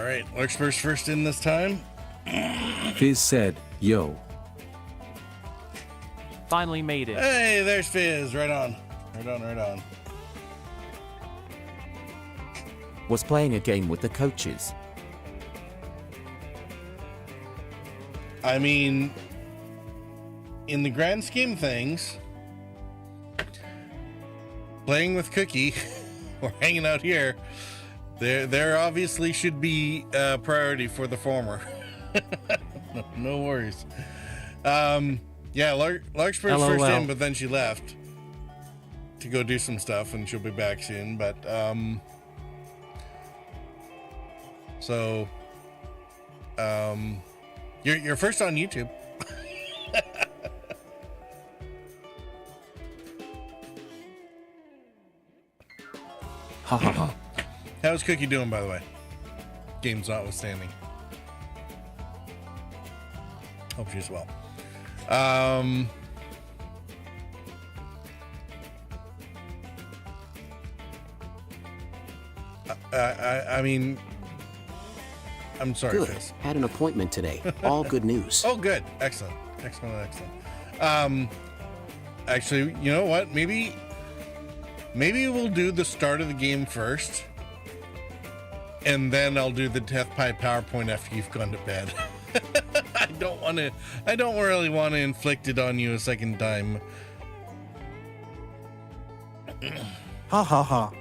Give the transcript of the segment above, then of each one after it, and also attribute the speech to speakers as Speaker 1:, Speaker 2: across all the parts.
Speaker 1: right, Larkspur's first in this time.
Speaker 2: Fizz said, yo.
Speaker 3: Finally made it.
Speaker 1: Hey, there's Fizz. Right on. Right on.
Speaker 2: Was playing a game with the coaches.
Speaker 1: I mean, in the grand scheme of things, playing with Cookie or hanging out here, there obviously should be a priority for the former. No worries. Yeah, Larkspur's first in, but then she left to go do some stuff, and she'll be back soon. But you're first on YouTube.
Speaker 2: Ha ha ha.
Speaker 1: How's Cookie doing, by the way? Games notwithstanding. Hope she's well. I mean, I'm sorry,
Speaker 4: Good.
Speaker 1: Fizz.
Speaker 4: Had an appointment today. All good news.
Speaker 1: Oh, good. Excellent. Actually, you know what? Maybe we'll do the start of the game first, and then I'll do the Death Pie PowerPoint after you've gone to bed. I don't really want to inflict it on you a second time.
Speaker 2: Ha ha ha.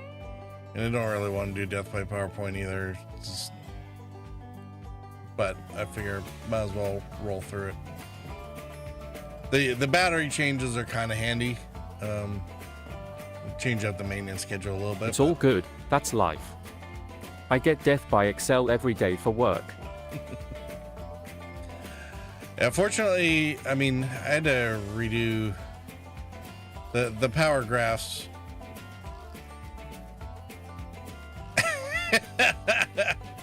Speaker 1: And I don't really want to do Death by PowerPoint either. But I figure might as well roll through it. The battery changes are kind of handy. Change up the maintenance schedule a little bit.
Speaker 3: It's all good. That's life. I get Death by Excel every day for work.
Speaker 1: Yeah, fortunately, I mean, I had to redo the power graphs.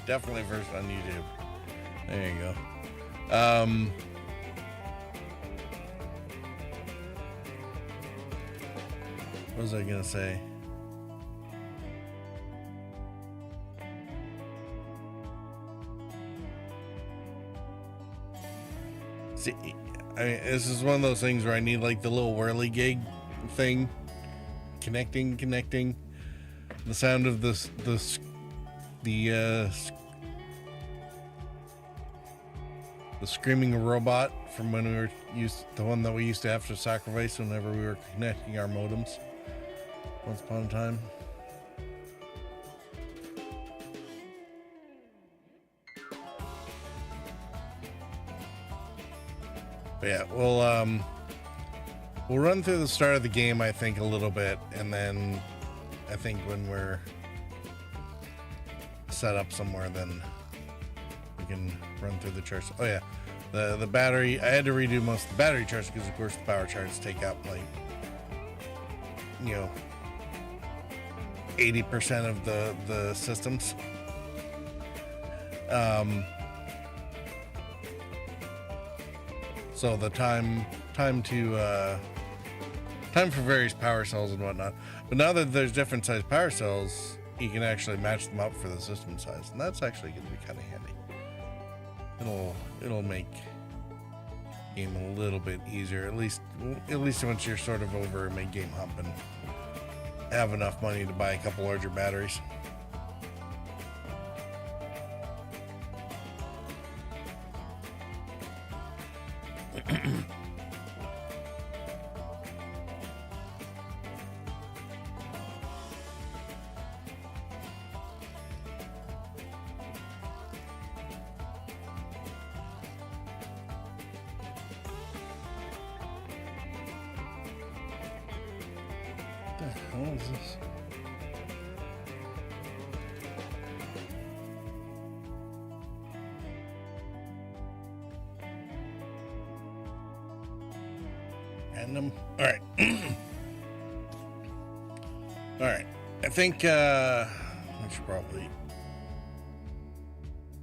Speaker 1: Definitely first on YouTube. There you go. What was I gonna say? See, I mean, this is one of those things where I need like the little whirly gig thing, connecting. The sound of the screaming robot from when we were the one that we used to have to sacrifice whenever we were connecting our modems once upon a time. But yeah, we'll run through the start of the game, I think, a little bit, and then I think when we're set up somewhere, then we can run through the charts. Oh yeah, the battery, I had to redo most of the battery charts because of course the power charts take up like, 80% of the systems. So the time for various power cells and whatnot. But now that there's different size power cells, you can actually match them up for the system size, and that's actually going to be kind of handy. It'll make game a little bit easier, at least once you're sort of over a mid-game hump and have enough money to buy a couple larger batteries. What is this? Random. All right. All right. I think we should probably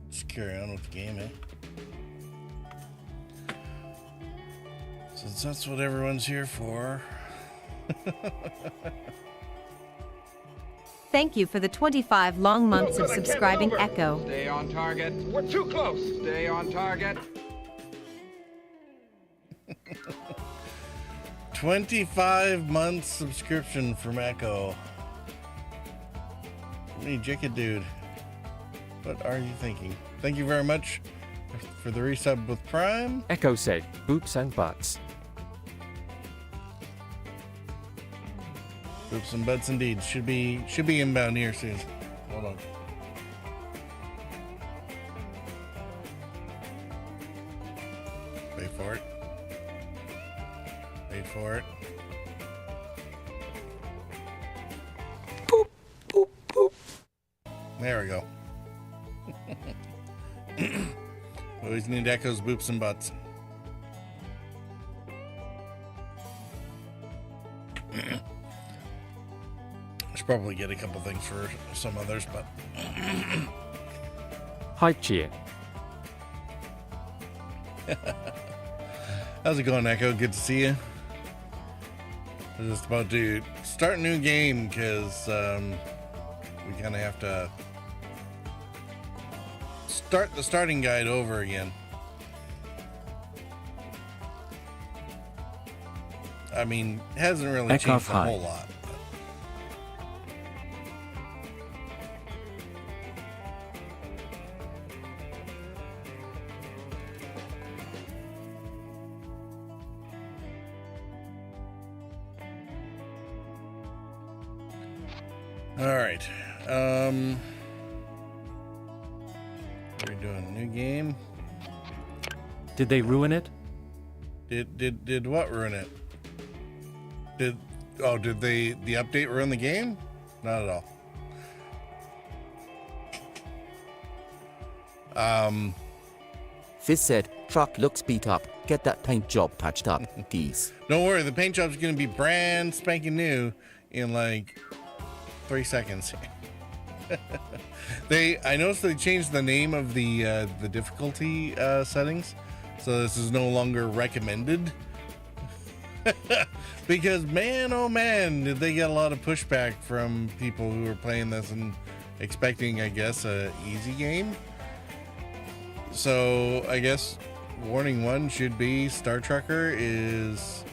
Speaker 1: just carry on with the game, eh? Since that's what everyone's here for.
Speaker 5: Thank you for the 25 long months of subscribing, Echo.
Speaker 6: Stay on target. We're too close. Stay on target.
Speaker 1: 25 months subscription from Echo. Hey, Jicka dude. What are you thinking? Thank you very much for the resub with Prime.
Speaker 3: Echo said, "Boops and butts."
Speaker 1: Oops and butts indeed. Should be inbound here soon. Hold on. Wait for it. Wait for it. Boop, boop, boop. There we go. Always need Echo's boops and butts. Should probably get a couple things for some others, but
Speaker 3: Hype cheer.
Speaker 1: how's it going, Echo? Good to see you. I'm just about to start a new game because we kind of have to start the starting guide over again. I mean, it hasn't really
Speaker 2: Echo
Speaker 1: changed a
Speaker 2: hi.
Speaker 1: whole lot. All right. We're doing a new game.
Speaker 3: Did they ruin it?
Speaker 1: Did what ruin it? Did the update ruin the game? Not at all.
Speaker 2: Fizz said, truck looks beat up. Get that paint job patched up, please.
Speaker 1: Don't worry, the paint job's gonna be brand spanking new in like 3 seconds. I noticed they changed the name of the difficulty settings, so this is no longer recommended. Because man, oh man, did they get a lot of pushback from people who were playing this and expecting, I guess, a easy game. So I guess warning one should be Star Trekker is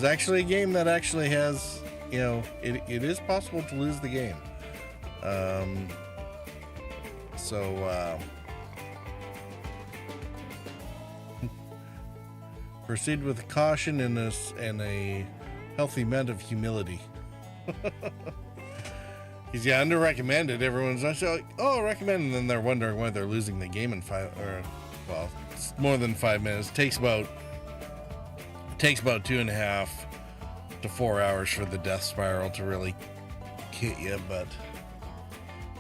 Speaker 1: actually a game that actually has, you know, it is possible to lose the game. Proceed with caution and a healthy amount of humility. Because yeah, under recommended, everyone's actually like, oh, recommended, and then they're wondering why they're losing the game in it's more than 5 minutes. It takes about 2.5 to 4 hours for the death spiral to really hit you, but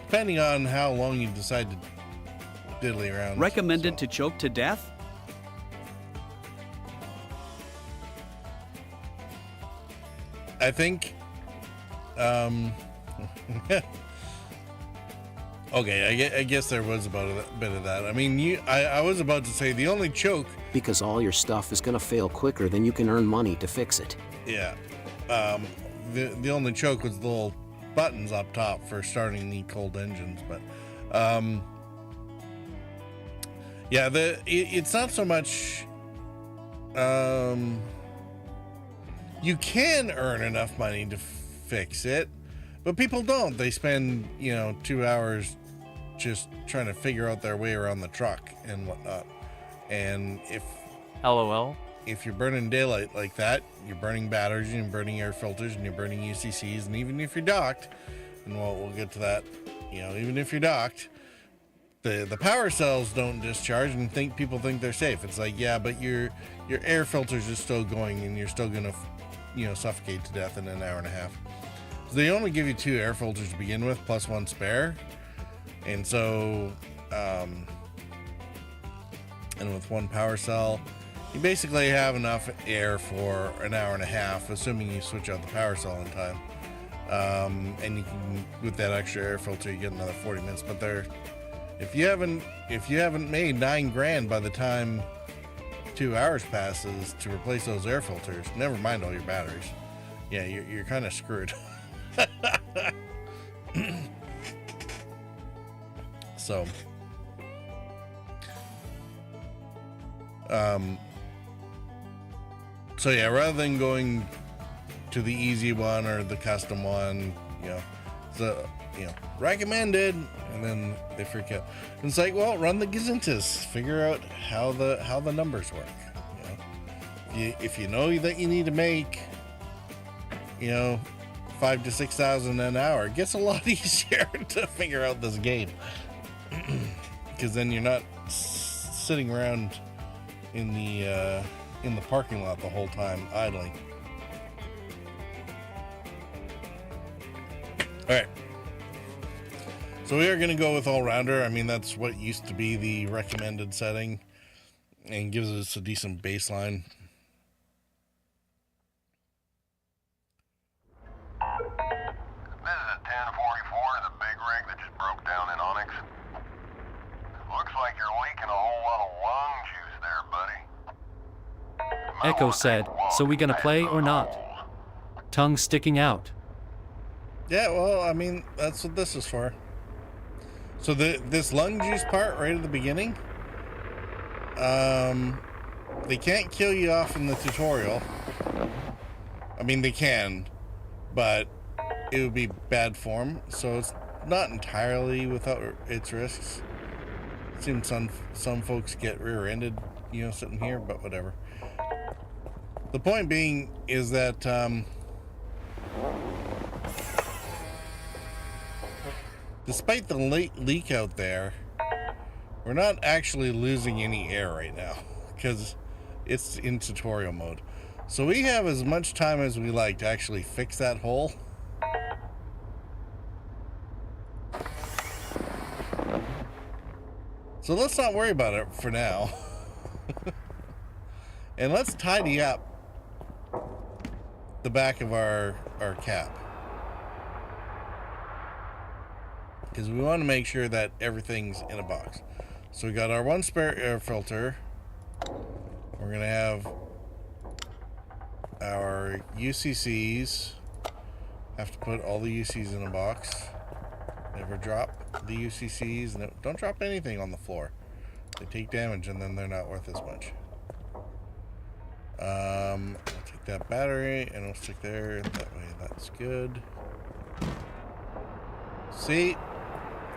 Speaker 1: depending on how long you decide to diddly around.
Speaker 7: Recommended to choke to death?
Speaker 1: I think, okay, I guess there was about a bit of that. I mean, I was about to say the only choke.
Speaker 4: Because all your stuff is gonna fail quicker than you can earn money to fix it.
Speaker 1: Yeah. The only choke was the little buttons up top for starting the cold engines, but, yeah, it's not so much, you can earn enough money to fix it, but people don't. They spend, 2 hours just trying to figure out their way around the truck and whatnot. And
Speaker 3: LOL.
Speaker 1: if you're burning daylight like that, you're burning batteries, and you're burning air filters, and you're burning UCCs, and even if you're docked, and we'll get to that, even if you're docked, the power cells don't discharge, and people think they're safe. It's like, yeah, but your air filters are still going, and you're still gonna suffocate to death in an hour and a half. So they only give you 2 air filters to begin with, plus 1 spare, and so and with 1 power cell, you basically have enough air for an hour and a half, assuming you switch out the power cell in time. And you can, with that extra air filter, you get another 40 minutes. But if you haven't made $9,000 by the time 2 hours passes to replace those air filters, never mind all your batteries, yeah, you're kind of screwed. So, um, so yeah, rather than going to the easy one or the custom one, recommended, and then they freak out. And it's like, well, run the Gazintas, figure out how the numbers work. If you know that you need to make, 5,000 to 6,000 an hour, it gets a lot easier to figure out this game. Because then you're not sitting around in the parking lot the whole time idling. All right. So we are going to go with all-rounder. I mean, that's what used to be the recommended setting, and gives us a decent baseline.
Speaker 8: This is a 1044, the big rig that just broke down in Onyx. Looks like you're leaking a whole lot of lung juice there, buddy.
Speaker 7: Echo said, so we gonna play or not? Tongue sticking out.
Speaker 1: Yeah, well, I mean, that's what this is for. So this lung juice part right at the beginning, they can't kill you off in the tutorial. I mean, they can, but it would be bad form, so it's not entirely without its risks. Seems some folks get rear-ended, sitting here, but whatever. The point being is that despite the leak out there, we're not actually losing any air right now because it's in tutorial mode. So we have as much time as we like to actually fix that hole. So let's not worry about it for now. And let's tidy up the back of our cap. Because we want to make sure that everything's in a box. So we got our one spare air filter. We're going to have our UCCs. Have to put all the UCs in a box. Never drop the UCCs. No, don't drop anything on the floor. They take damage and then they're not worth as much. I'll take that battery and we'll stick there. That way that's good. See?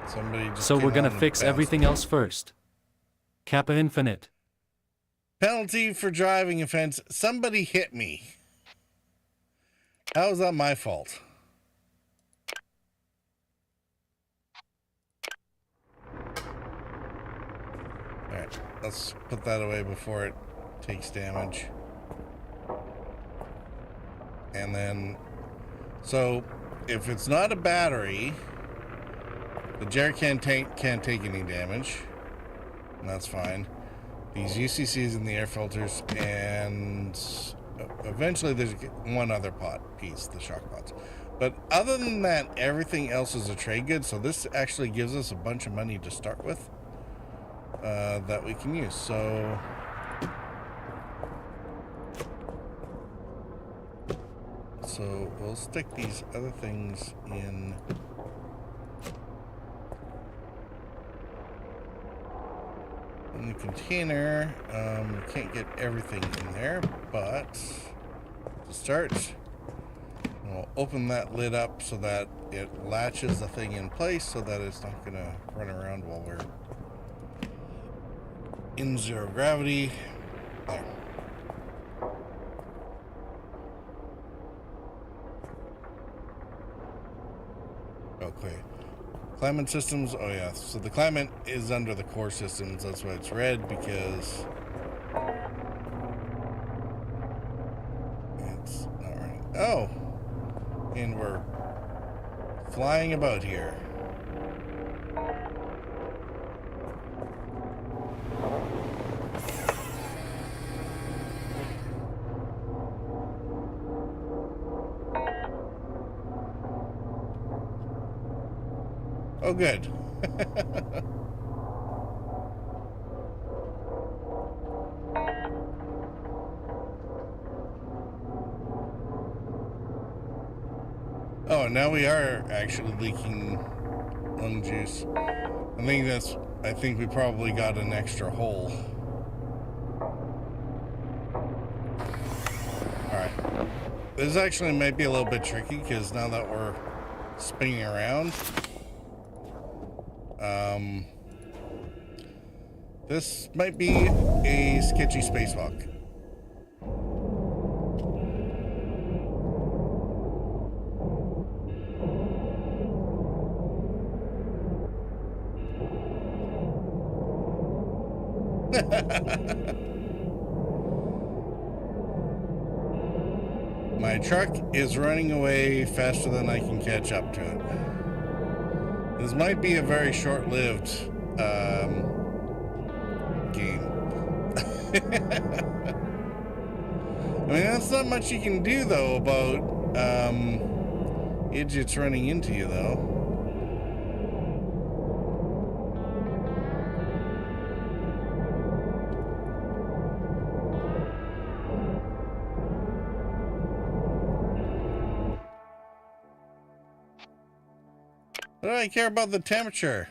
Speaker 1: Somebody just
Speaker 7: So
Speaker 1: came
Speaker 7: we're gonna
Speaker 1: on and
Speaker 7: fix
Speaker 1: bounced.
Speaker 7: everything else first. Kappa Infinite.
Speaker 1: Penalty for driving offense. Somebody hit me. How is that my fault? Alright, let's put that away before it takes damage. And then, so if it's not a battery, the Jerry can't take any damage, and that's fine. These UCCs in the air filters, and eventually there's one other piece, the shock pots. But other than that, everything else is a trade good, so this actually gives us a bunch of money to start with that we can use. So we'll stick these other things in. In the container. We can't get everything in there, but to start, we'll open that lid up so that it latches the thing in place so that it's not going to run around while we're in zero gravity. There. Okay. Climate systems, oh yeah, so the climate is under the core systems, that's why it's red, because it's not running. Oh! And we're flying about here. Oh, good. Oh, now we are actually leaking lung juice. I think we probably got an extra hole. Alright. This actually might be a little bit tricky because now that we're spinning around, this might be a sketchy spacewalk. My truck is running away faster than I can catch up to it. This might be a very short-lived game. I mean, that's not much you can do, though, about idiots running into you, though. What do I care about the temperature?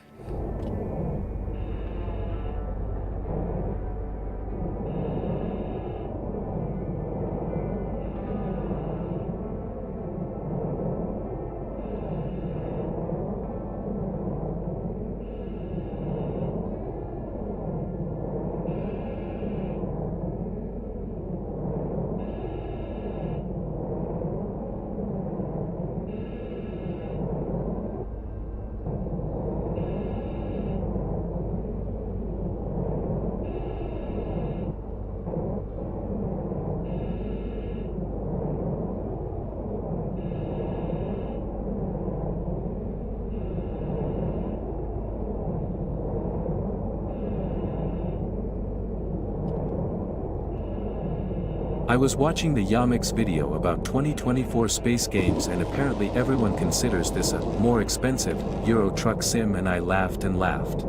Speaker 9: I was watching the Yamix video about 2024 space games and apparently everyone considers this a more expensive Euro Truck Sim and I laughed and laughed.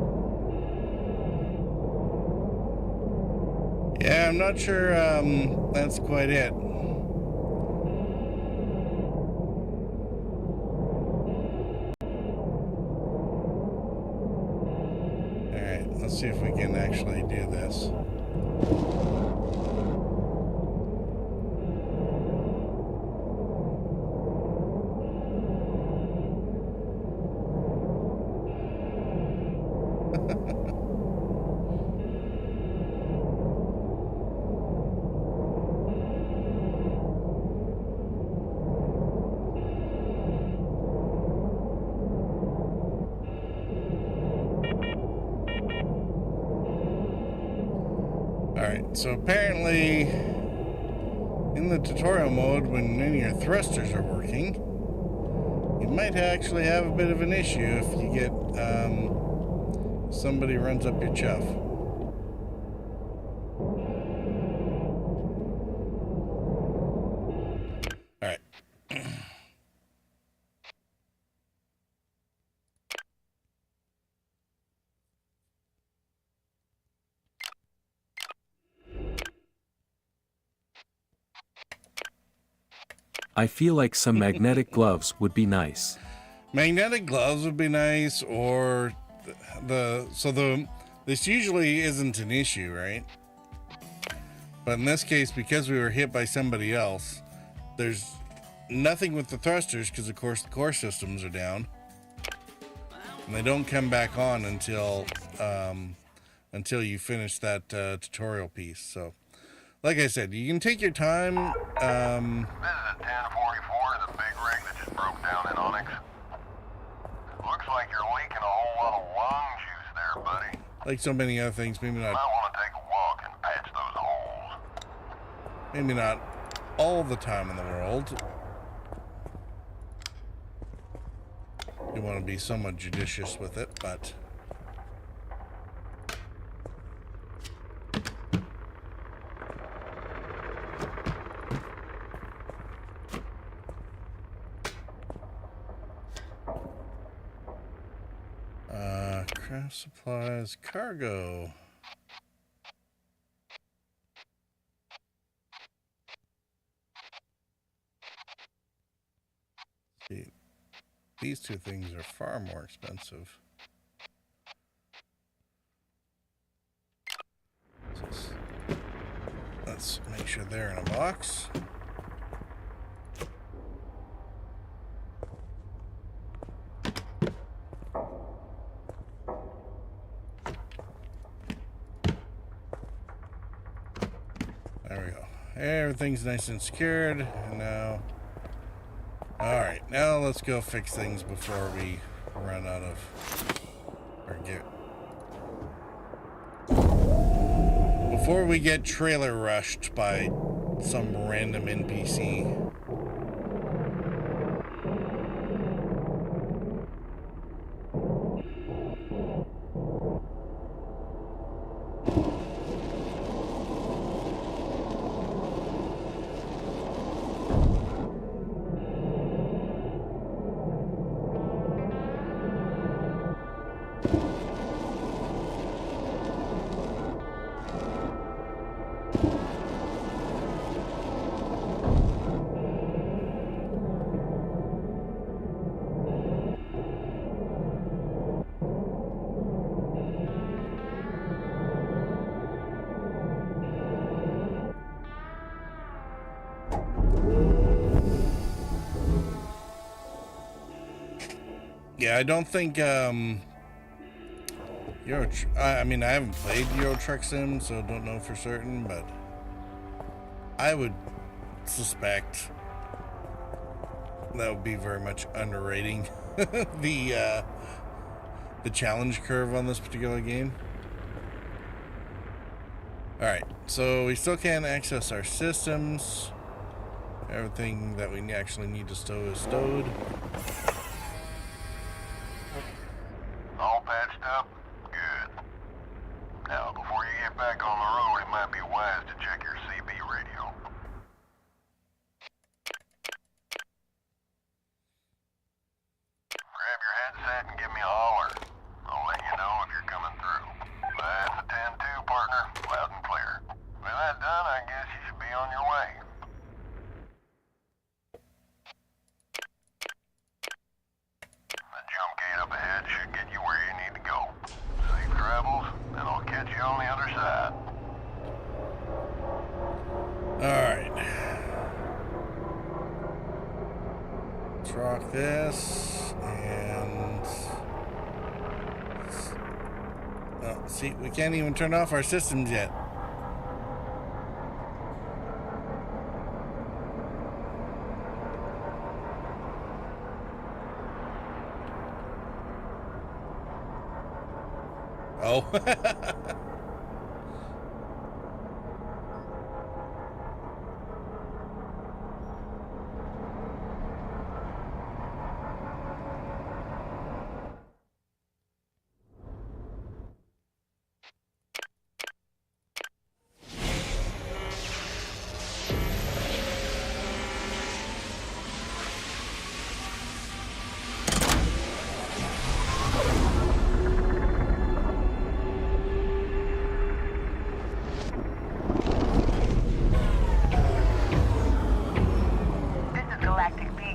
Speaker 1: Yeah, I'm not sure that's quite it. Alright, let's see if we can actually do this. Alright, so apparently in the tutorial mode, when none of your thrusters are working, you might actually have a bit of an issue if you get somebody runs up your chuff. Alright.
Speaker 9: I feel like some magnetic gloves would be nice.
Speaker 1: Magnetic gloves would be nice, or this usually isn't an issue, right? But in this case, because we were hit by somebody else, there's nothing with the thrusters because of course the core systems are down, and they don't come back on until you finish that tutorial piece. So, like I said, you can take your time.
Speaker 8: This is a 1044, the big rig that just broke down in Onyx. Looks like you're leaking a whole lot of lung juice there, buddy.
Speaker 1: Like so many other things, maybe
Speaker 8: Might
Speaker 1: not
Speaker 8: want to take a walk and patch those holes.
Speaker 1: maybe not all the time in the world. You want to be somewhat judicious with it, but craft supplies, cargo. See, these two things are far more expensive. Let's make sure they're in a box. There we go. Everything's nice and secured. And now, all right, now let's go fix things before we run out of, or before we get trailer rushed by some random NPC. Yeah, I don't think, I mean, I haven't played Euro Truck Sim, so don't know for certain, but I would suspect that would be very much underrating the challenge curve on this particular game. Alright, so we still can't access our systems. Everything that we actually need to stow is stowed.
Speaker 8: All patched up? Good. Now, before you get back on the road, it might be wise to check your CB radio. Grab your headset and give me a holler. I'll let you know if you're coming through. That's a 10-2, partner. Loud and clear. With that done, I guess you should be on your way. The jump gate up ahead should get you where you need to go. Safe travels, and I'll catch you on the other side.
Speaker 1: Alright. Let's rock this, and... oh, see, we can't even turn off our systems yet. Oh.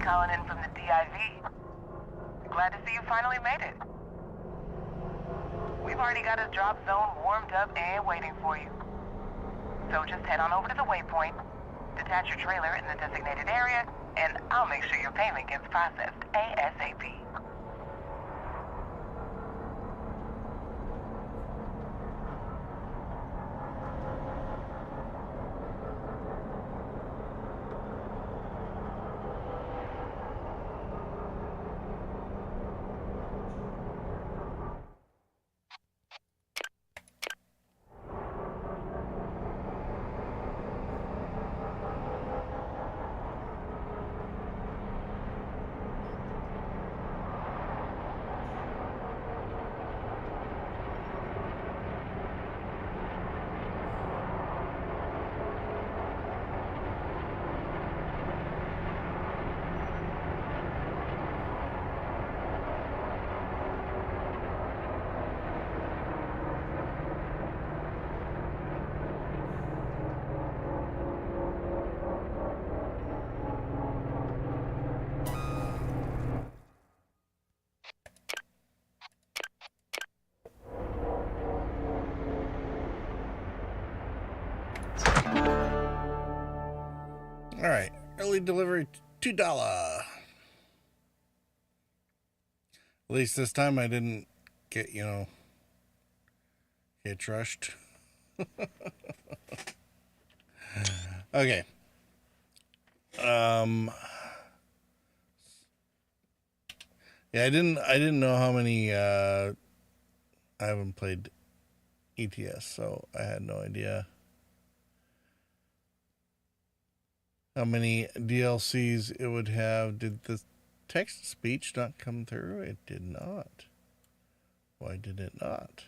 Speaker 10: calling in from the DIV. Glad to see you finally made it. We've already got a drop zone warmed up and waiting for you. So just head on over to the waypoint, detach your trailer in the designated area, and I'll make sure your payment gets processed ASAP.
Speaker 1: All right, early delivery, $2. At least this time I didn't get, get trashed. Okay. Yeah, I didn't know how many, I haven't played ETS, so I had no idea how many DLCs it would have. Did the text to speech not come through? It did not. Why did it not?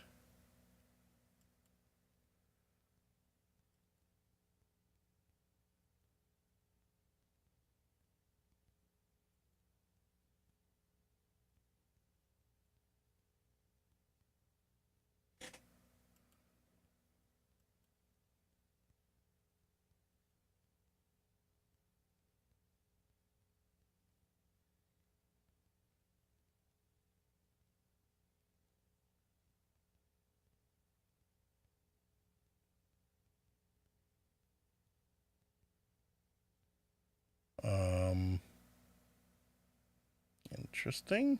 Speaker 1: Interesting.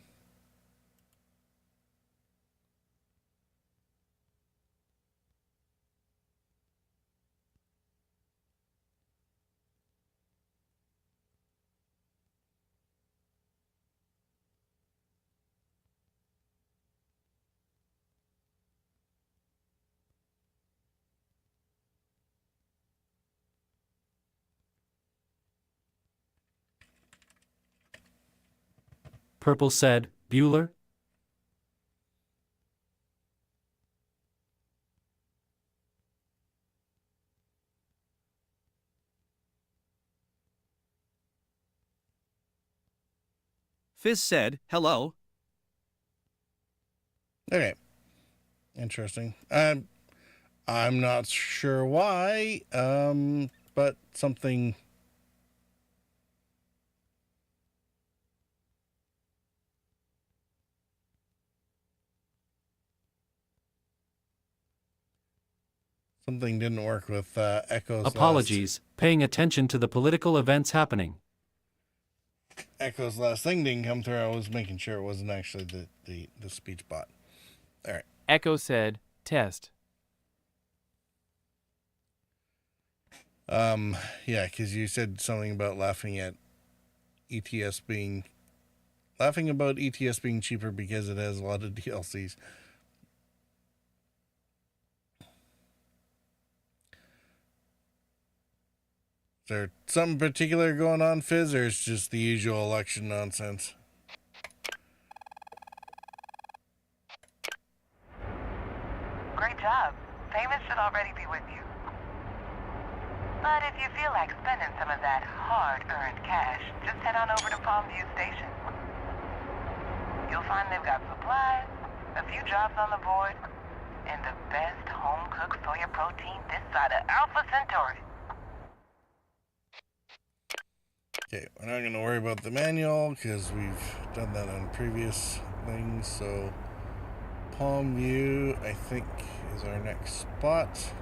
Speaker 7: Purple said, Bueller?
Speaker 11: Fizz said, hello.
Speaker 1: Okay. Interesting. I'm not sure why, but something... Something didn't work with Echo's
Speaker 7: Apologies, paying attention to the political events happening.
Speaker 1: Echo's last thing didn't come through. I was making sure it wasn't actually the speech bot. All right.
Speaker 12: Echo said, test.
Speaker 1: Yeah, because you said something about laughing about ETS being cheaper because it has a lot of DLCs. Is there something particular going on, Fizz, or is just the usual election nonsense?
Speaker 10: Great job. Payment should already be with you. But if you feel like spending some of that hard-earned cash, just head on over to Palmview Station. You'll find they've got supplies, a few jobs on the board, and the best home-cooked soya protein this side of Alpha Centauri.
Speaker 1: Okay, we're not going to worry about the manual because we've done that on previous things. So, Palmview, I think, is our next spot.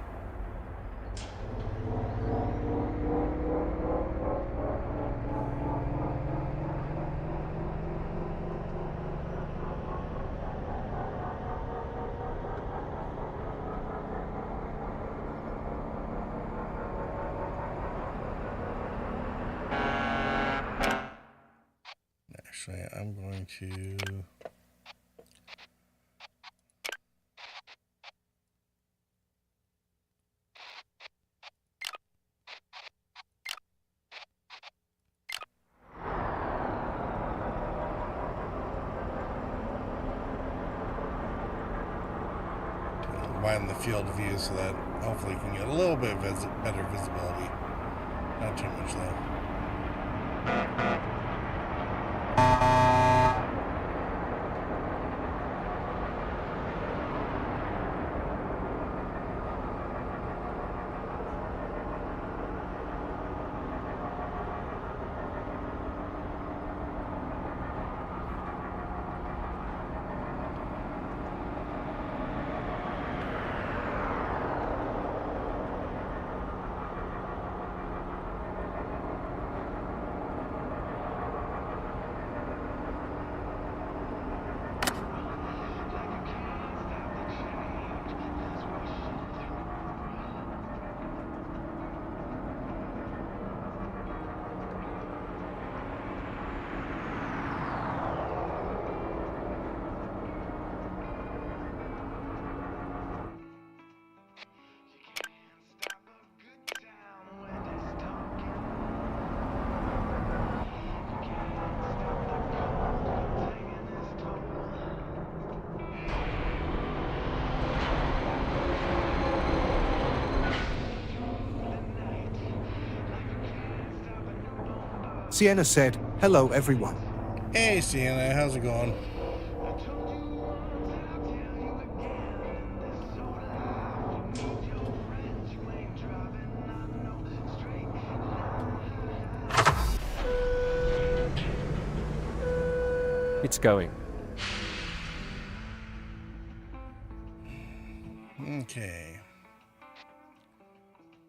Speaker 1: Actually, I'm going to... combine the field of view so that hopefully you can get a little bit better visibility. Not too much though.
Speaker 13: Sienna said, "Hello, everyone."
Speaker 1: Hey, Sienna, how's it going?
Speaker 3: It's going.
Speaker 1: Okay.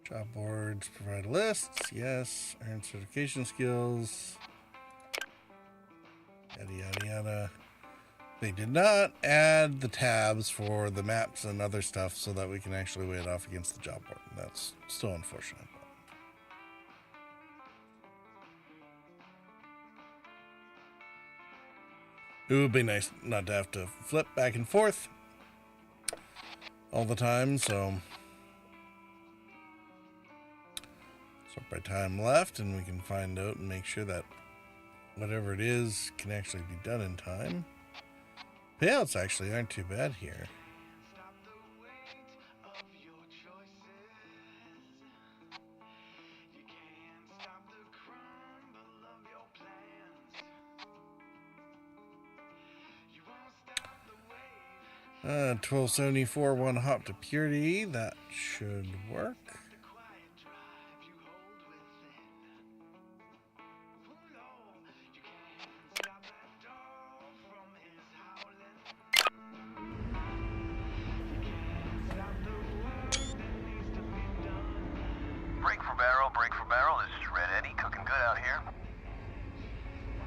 Speaker 1: Job boards provide lists. Yes. Earn certification skills. Yada, yada, yada. They did not add the tabs for the maps and other stuff so that we can actually weigh it off against the job board. That's still unfortunate. It would be nice not to have to flip back and forth all the time, so sort by time left, and we can find out and make sure that whatever it is can actually be done in time. Payouts actually aren't too bad here. Uh, 1274, one hop to purity. That should work.
Speaker 8: Break for barrel. This is Red Eddie, cooking good out here.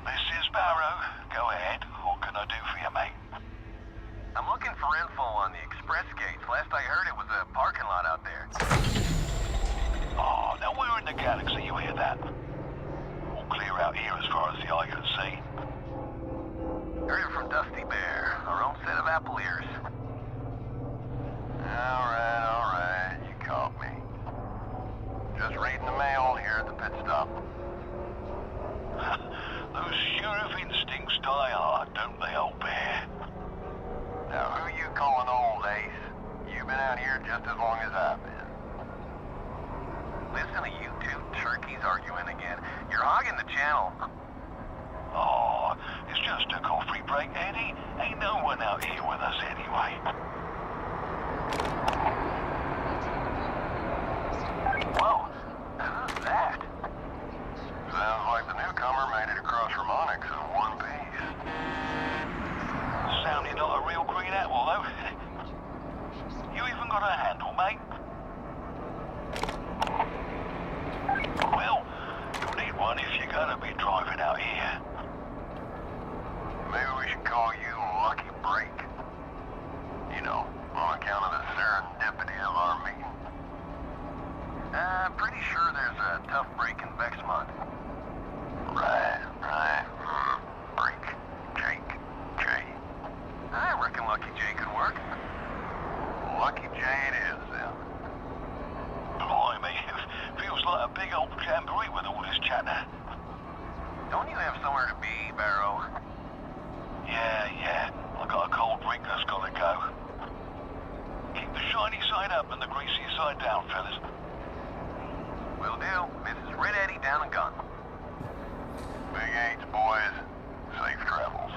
Speaker 8: This is Barrow. Go ahead. What can I do for you, mate? I'm looking for info on the express gates. Last I heard it was a parking lot out there. Oh, now we're in the galaxy, you hear that? All clear out here as far as the eye can see. Heard it from Dusty Bear, our own set of apple ears. Alright, you caught me. Just reading the mail here at the pit stop. Those sheriff instincts die hard, don't they, old bear? Now, who you calling old, Ace? You've been out here just as long as I've been. Listen to you two turkeys arguing again. You're hogging the channel. Oh, it's just a coffee break, Eddie. Ain't no one out here with us anyway. Whoa, who's that? Sounds like the newcomer made it across from Onyx in one piece. Sounding not a real green apple, though. You even got a handle, mate? Well, you'll need one if you're gonna be driving out here. Maybe we should call you Lucky Break. You know, on account of the serendipity of our meeting. I'm pretty sure there's a tough break in Vexmont. Right. Break. Jake. Jay. I reckon Lucky Jay could work. Lucky Jay it is, then. Blimey, feels like a big old jamboree with all this chatter. Don't you have somewhere to be, Barrow? Yeah. I got a cold drink that's gotta go. Keep the shiny side up and the greasy side down, fellas. Will do. Mrs. Red Eddie down and gone. Big 8s, boys. Safe travels.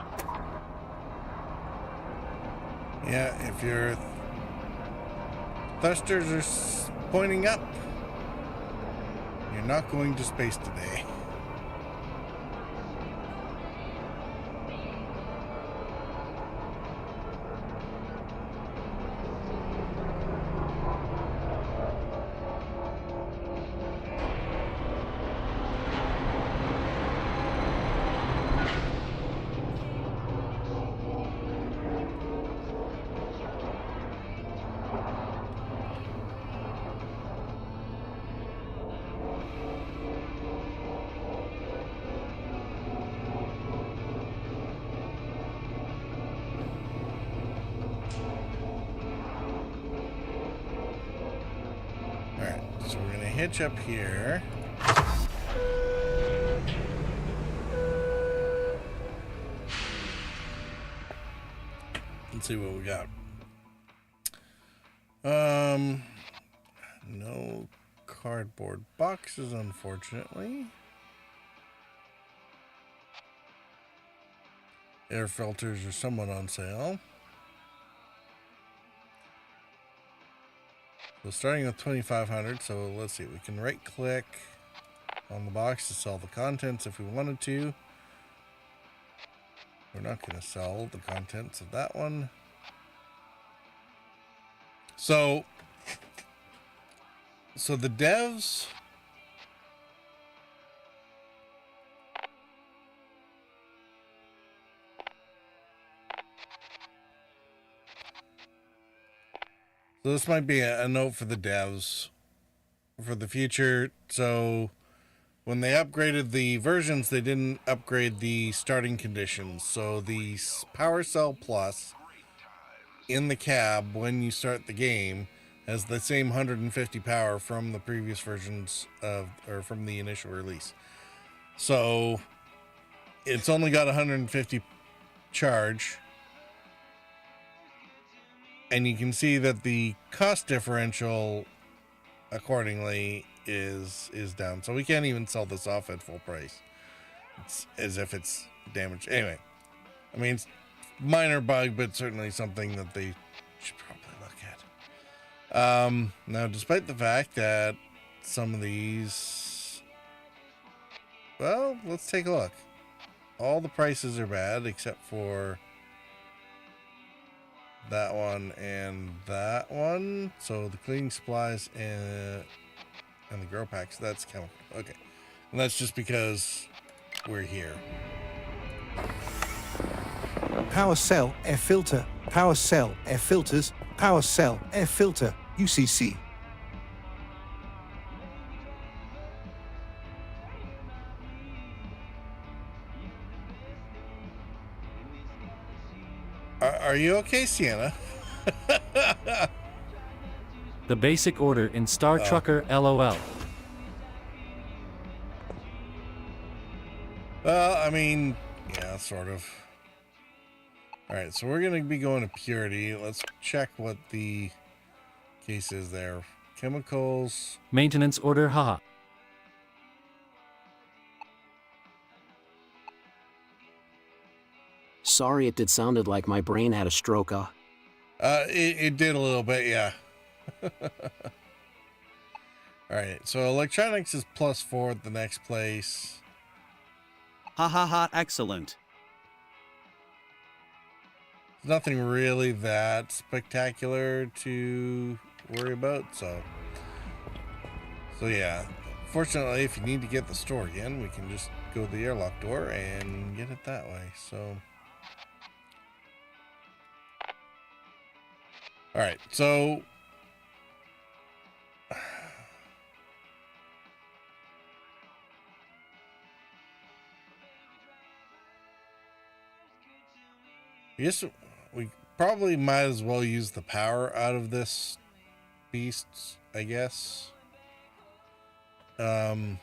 Speaker 1: Yeah, if your thrusters are pointing up, you're not going to space today. So we're gonna hitch up here. Let's see what we got. No cardboard boxes, unfortunately. Air filters are somewhat on sale. So starting with 2,500. So let's see. We can right click on the box to sell the contents if we wanted to. We're not going to sell the contents of that one. So the devs. So this might be a note for the devs for the future. So when they upgraded the versions, they didn't upgrade the starting conditions. So the Power Cell Plus in the cab when you start the game has the same 150 power from the previous versions or from the initial release. So it's only got 150 charge. And you can see that the cost differential accordingly is down. So we can't even sell this off at full price. It's as if it's damaged. Anyway, I mean, it's minor bug, but certainly something that they should probably look at. Now, despite the fact that some of these, well, let's take a look. All the prices are bad except for that one and that one. So the cleaning supplies and the grow packs, that's chemical. Okay. And that's just because we're here.
Speaker 13: Power cell air filter. Power cell air filters. Power cell air filter. UCC.
Speaker 1: Are you okay, Sienna?
Speaker 7: The basic order in Star Trucker LOL.
Speaker 1: Well, I mean, yeah, sort of. Alright, so we're going to be going to Purity. Let's check what the case is there. Chemicals.
Speaker 7: Maintenance order, haha.
Speaker 4: Sorry, it sounded like my brain had a stroke.
Speaker 1: It did a little bit, yeah. Alright, so electronics is +4 at the next place.
Speaker 11: Ha ha ha, excellent.
Speaker 1: Nothing really that spectacular to worry about, so yeah. Fortunately, if you need to get the store again, we can just go to the airlock door and get it that way, so. Alright, so I guess we probably might as well use the power out of this beast, I guess. No,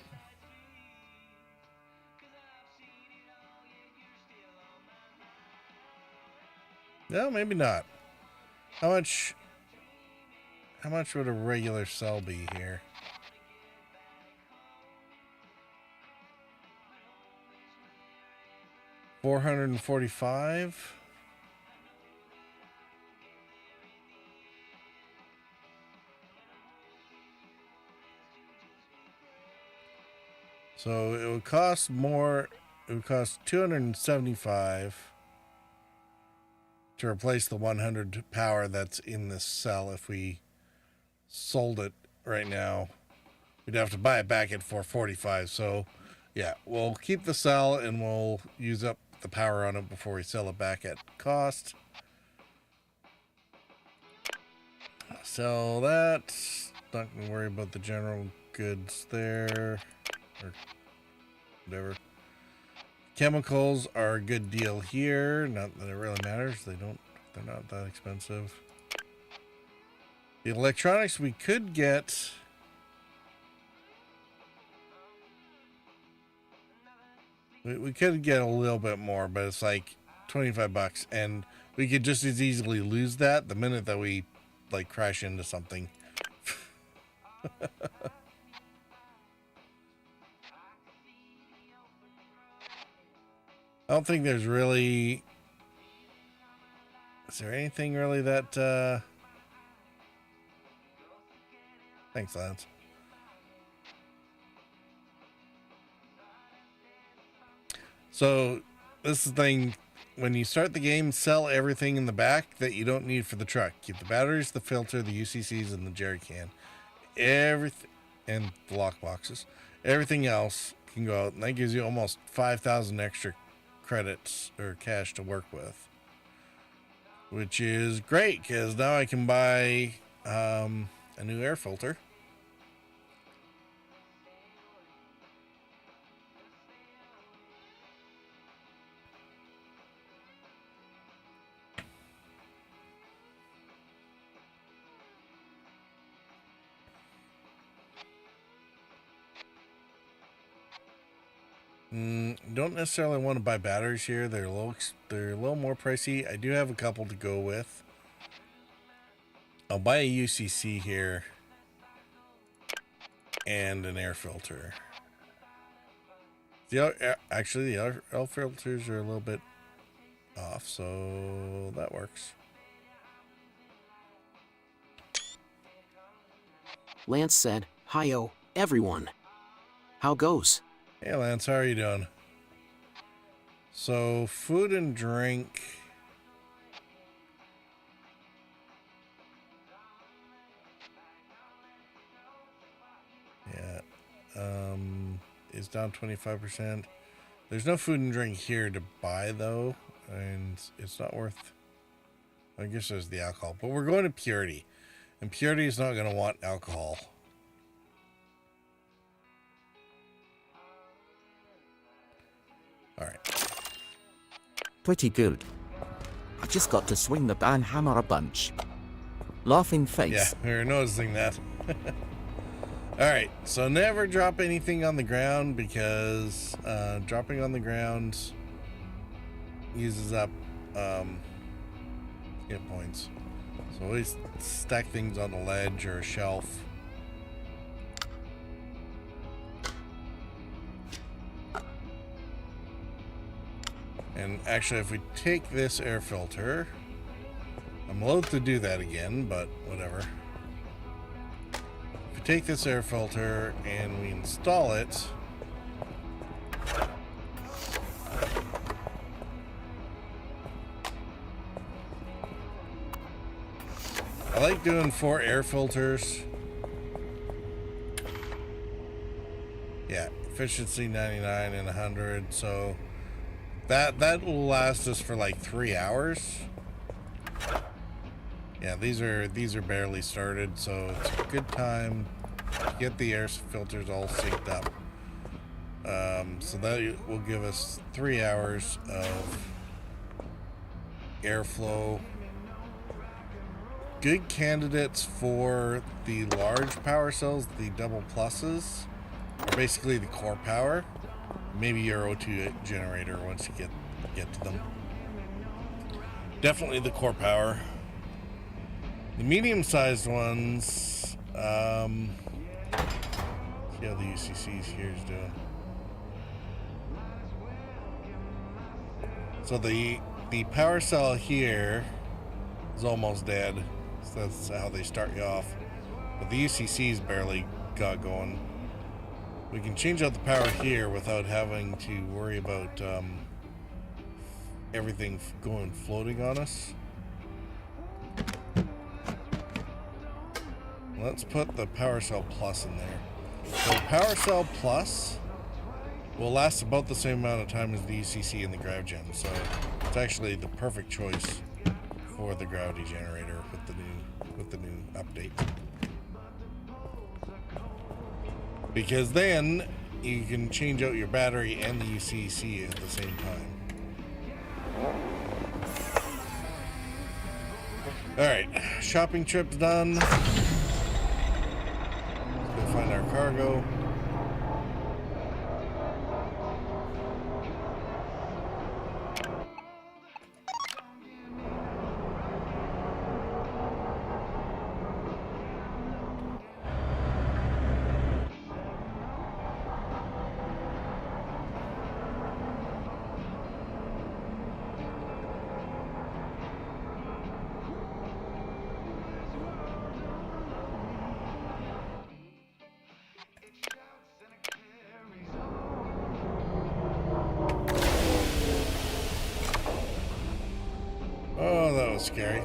Speaker 1: maybe not. How much would a regular cell be here? $445. So it would cost more. It would cost $275 to replace the 100 power that's in this cell. If we sold it right now, we'd have to buy it back at $445. So yeah, we'll keep the cell and we'll use up the power on it before we sell it back at cost. So that's not gonna worry about the general goods there, or whatever. Chemicals are a good deal here. Not that it really matters. They're not that expensive. The electronics we could get. We could get a little bit more, but it's like $25, and we could just as easily lose that the minute that we like crash into something. I don't think there's really Is there anything really that, thanks, Lance. So, this is the thing. When you start the game, sell everything in the back that you don't need for the truck. Keep the batteries, the filter, the UCCs, and the jerry can. Everything, and the lock boxes. Everything else can go out, and that gives you almost 5,000 extra credits or cash to work with. Which is great, because now I can buy a new air filter. Don't necessarily want to buy batteries here. They're a little more pricey. I do have a couple to go with. I'll buy a UCC here and an air filter. Actually, the air filters are a little bit off, so that works.
Speaker 4: Lance said, "Hi-yo, everyone. How goes?"
Speaker 1: Hey Lance, how are you doing? So, food and drink. Yeah. Is down 25%. There's no food and drink here to buy though, and it's not worth. I guess there's the alcohol, but we're going to Purity, and Purity is not going to want alcohol. All right.
Speaker 2: Pretty good. I just got to swing the banhammer a bunch. Laughing face.
Speaker 1: Yeah, we were noticing that. All right, so never drop anything on the ground because dropping on the ground uses up hit points. So always stack things on a ledge or a shelf. And actually, if we take this air filter, I'm loath to do that again, but whatever. If we take this air filter and we install it, I like doing 4 air filters. Yeah, efficiency 99 and 100, so that will last us for like 3 hours. Yeah, these are barely started, so it's a good time to get the air filters all synced up. So that will give us 3 hours of airflow. Good candidates for the large power cells, the double pluses, are basically the core power. Maybe your O2 generator once you get to them. Definitely the core power. The medium-sized ones, see how the UCCs here is doing. So the power cell here is almost dead. So that's how they start you off. But the UCC's barely got going. We can change out the power here without having to worry about everything floating on us. Let's put the Power Cell Plus in there. So the Power Cell Plus will last about the same amount of time as the UCC and the GravGen, so it's actually the perfect choice for the gravity generator with the new update. Because then you can change out your battery and the UCC at the same time. Alright, shopping trip's done. Let's go find our cargo. was scary.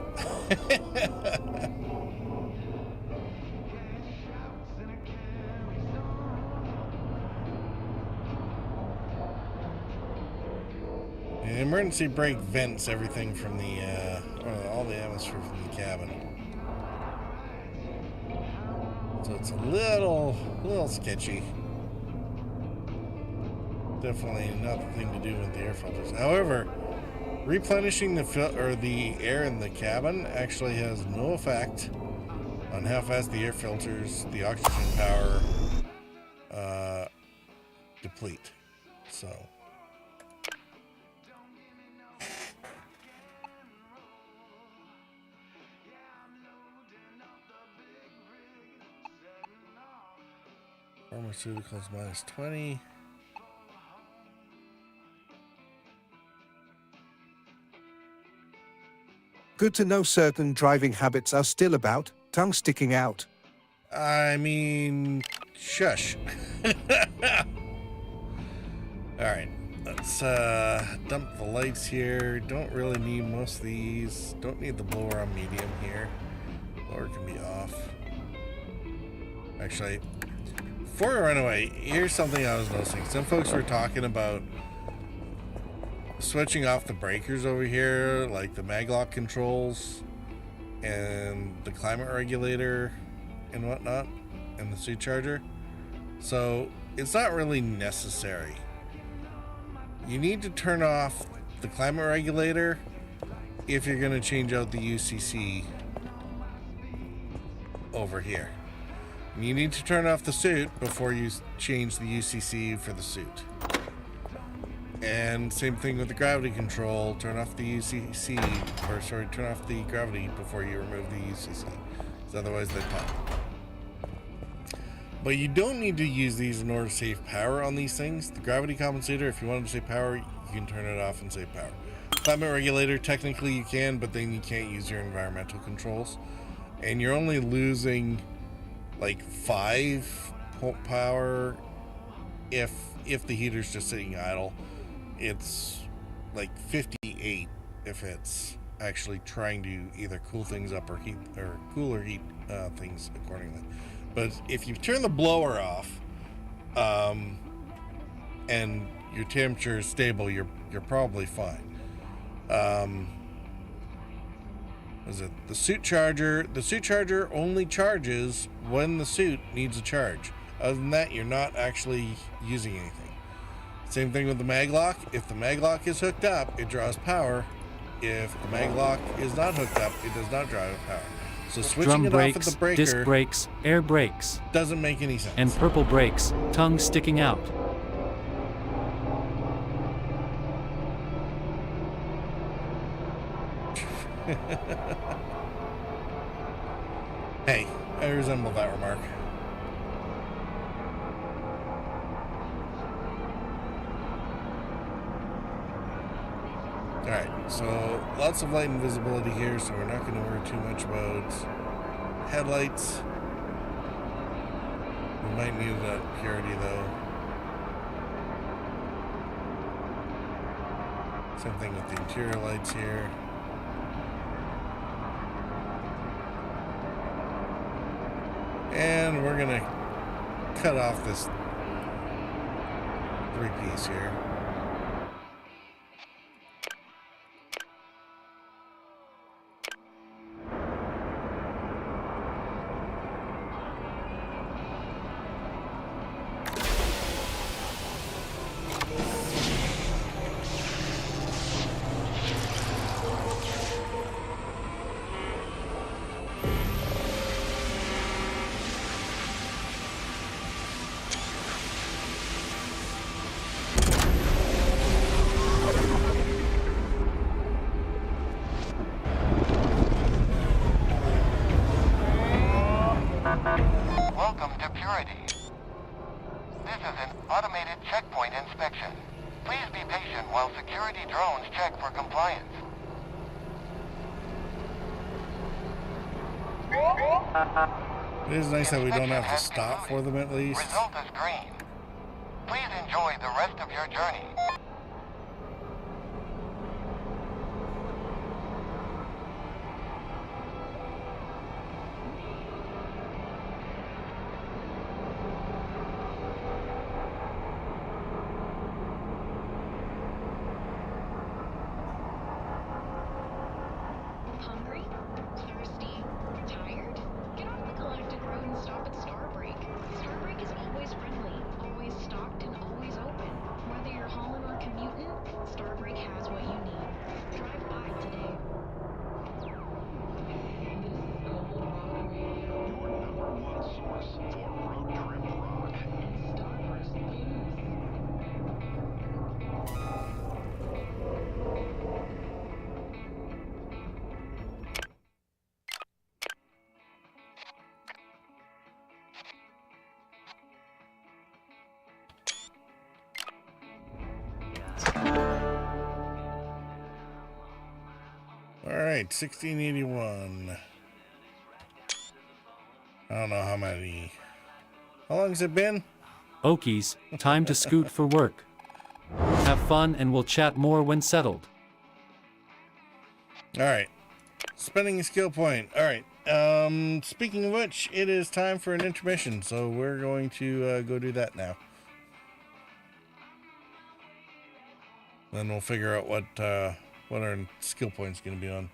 Speaker 1: The emergency brake vents everything from the, all the atmosphere from the cabin. So it's a little sketchy. Definitely not the thing to do with the air filters. However, replenishing the air in the cabin actually has no effect on how fast the air filters, the oxygen power, deplete. So. Pharmaceuticals minus 20.
Speaker 13: Good to know certain driving habits are still about. Tongue sticking out.
Speaker 1: I mean, shush. Alright, let's dump the lights here. Don't really need most of these. Don't need the blower on medium here. Blower can be off. Actually, before we run away, here's something I was noticing. Some folks were talking about switching off the breakers over here, like the maglock controls and the climate regulator and whatnot, and the suit charger. So it's not really necessary. You need to turn off the climate regulator if you're going to change out the UCC over here. You need to turn off the suit before you change the UCC for the suit. And same thing with the gravity control. Turn off the UCC, or sorry, turn off the gravity before you remove the UCC, because otherwise they pop. But you don't need to use these in order to save power on these things. The gravity compensator, if you wanted to save power, you can turn it off and save power. Climate regulator, technically you can, but then you can't use your environmental controls. And you're only losing like 5 power if the heater's just sitting idle. It's like 58 if it's actually trying to either cool things up or heat or cool or heat things accordingly. But if you turn the blower off and your temperature is stable, you're probably fine. Is it the suit charger? The suit charger only charges when the suit needs a charge. Other than that, you're not actually using anything. Same thing with the maglock. If the maglock is hooked up, it draws power. If the maglock is not hooked up, it does not draw power. So switching
Speaker 7: Drum
Speaker 1: it
Speaker 7: brakes,
Speaker 1: off at the breaker,
Speaker 7: disc brakes, air brakes,
Speaker 1: doesn't make any sense.
Speaker 7: and purple brakes, tongue sticking out.
Speaker 1: Hey, I resemble that remark. Alright, so lots of light and visibility here, so we're not going to worry too much about headlights. We might need that purity though. Same thing with the interior lights here. And we're gonna cut off this 3-piece here.
Speaker 8: Welcome to Purity. This is an automated checkpoint inspection. Please be patient while security drones check for compliance.
Speaker 1: It is nice that we don't have to stop for them at least.
Speaker 8: Result is green. Please enjoy the rest of your journey.
Speaker 1: right, 1681. I don't know how many. How long has it been?
Speaker 7: Okies, time to scoot for work. Have fun and we'll chat more when settled.
Speaker 1: All right. Spending a skill point. All right. Speaking of which, it is time for an intermission, so we're going to go do that now. Then we'll figure out what our skill point's going to be on.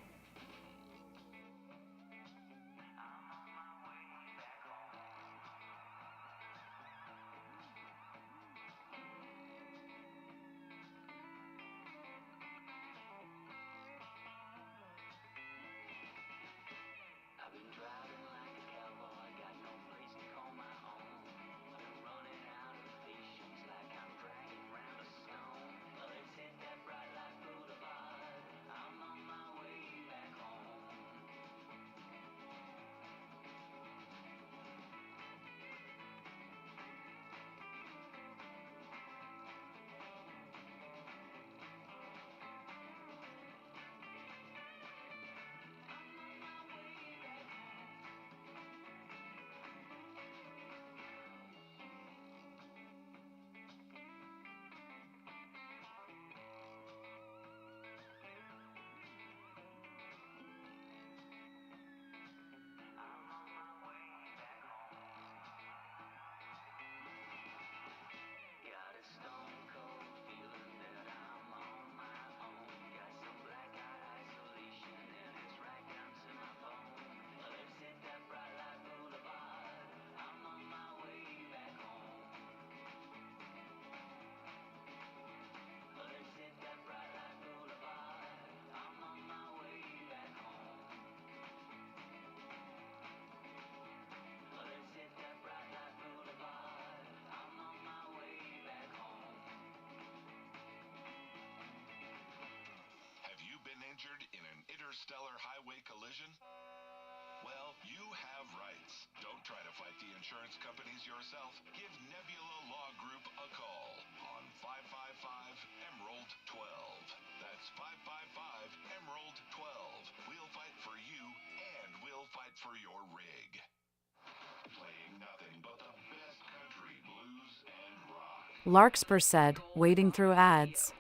Speaker 8: Injured in an interstellar highway collision? Well, you have rights. Don't try to fight the insurance companies yourself. Give Nebula Law Group a call on 555 Emerald 12. That's 555 Emerald 12. We'll fight for you and we'll fight for your rig. Playing nothing but the best country, blues, and rock.
Speaker 14: Larkspur said, wading through ads.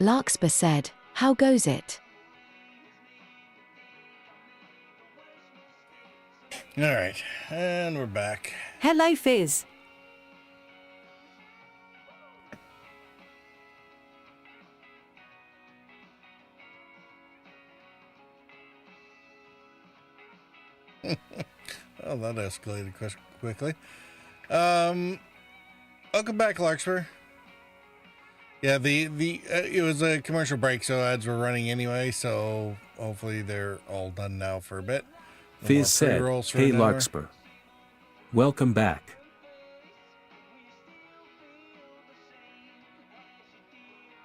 Speaker 14: Larkspur said, how goes it?
Speaker 1: All right, and we're back.
Speaker 5: Hello, Fizz.
Speaker 1: Oh, that escalated quickly. Welcome back, Larkspur. Yeah, it was a commercial break, so ads were running anyway. So hopefully they're all done now for a bit. No more
Speaker 9: Fizz said,
Speaker 1: pre-rolls for
Speaker 9: hey
Speaker 1: an hour.
Speaker 9: Larkspur. Welcome back.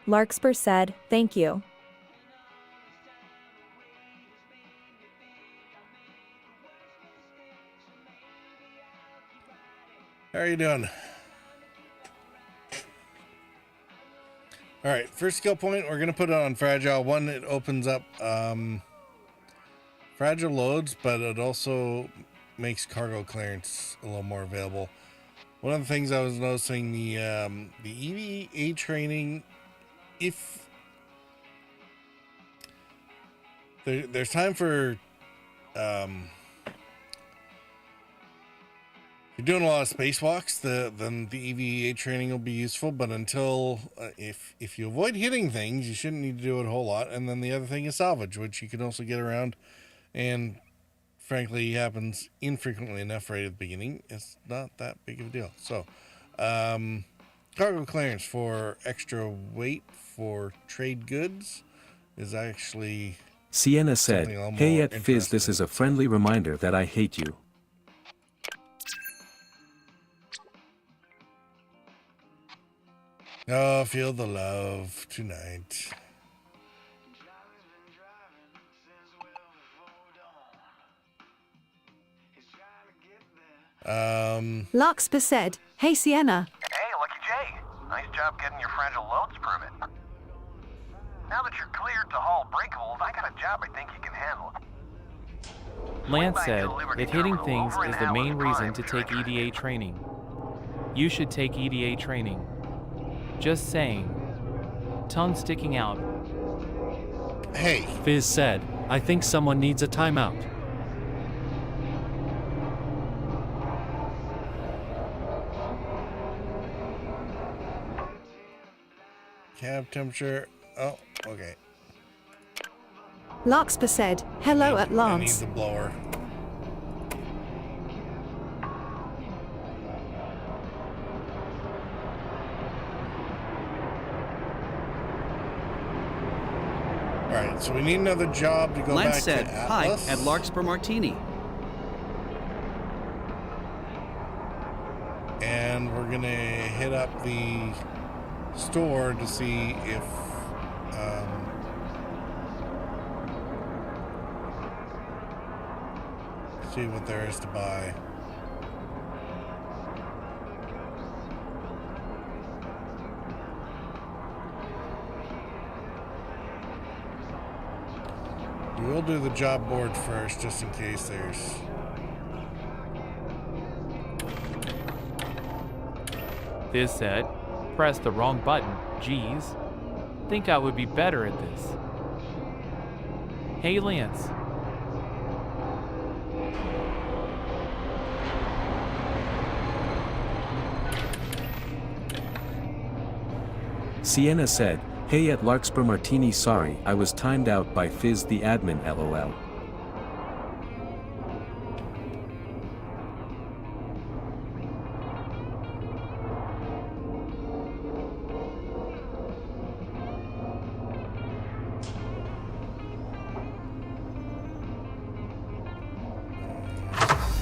Speaker 15: Larkspur said, thank you.
Speaker 1: How are you doing? All right, first skill point, we're going to put it on Fragile. One, it opens up Fragile loads, but it also makes cargo clearance a little more available. One of the things I was noticing, the EVA training, if there's time for if you're doing a lot of spacewalks, then the EVA training will be useful. But until if you avoid hitting things, you shouldn't need to do it a whole lot. And then the other thing is salvage, which you can also get around, and frankly happens infrequently enough right at the beginning. It's not that big of a deal. So, cargo clearance for extra weight for trade goods is actually
Speaker 9: Sienna said,
Speaker 1: something a little
Speaker 9: hey
Speaker 1: more
Speaker 9: at Fizz,
Speaker 1: interesting.
Speaker 9: this is a friendly reminder that I hate you.
Speaker 1: Oh, feel the love tonight.
Speaker 5: Larkspur said, hey, Sienna.
Speaker 8: Hey, Lucky J. Nice job getting your fragile loads permit. Now that you're cleared to haul breakables, I got a job I think you can handle.
Speaker 12: Lance said that hitting things is the main reason to take EDA training. You should take EDA training. Just saying. Tongue sticking out.
Speaker 1: Hey.
Speaker 7: Fizz said, I think someone needs a timeout.
Speaker 1: Cab temperature. Oh, okay.
Speaker 5: Larkspur said, hello at
Speaker 1: I need
Speaker 5: Lance.
Speaker 1: the blower. Alright, so we need another job to go
Speaker 11: Lance
Speaker 1: back
Speaker 11: said,
Speaker 1: to
Speaker 11: hi
Speaker 1: Atlas.
Speaker 11: at Larkspur Martini.
Speaker 1: And we're gonna hit up the store to see if see what there is to buy. We'll do the job board first, just in case there's...
Speaker 12: Fizz said, press the wrong button, geez. Think I would be better at this. Hey Lance.
Speaker 9: Sienna said, hey at Larkspur Martini, sorry, I was timed out by Fizz the admin, lol.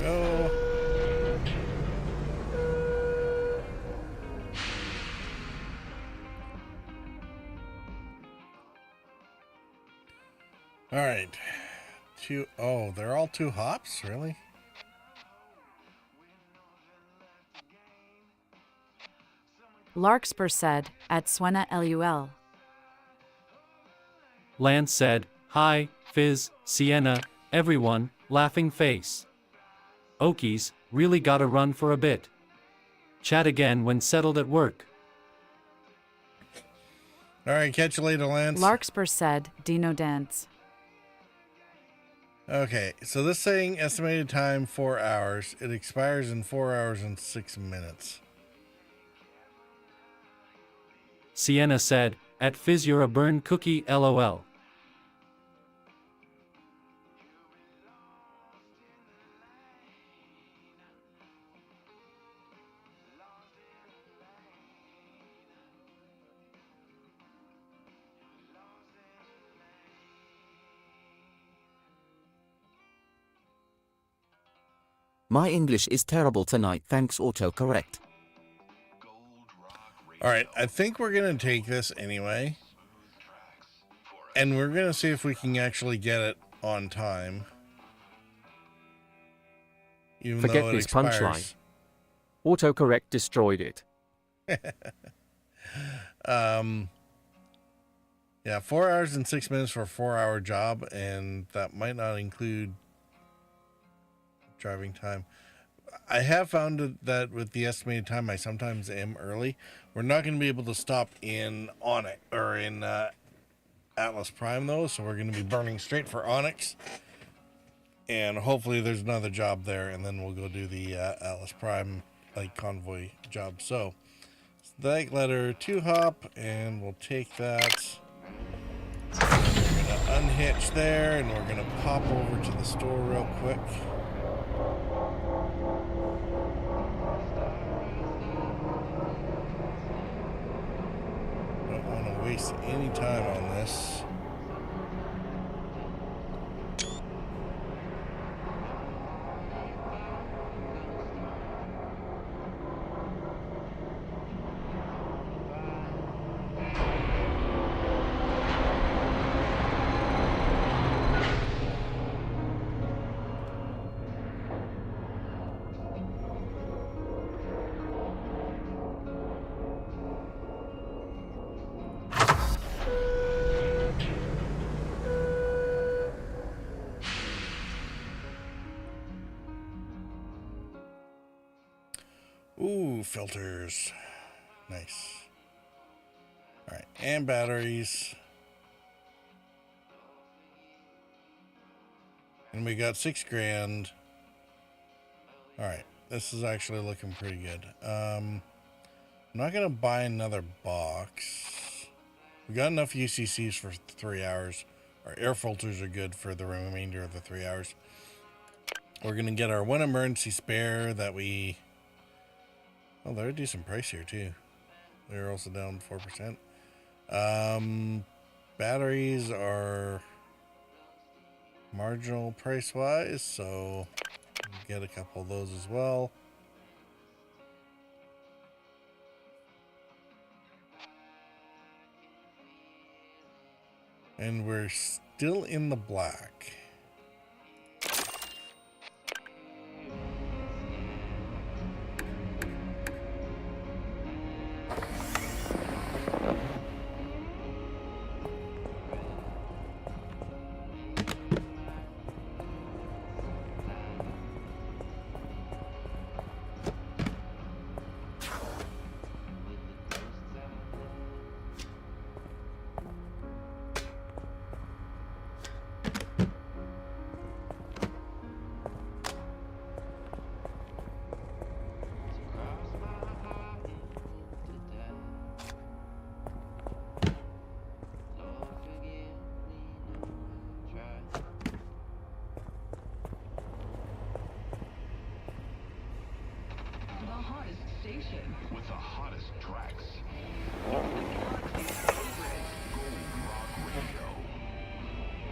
Speaker 1: Go. All right. Oh, they're all 2 hops? Really?
Speaker 14: Larkspur said, at Swenna LUL.
Speaker 7: Lance said, hi, Fizz, Sienna, everyone, laughing face. Okies, really gotta run for a bit. Chat again when settled at work.
Speaker 1: All right, catch you later, Lance.
Speaker 14: Larkspur said, Dino dance.
Speaker 1: Okay, so this saying estimated time 4 hours. It expires in 4 hours and 6 minutes.
Speaker 7: Sienna said, at Fizz you're a burned cookie lol.
Speaker 2: My English is terrible tonight, thanks autocorrect.
Speaker 1: All right, I think we're going to take this anyway. And we're going to see if we can actually get it on time. Even
Speaker 3: Forget
Speaker 1: though it
Speaker 3: this
Speaker 1: expires.
Speaker 3: punchline. Autocorrect destroyed it.
Speaker 1: Yeah, 4 hours and 6 minutes for a 4-hour job, and that might not include driving time. I have found that with the estimated time, I sometimes am early. We're not going to be able to stop in Onyx or in Atlas Prime though, so we're going to be burning straight for Onyx, and hopefully there's another job there, and then we'll go do the Atlas Prime like convoy job. So that letter 2 hop, and we'll take that. We're going to unhitch there, and we're going to pop over to the store real quick. Don't want to waste any time on this. Ooh, filters. Nice. All right, and batteries. And we got $6,000. All right, this is actually looking pretty good. I'm not gonna buy another box. We got enough UCCs for 3 hours. Our air filters are good for the remainder of the 3 hours. We're gonna get our one emergency spare that we. Oh, they're a decent price here too. They're also down 4%. Batteries are marginal price wise, so get a couple of those as well. And we're still in the black.
Speaker 8: With the hottest tracks.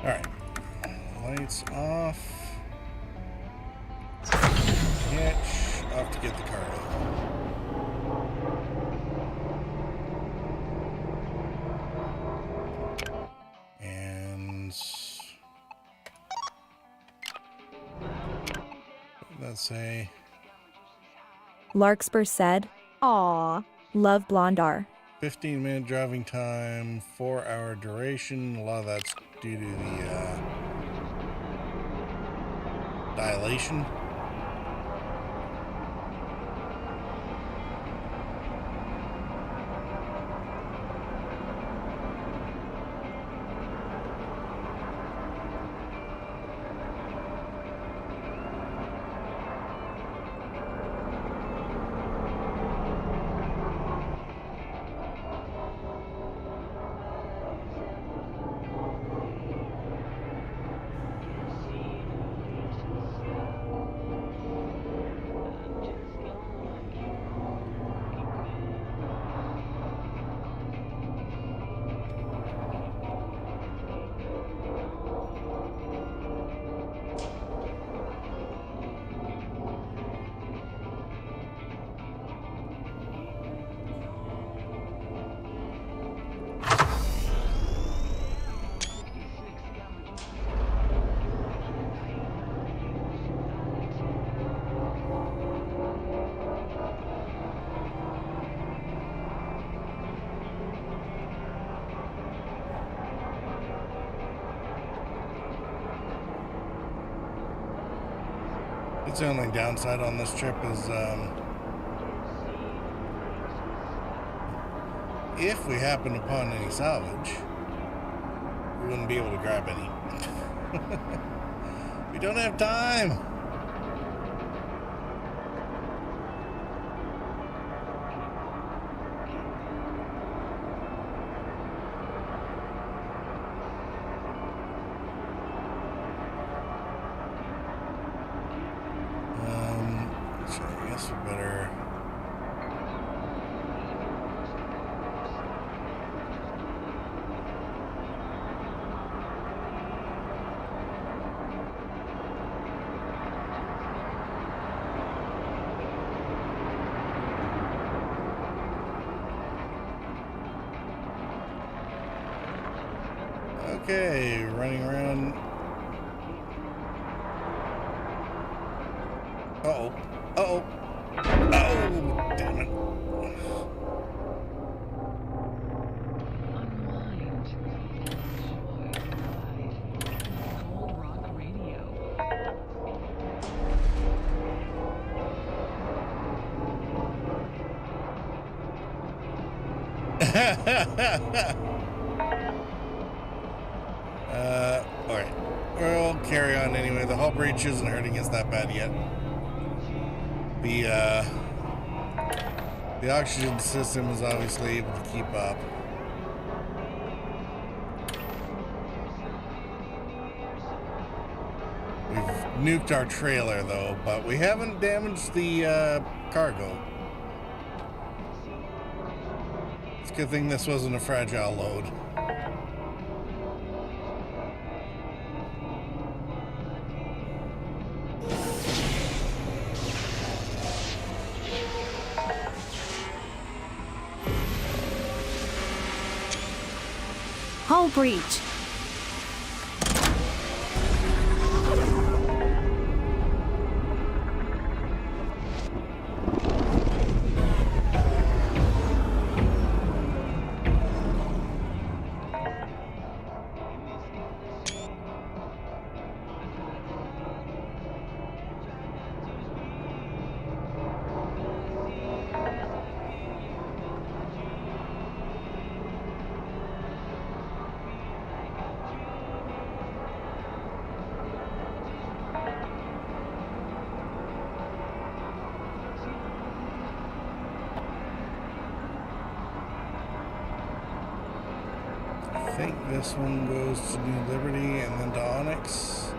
Speaker 1: Alright. Lights off. Hitch. Off to get the cargo. And let's say
Speaker 15: Larkspur said, "Aw, love Blondar."
Speaker 1: 15-minute driving time, 4-hour duration. A lot of that's due to the dilation. It's the only downside on this trip is if we happen upon any salvage, we wouldn't be able to grab any. We don't have time. So I guess we better. Okay, running around. Uh-oh. Uh-oh. Oh, damn it. Alright. We'll carry on anyway. The hull breach isn't hurting us that bad yet. The oxygen system is obviously able to keep up. We've nuked our trailer though, but we haven't damaged the cargo. It's a good thing this wasn't a fragile load.
Speaker 15: Hull breach. I think this one goes to New Liberty and then to Onyx.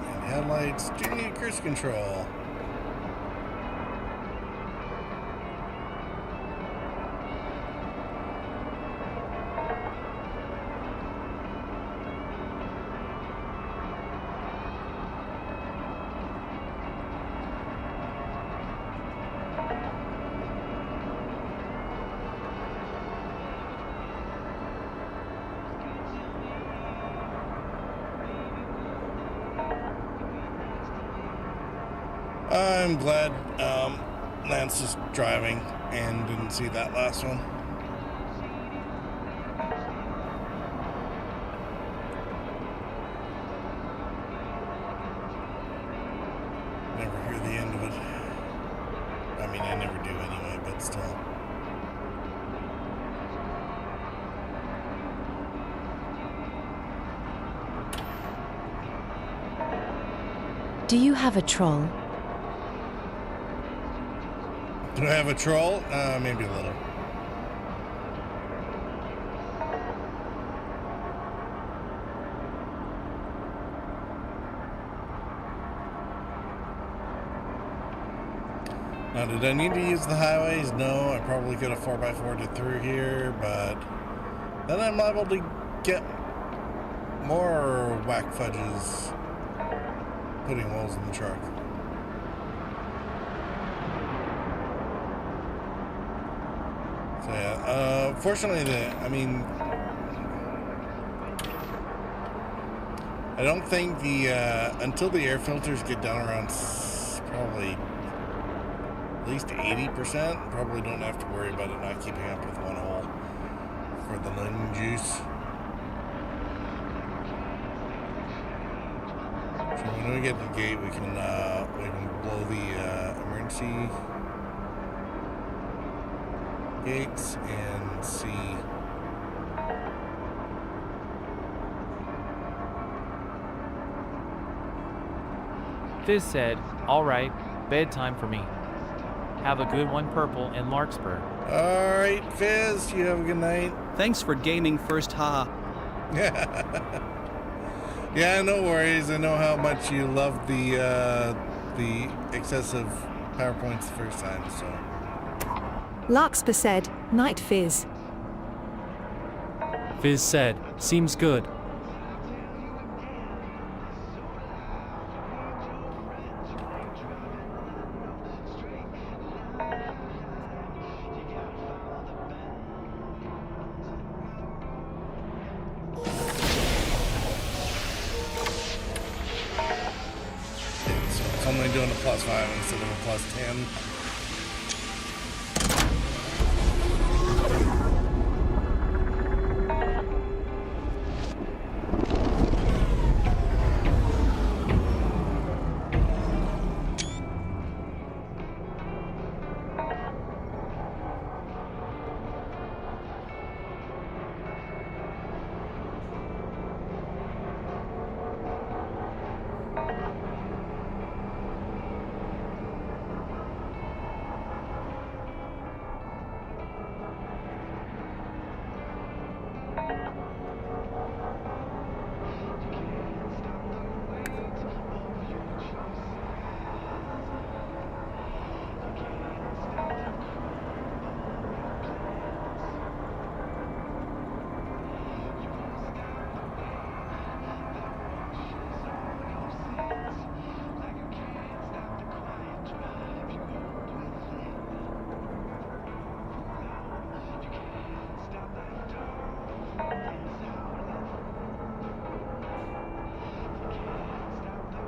Speaker 15: And headlights do need cruise control. I'm glad Lance is driving and didn't see that last one. Never hear the end of it. I mean, I never do anyway, but still.
Speaker 5: Do you have a troll?
Speaker 1: Do I have a troll? Maybe a little. Now, did I need to use the highways? No, I probably could have 4x4'd it through here, but then I'm liable to get more whack fudges putting holes in the truck. So yeah, fortunately, I I don't think the until the air filters get down around probably at least 80%, probably don't have to worry about it not keeping up with one hole for the lung juice. So when we get to the gate, we can blow the emergency gates and see.
Speaker 12: Fizz said, "Alright, bedtime for me. Have a good one, Purple and Larkspur."
Speaker 1: All right, Fizz, you have a good night.
Speaker 11: Thanks for gaming first, haha.
Speaker 1: Yeah, no worries. I know how much you loved the excessive PowerPoints the first time, so.
Speaker 16: Larkspur said, "Night Fizz."
Speaker 7: Fizz said, "Seems good."
Speaker 1: So it's only doing a +5 instead of a +10.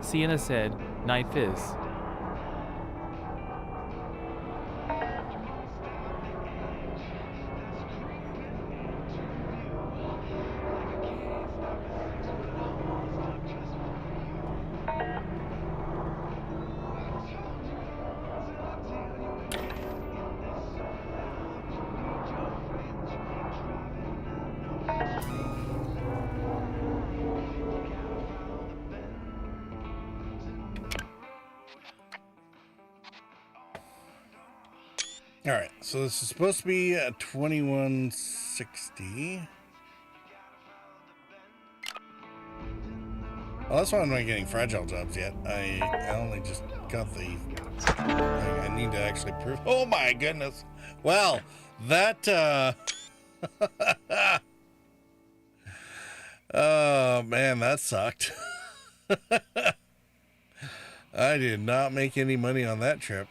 Speaker 12: Sienna said, "Night Fizz."
Speaker 1: All right, so this is supposed to be a 2160. Well, that's why I'm not getting fragile jobs yet. I only just got the thing. I need to actually prove. Oh my goodness! Well, that oh man, that sucked. I did not make any money on that trip.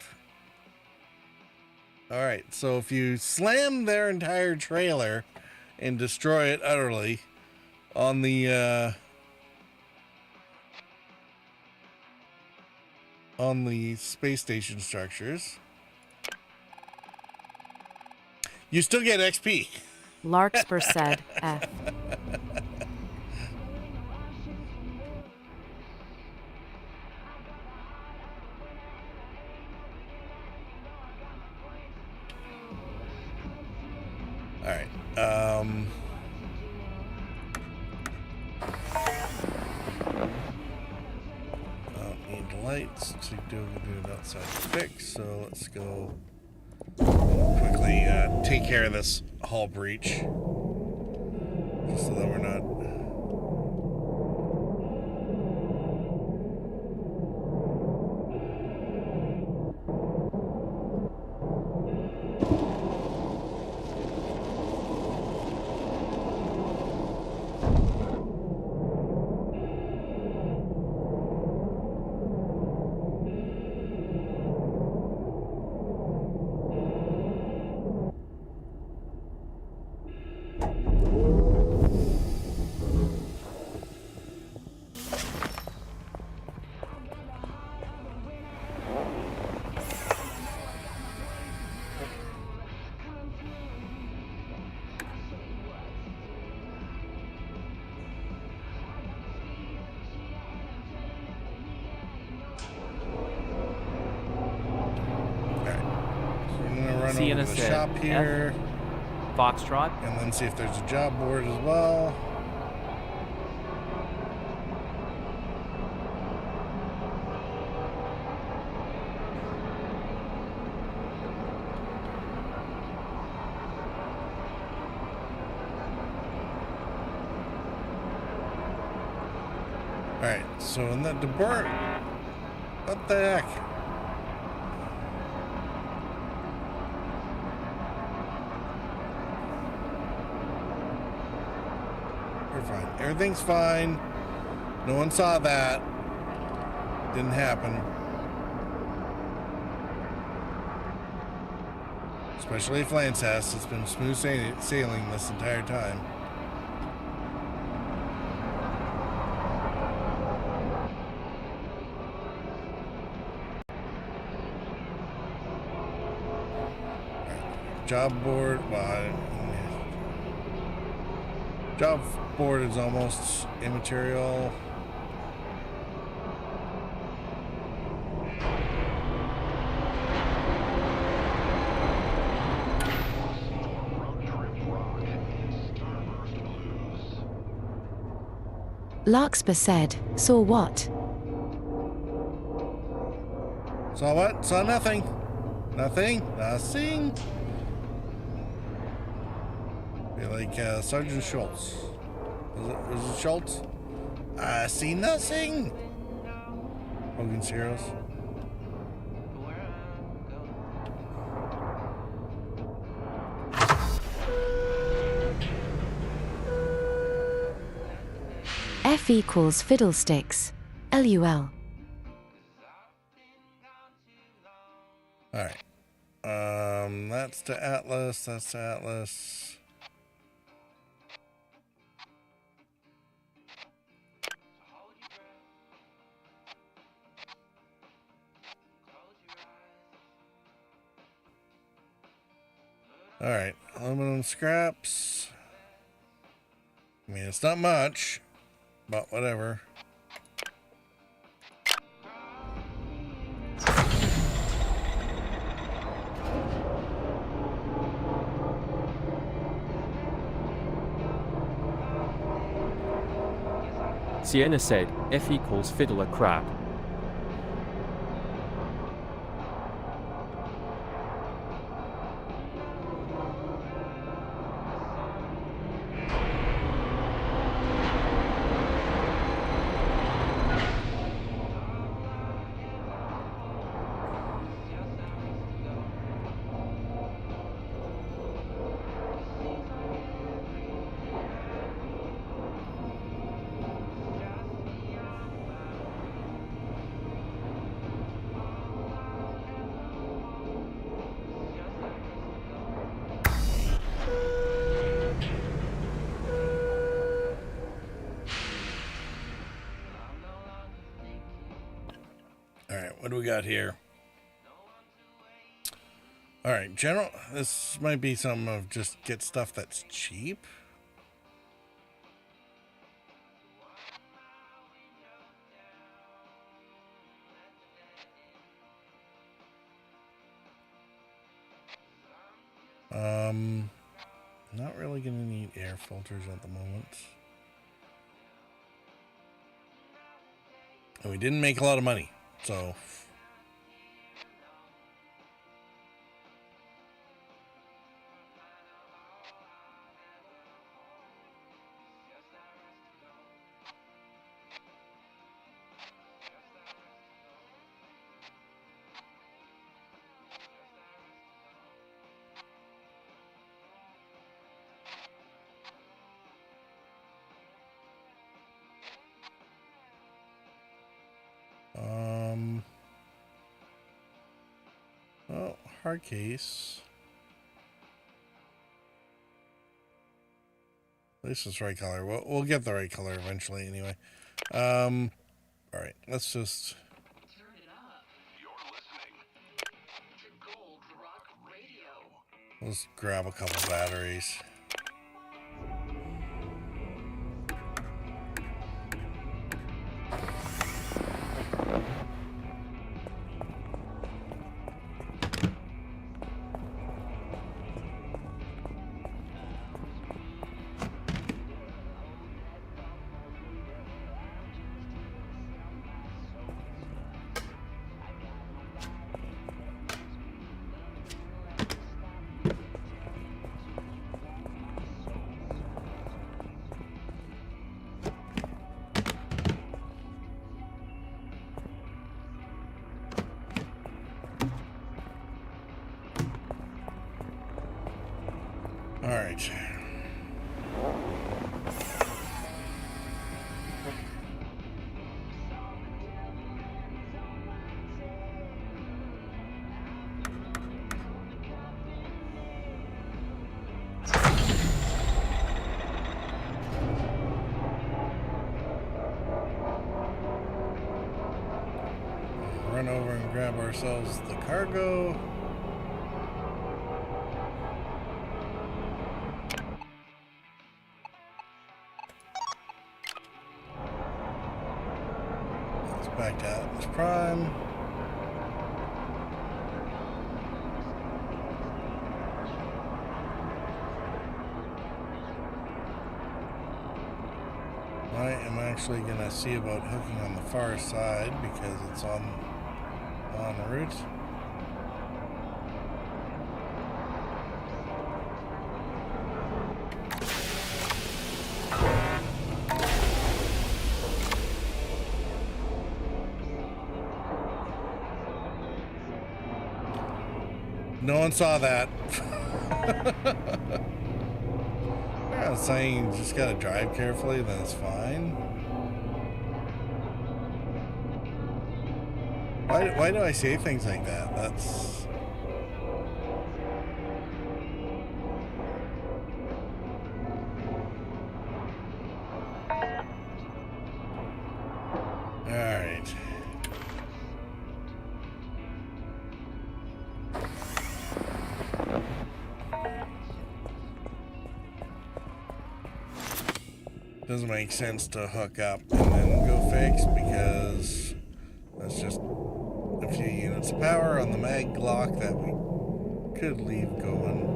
Speaker 1: All right, so if you slam their entire trailer and destroy it utterly on the space station structures, you still get XP.
Speaker 14: Larkspur said, "F."
Speaker 1: All right. Need lights to do an outside fix, so let's go quickly take care of this hull breach, just so that we're not. run
Speaker 12: Sienna
Speaker 1: over to the
Speaker 12: said,
Speaker 1: shop here.
Speaker 12: Foxtrot.
Speaker 1: And then see if there's a job board as well. Alright, so in that debris, what the heck? We're fine. Everything's fine. No one saw that. Didn't happen. Especially if Lance has. It's been smooth sailing this entire time. Job board, job board is almost immaterial.
Speaker 14: Larkspur said, saw what?
Speaker 1: Saw what? Saw nothing. Nothing. Nothing. Be like Sergeant Schultz. Was it Schultz? I see nothing. Hogan's Heroes.
Speaker 14: F equals fiddlesticks. LUL.
Speaker 1: Alright. That's to Atlas. That's to Atlas. Alright, aluminum scraps. I mean, it's not much, but whatever.
Speaker 3: Sienna said, F equals fiddle a crab. What do we got here? All right, general. This might be some of just get stuff that's cheap. Not really gonna need air filters at the moment. And we didn't make a lot of money, so. Well, hard case. At least it's the right color. We'll get the right color eventually anyway. All right, let's just. Let's grab a couple batteries. right. Run over and grab ourselves the cargo. Let's back to Atlas Prime. I am actually going to see about hooking on the far side because it's on route. No one saw that. I was saying you just gotta drive carefully, then it's fine. Why do I say things like that? That's... Alright. Doesn't make sense to hook up and then go fix because that's just a few units of power on the mag Glock that we could leave going.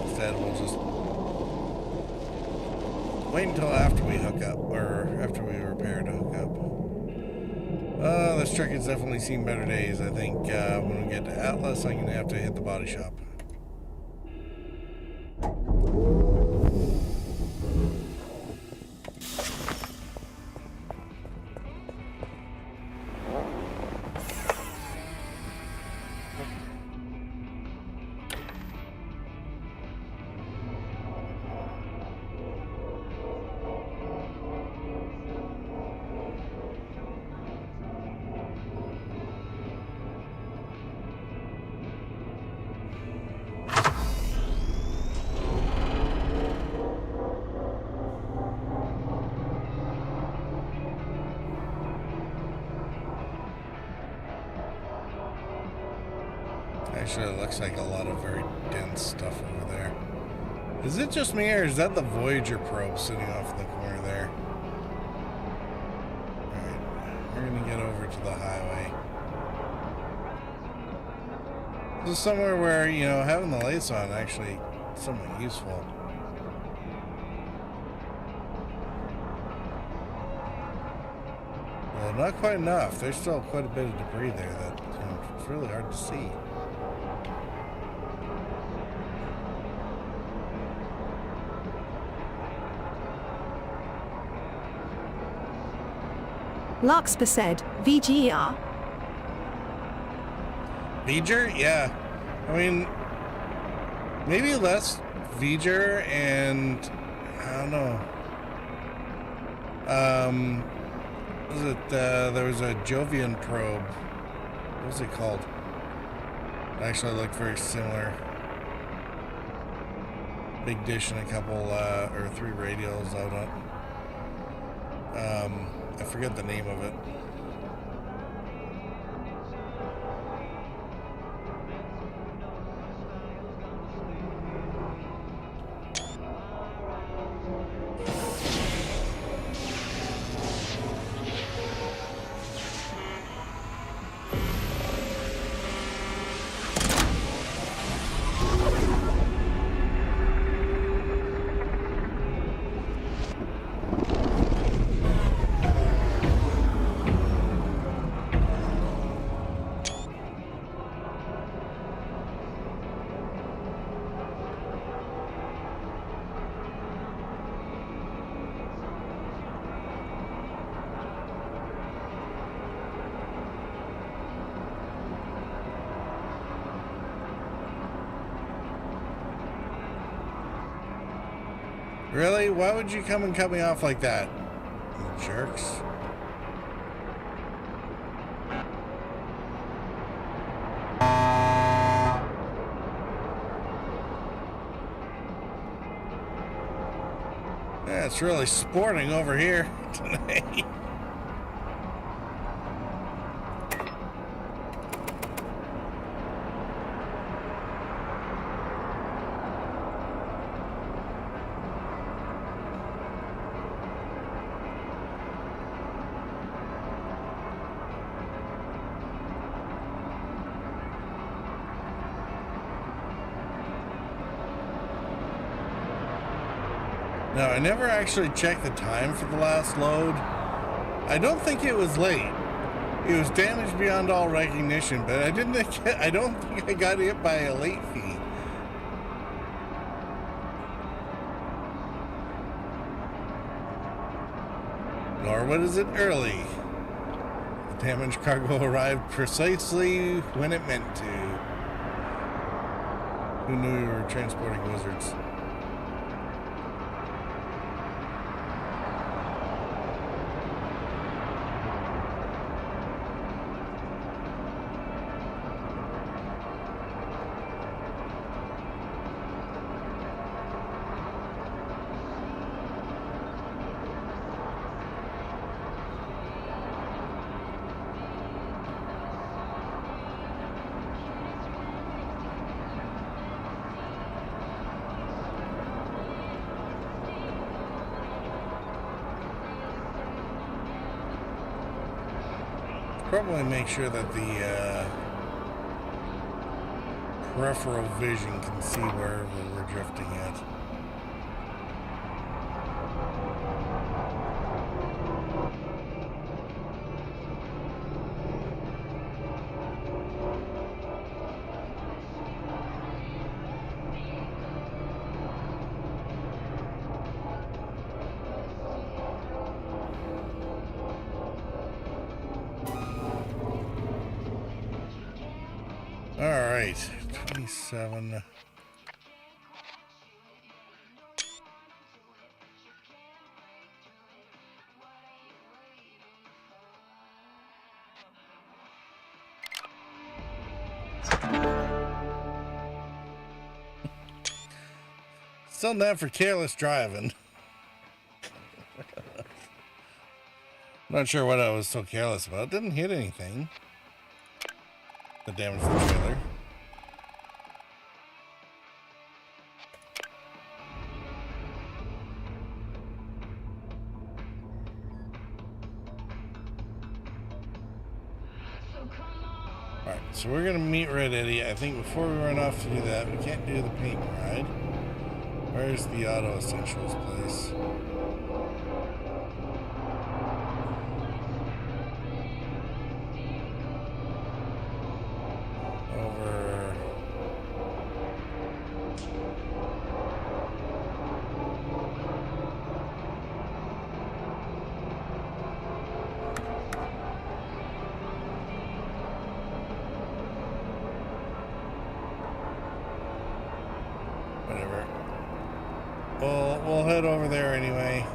Speaker 3: Instead, we'll just wait until after we hook up, or after we repair to hook up. This truck has definitely seen better days. I think when we get to Atlas, I'm going to have to hit the body shop. Actually, it looks like a lot of very dense stuff over there. Is it just me, or is that the Voyager probe sitting off in the corner there? Alright, we're gonna get over to the highway. This is somewhere where, you know, having the lights on actually is somewhat useful. Well, not quite enough. There's still quite a bit of debris there that, you know, it's really hard to see.
Speaker 16: Larkspur said, VGER.
Speaker 3: V'ger? Yeah. I mean, maybe less V'ger and, I don't know. Was it, there was a Jovian probe. What was it called? It actually looked very similar. Big dish and a couple, or 3 radios out on. I forget the name of it. Really? Why would you come and cut me off like that? You jerks. Yeah, it's really sporting over here today. Now, I never actually checked the time for the last load. I don't think it was late. It was damaged beyond all recognition, but I don't think I got hit by a late fee. Nor was it early. The damaged cargo arrived precisely when it meant to. Who knew we were transporting wizards? Probably make sure that the peripheral vision can see wherever we're drifting at. All right, 27. Still not for careless driving. Not sure what I was so careless about. Didn't hit anything. The damage to the trailer. Alright, so we're gonna meet Red Eddie. I think before we run off to do that, we can't do the paint ride. Where's the Auto Essentials place? Whatever. We'll head over there anyway.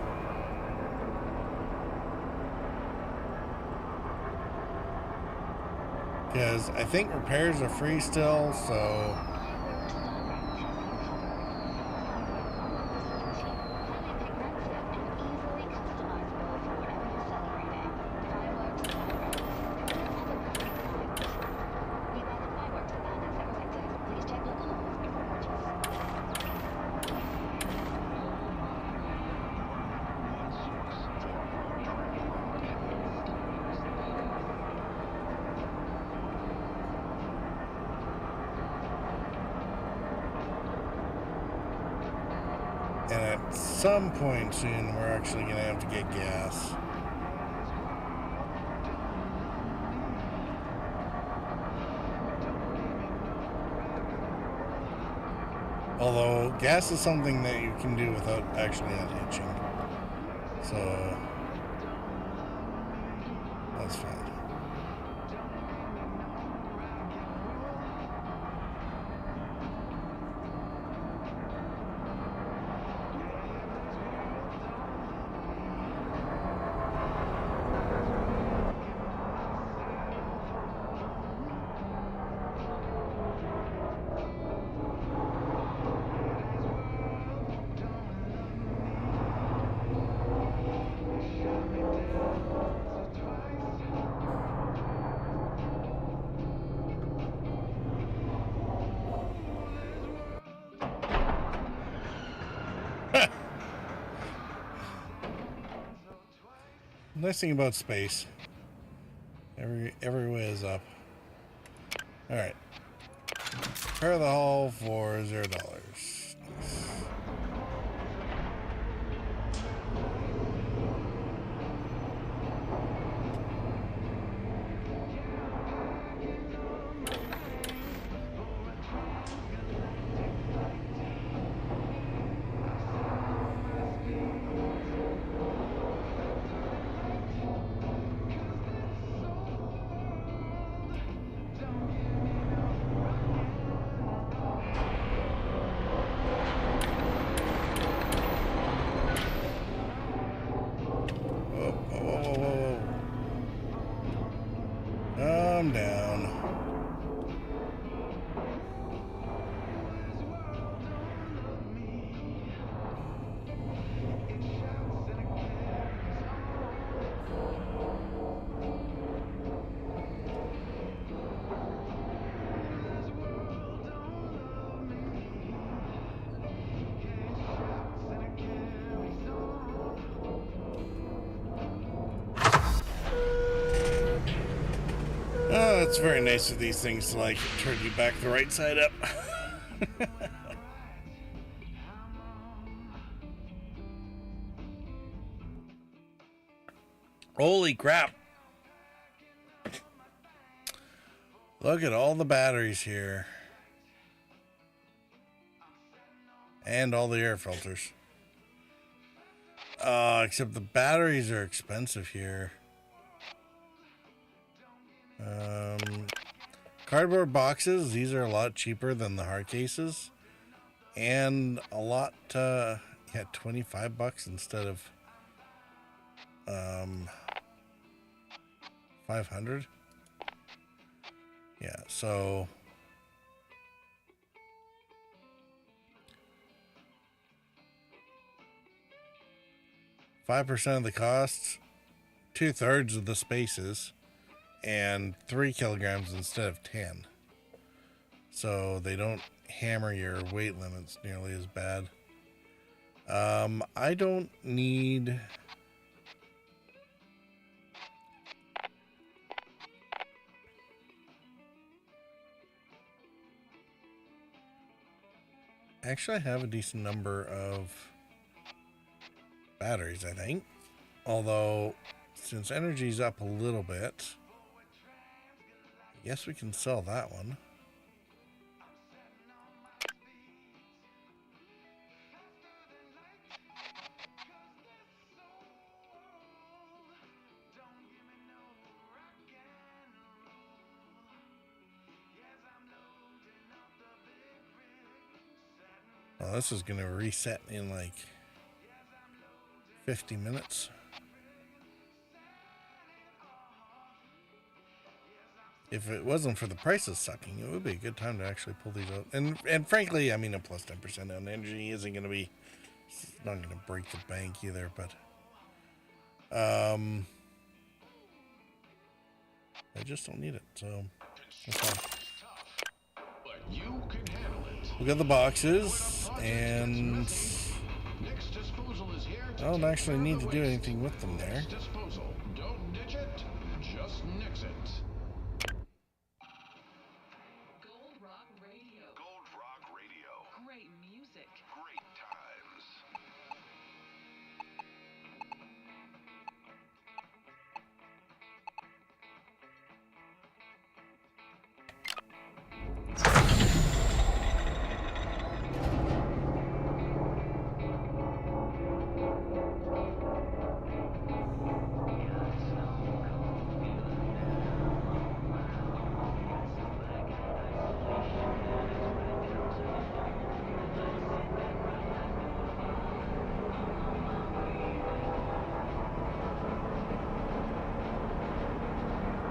Speaker 3: Because I think repairs are free still, so... And at some point soon, we're actually going to have to get gas. Although, gas is something that you can do without actually unhitching. So, that's fine. Nice thing about space. Every way is up. Alright. Repair the hull for $0. Nice. Calm down. Oh, it's very nice of these things to like turn you back the right side up. Holy crap. Look at all the batteries here. And all the air filters. Except the batteries are expensive here. Cardboard boxes, these are a lot cheaper than the hard cases. And a lot, yeah, 25 bucks instead of 500. Yeah, so $5 of the costs, 2/3 of the spaces, and 3 kilograms instead of 10. So they don't hammer your weight limits nearly as bad. I don't need actually I have a decent number of batteries, I think. Although since energy's up a little bit, I guess we can sell that one. Well, this is going to reset in like 50 minutes. If it wasn't for the prices sucking, it would be a good time to actually pull these out. And frankly, I mean, a plus 10% on energy isn't going to be, it's not going to break the bank either, but I just don't need it, so that's fine. We got the boxes, and I don't actually need to do anything with them there.
Speaker 8: Don't ditch it, just nix it.
Speaker 10: Gold Rock Radio.
Speaker 8: Gold Rock Radio.
Speaker 10: Great music.
Speaker 8: Great times.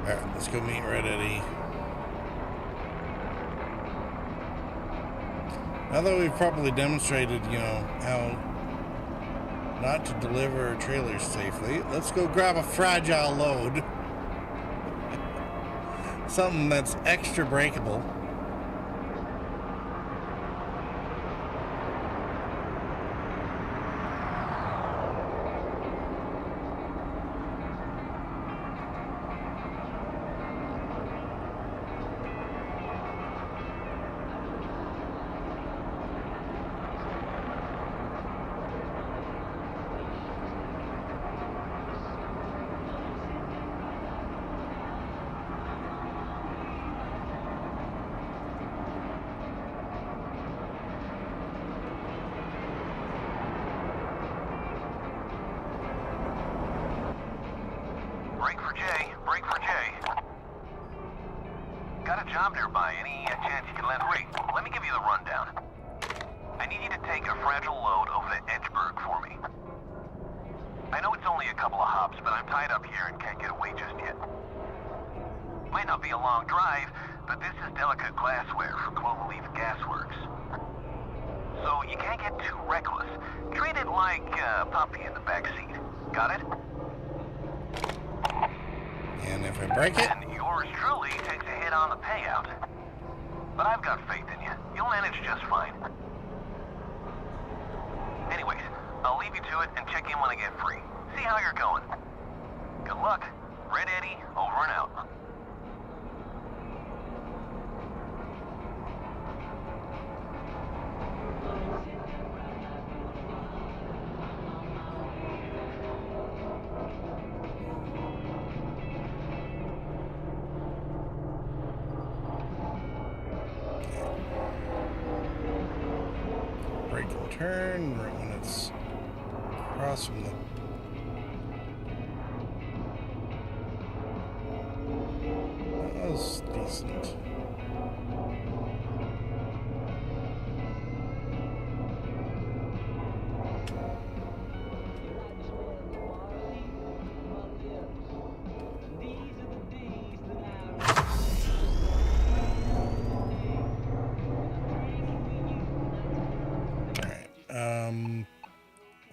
Speaker 3: Alright, let's go meet Red Eddie. Now that we've probably demonstrated, you know, how not to deliver trailers safely, let's go grab a fragile load. Something that's extra breakable.
Speaker 8: job nearby. Any chance you can lend a rig? Let me give you the rundown. I need you to take a fragile load over to Edgeburg for me. I know it's only a couple of hops, but I'm tied up here and can't get away just yet. Might not be a long drive, but this is delicate glassware for Cloverleaf Gasworks. So you can't get too reckless. Treat it like a puppy in the backseat. Got it?
Speaker 3: And if I break it?
Speaker 8: And yours truly takes a hit on the payout. But I've got faith in you. You'll manage just fine. Anyways, I'll leave you to it and check in when I get free. See how you're going. Good luck. Red Eddie, over and out.
Speaker 3: Brake and turn right when it's across from the... That was decent.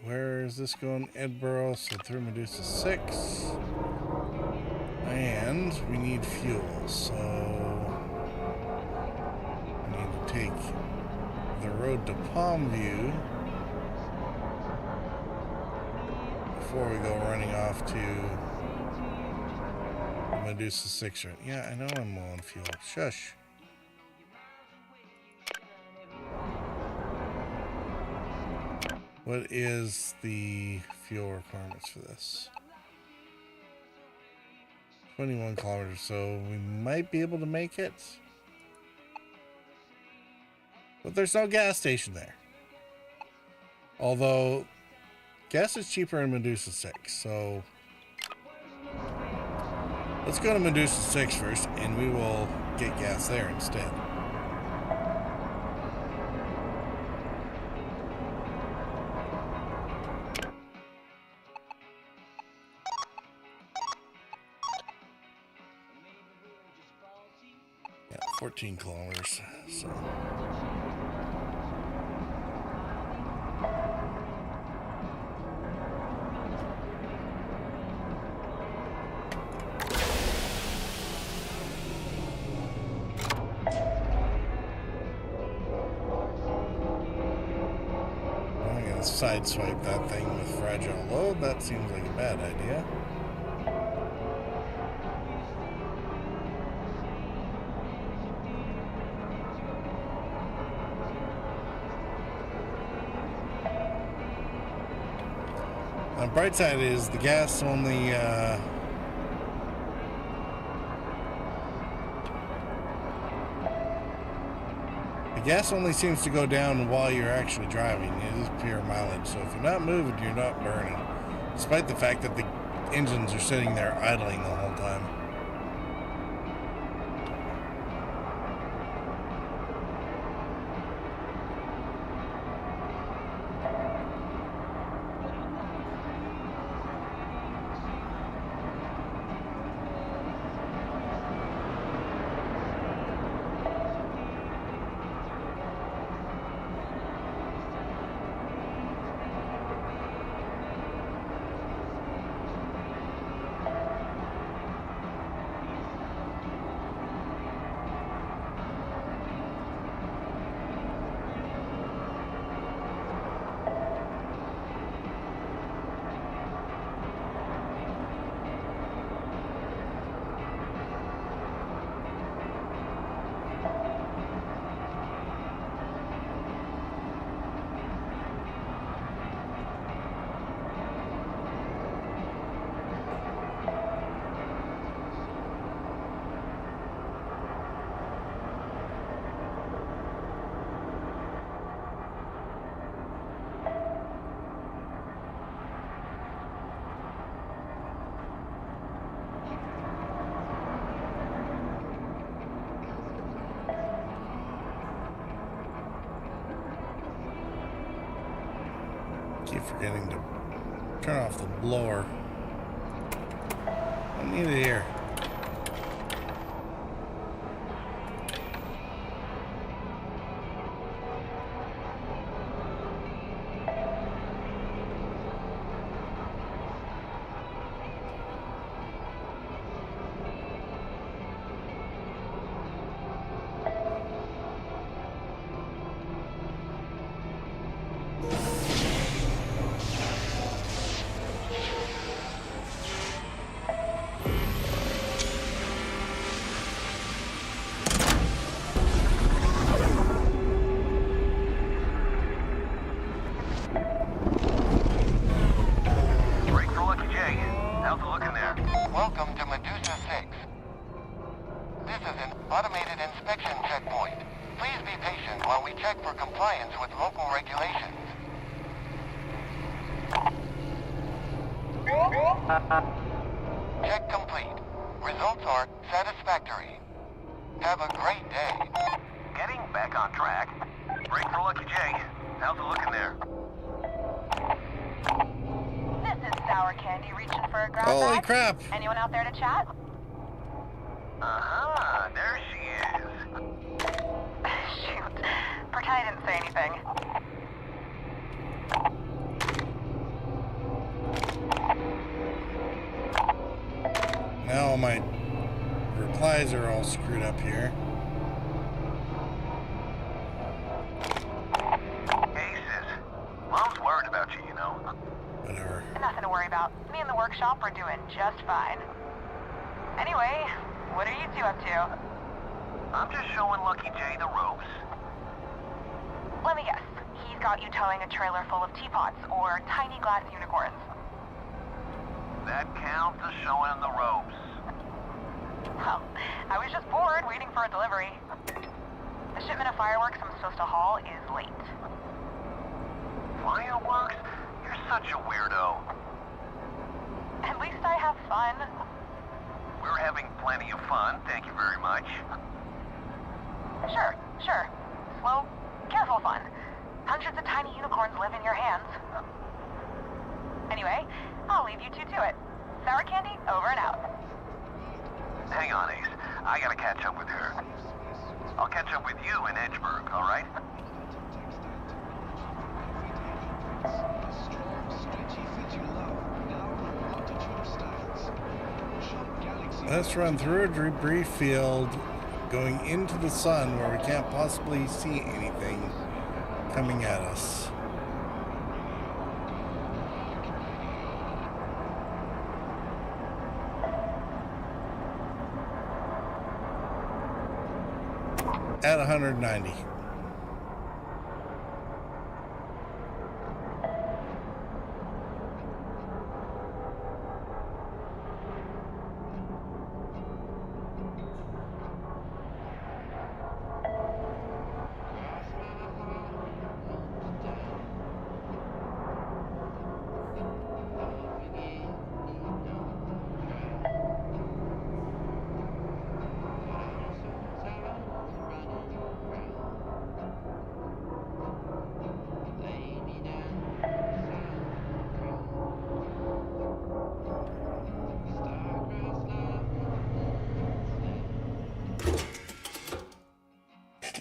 Speaker 3: Where is this going? Edinburgh, so through Medusa 6. And we need fuel, so we need to take the road to Palmview before we go running off to Medusa 6. Right? Yeah, I know I'm low on fuel. Shush. What is the fuel requirements for this? 21 kilometers, so we might be able to make it. But there's no gas station there. Although, gas is cheaper in Medusa 6, so... Let's go to Medusa 6 first, and we will get gas there instead. Yeah, 14 kilometers, so... Sideswipe that thing with fragile load. That seems like a bad idea. The bright side is the gas only gas only seems to go down while you're actually driving. It is pure mileage, so if you're not moving, you're not burning. Despite the fact that the engines are sitting there idling the whole time. forgetting to turn off the blower. I need it here.
Speaker 8: Welcome to Medusa 6. This is an automated inspection checkpoint. Please be patient while we check for compliance with local regulations. Check complete. Results are satisfactory. Have a great day. Getting back on track. Break for Lucky J. How's it looking there?
Speaker 10: This is Sour Candy reaching for a grab
Speaker 3: Holy
Speaker 10: bag.
Speaker 3: crap!
Speaker 10: Anyone out there to chat?
Speaker 8: Uh-huh, there she is.
Speaker 10: Shoot. Pretend I didn't say anything.
Speaker 3: Now my replies are all screwed up here.
Speaker 8: Hey, sis. Mom's worried about you, you know.
Speaker 3: Whatever.
Speaker 10: Nothing to worry about. Me and the workshop are doing just fine. Anyway, what are you two up to?
Speaker 8: I'm just showing Lucky J the ropes.
Speaker 10: Let me guess. He's got you towing a trailer full of teapots or tiny glass unicorns.
Speaker 8: That counts as showing him the ropes.
Speaker 10: Well, I was just bored waiting for a delivery. The shipment of fireworks I'm supposed to haul is late.
Speaker 8: Fireworks? You're such a weirdo.
Speaker 10: At least I have fun.
Speaker 8: We're having plenty of fun, thank you very much.
Speaker 10: Sure. Slow, careful fun. Hundreds of tiny unicorns live in your hands. Anyway, I'll leave you two to it. Sour Candy, over and out.
Speaker 8: Hang on, Ace. I gotta catch up with her. I'll catch up with you in Edgeburg, all right?
Speaker 3: Let's run through a debris field going into the sun where we can't possibly see anything coming at us. At 190.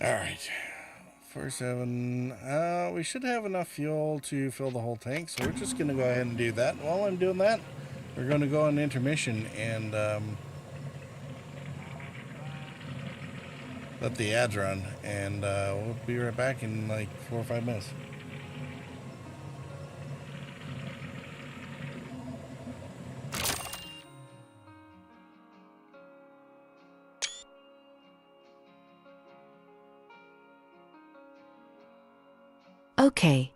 Speaker 3: Alright, 47. We should have enough fuel to fill the whole tank, so we're just going to go ahead and do that. While I'm doing that, we're going to go on intermission and let the ads run, and we'll be right back in like 4 or 5 minutes.
Speaker 14: Okay.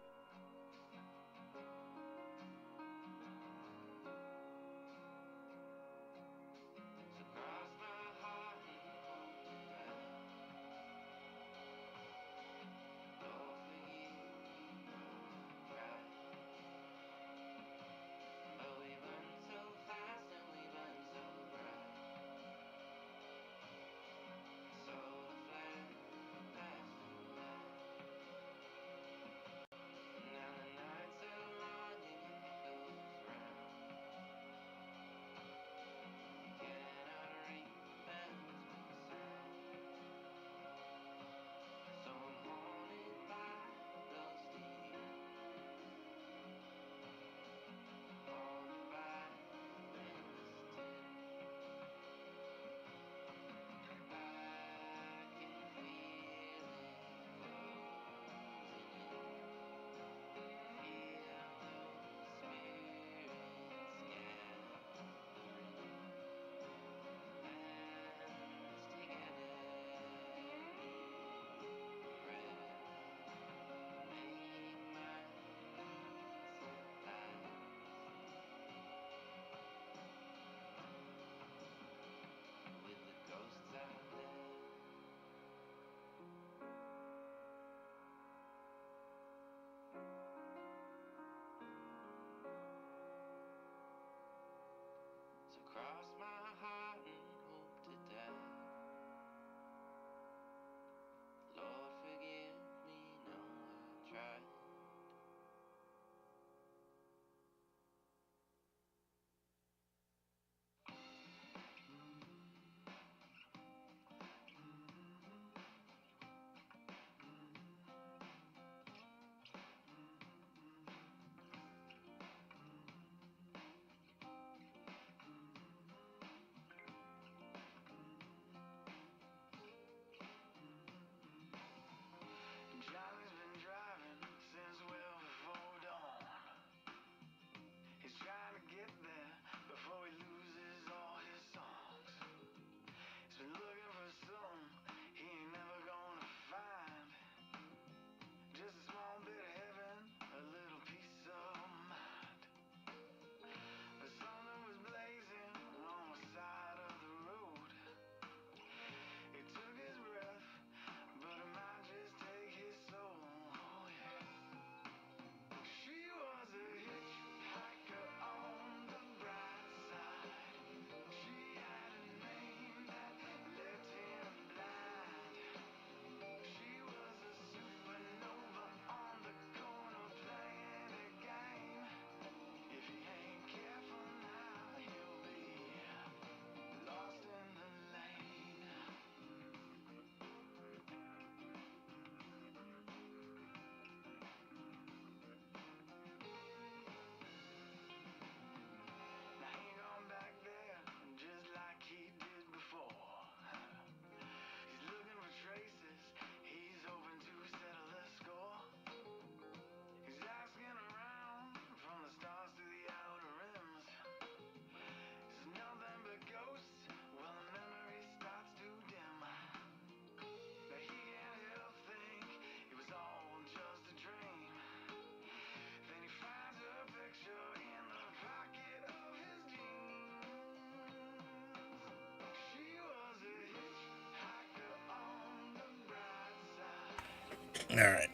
Speaker 3: All right.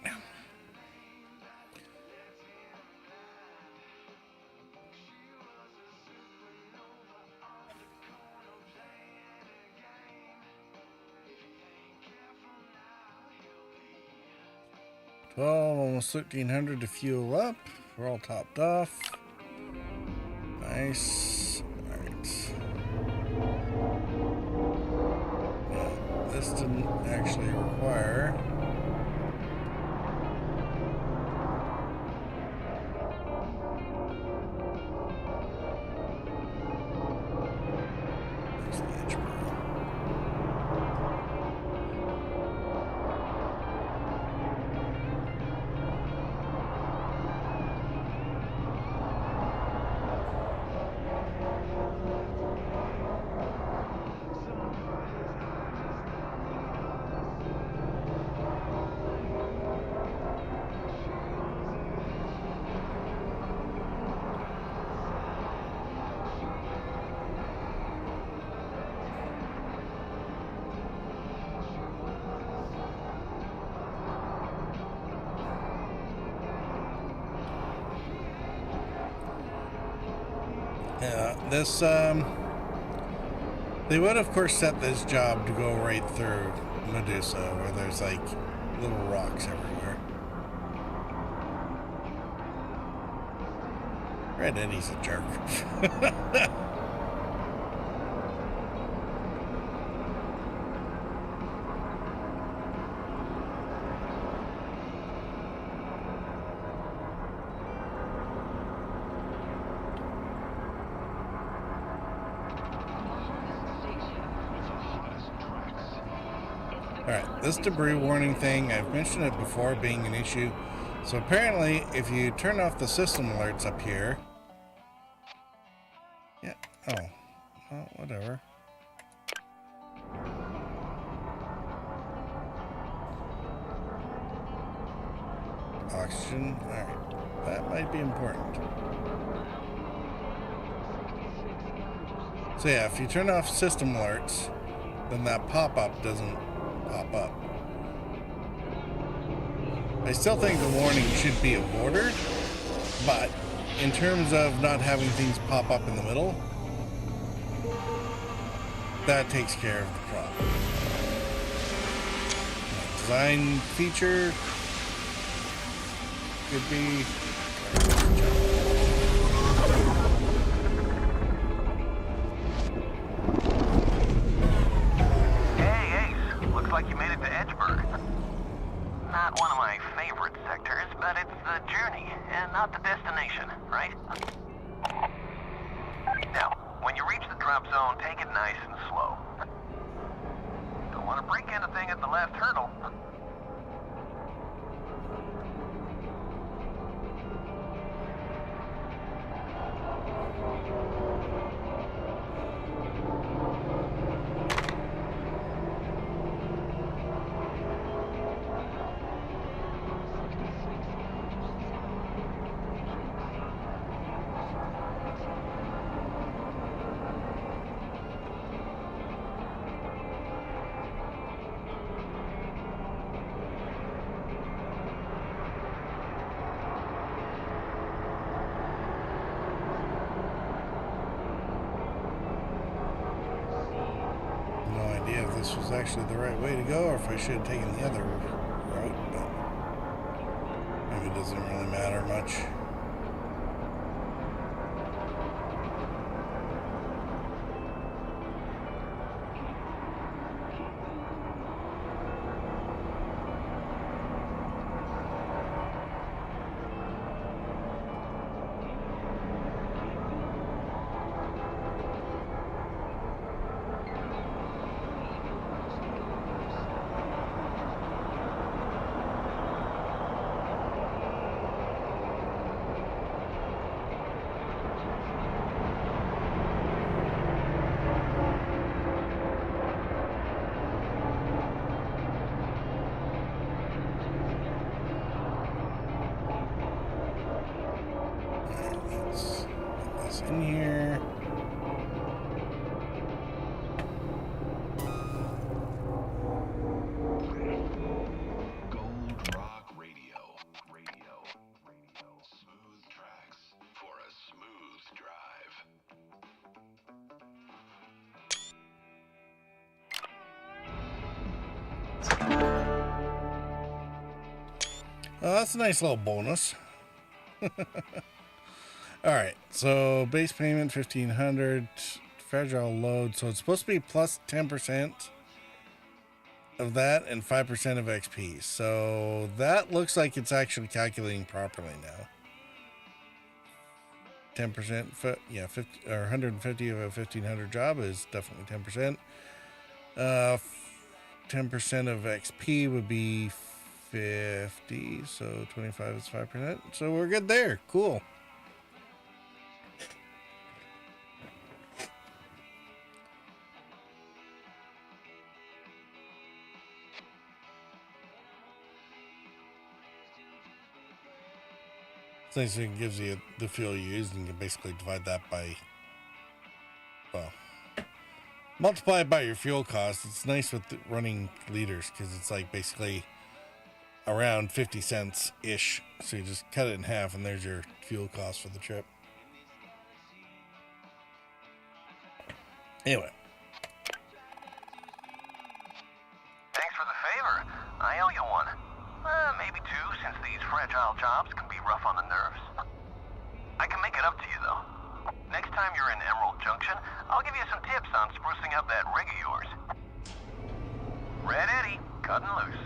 Speaker 3: Almost 1,300 to fuel up. We're all topped off. Nice. All right. Yeah, this didn't actually require. Yeah, this, they would of course set this job to go right through Medusa, where there's like little rocks everywhere. Red Eddie's a jerk. Alright, this debris warning thing, I've mentioned it before being an issue. So apparently, if you turn off the system alerts up here... Yeah, oh, well, whatever. Oxygen, alright, that might be important. So yeah, if you turn off system alerts, then that pop-up doesn't pop up. I still think the warning should be avoided, but in terms of not having things pop up in the middle, that takes care of the problem. Design feature could be...
Speaker 8: Like you made it to Edgeburg. Not one of my favorite sectors, but it's the journey and not the destination, right? Now, when you reach the drop zone, take it nice and slow. Don't want to break anything at the last hurdle.
Speaker 3: If this was actually the right way to go, or if I should have taken the other route, but maybe it doesn't really matter much. Oh, that's a nice little bonus. All right, so base payment 1,500, fragile load. So it's supposed to be plus 10% of that and 5% of XP. So that looks like it's actually calculating properly now. 10%, yeah, 50 or 150 of a 1,500 job is definitely 10%. 10% of XP would be 50, so 25 is 5%. So we're good there. Cool. It's nice it gives you the fuel you use, and you can basically divide that by, well, multiply it by your fuel cost. It's nice with running liters because it's like basically around 50 cents ish. So you just cut it in half, and there's your fuel cost for the trip. Anyway.
Speaker 8: Thanks for the favor. I owe you one. Maybe two, since these fragile jobs can be rough on the nerves. I can make it up to you, though. Next time you're in Emerald Junction, I'll give you some tips on sprucing up that rig of yours. Red Eddie, cutting loose.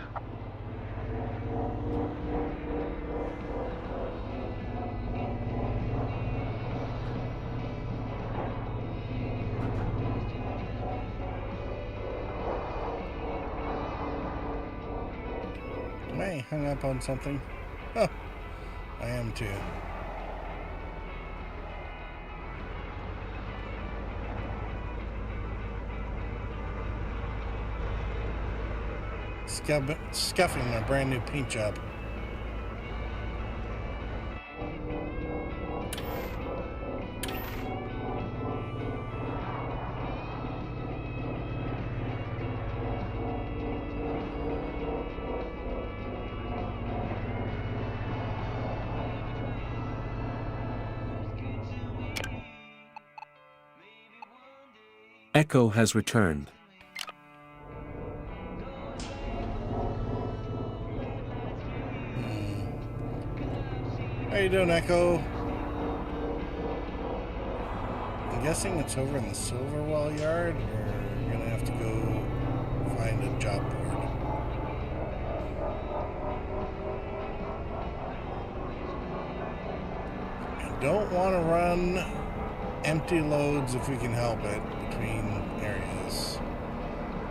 Speaker 3: Am I hung up on something? Oh, I am too. Scuffing a brand new paint job.
Speaker 9: Echo has returned.
Speaker 3: How you doing, Echo? I'm guessing it's over in the Silverwell yard, or you're gonna have to go find a job board. I don't want to run empty loads if we can help it between areas.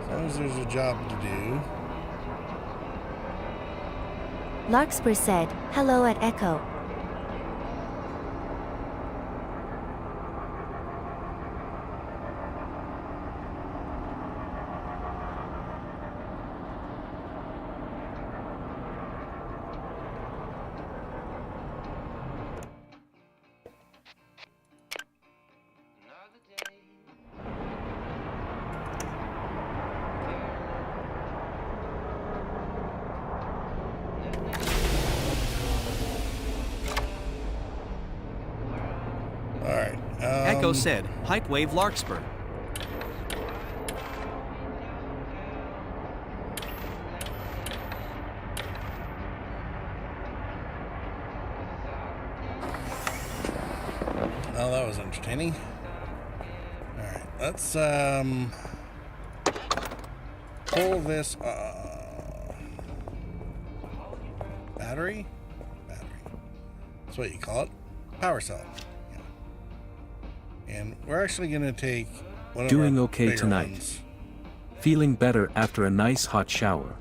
Speaker 3: As long as there's a job to do.
Speaker 14: Larkspur said, hello at Echo.
Speaker 11: Echo said, Hype Wave Larkspur.
Speaker 3: Oh, that was entertaining. Alright, let's pull this battery? Battery. That's what you call it. Power cell. And we're actually going to take one of
Speaker 9: Doing
Speaker 3: our
Speaker 9: okay
Speaker 3: bigger
Speaker 9: tonight.
Speaker 3: ones.
Speaker 9: Feeling better after a nice hot shower.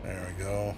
Speaker 3: There we go.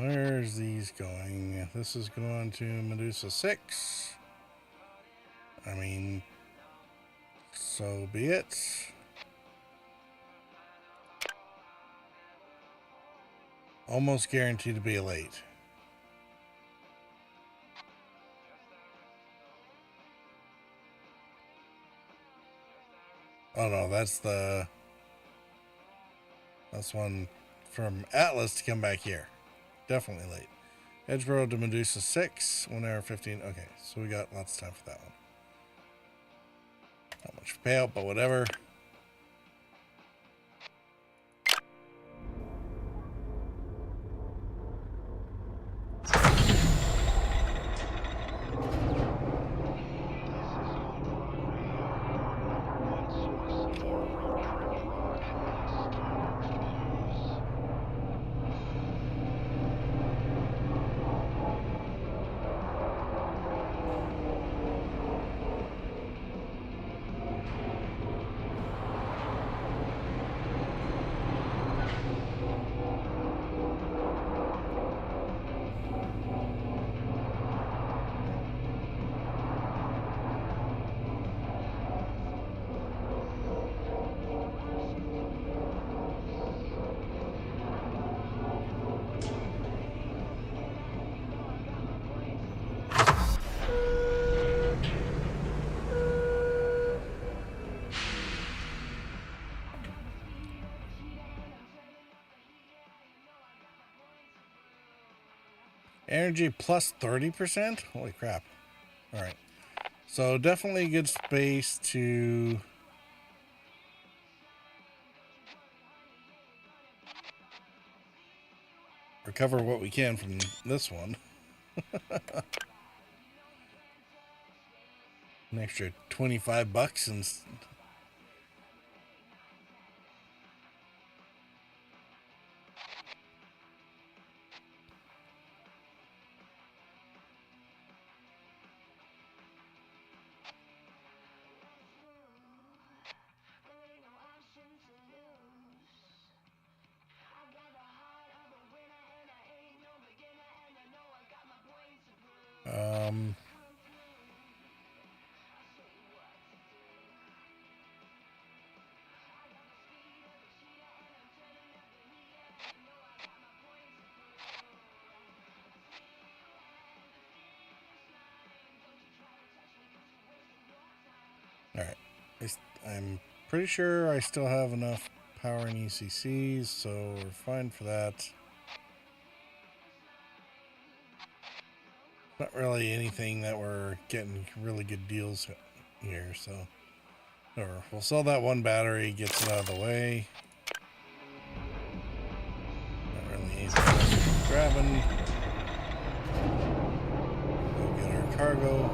Speaker 3: where's these going? This is going to Medusa 6. I mean, so be it. Almost guaranteed to be late. Oh no, that's one from Atlas to come back here. Definitely late. Edgeboro to Medusa 6, 1 hour 15. Okay, so we got lots of time for that one. Not much payout, but whatever. Energy plus 30%? Holy crap. Alright. So definitely good space to recover what we can from this one. An extra 25 bucks and alright. I'm pretty sure I still have enough power in ECCs, so we're fine for that. Not really anything that we're getting really good deals here, so whatever. We'll sell that one battery, gets it out of the way. Not really anything else worth grabbing. Go get our cargo.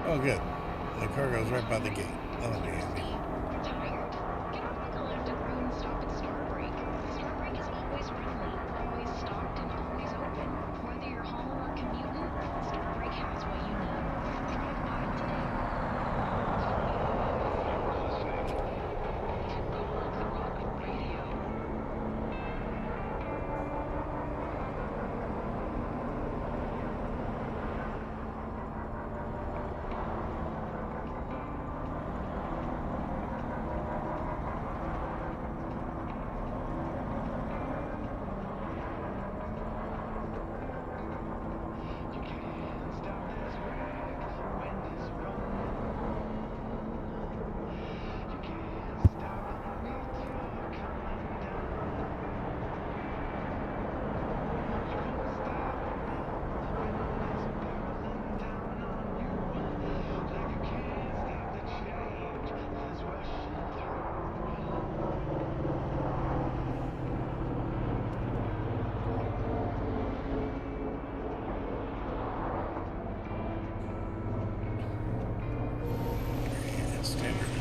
Speaker 3: Oh, good. The cargo's right by the gate. That'll be handy.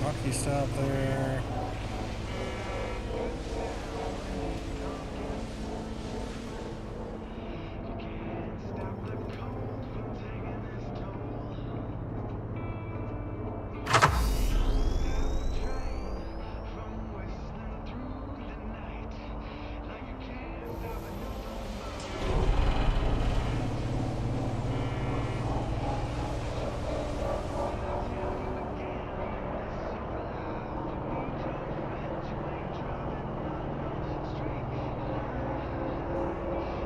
Speaker 3: hockey stop there.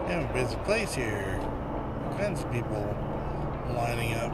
Speaker 3: Yeah, a busy place here. All kinds of people lining up.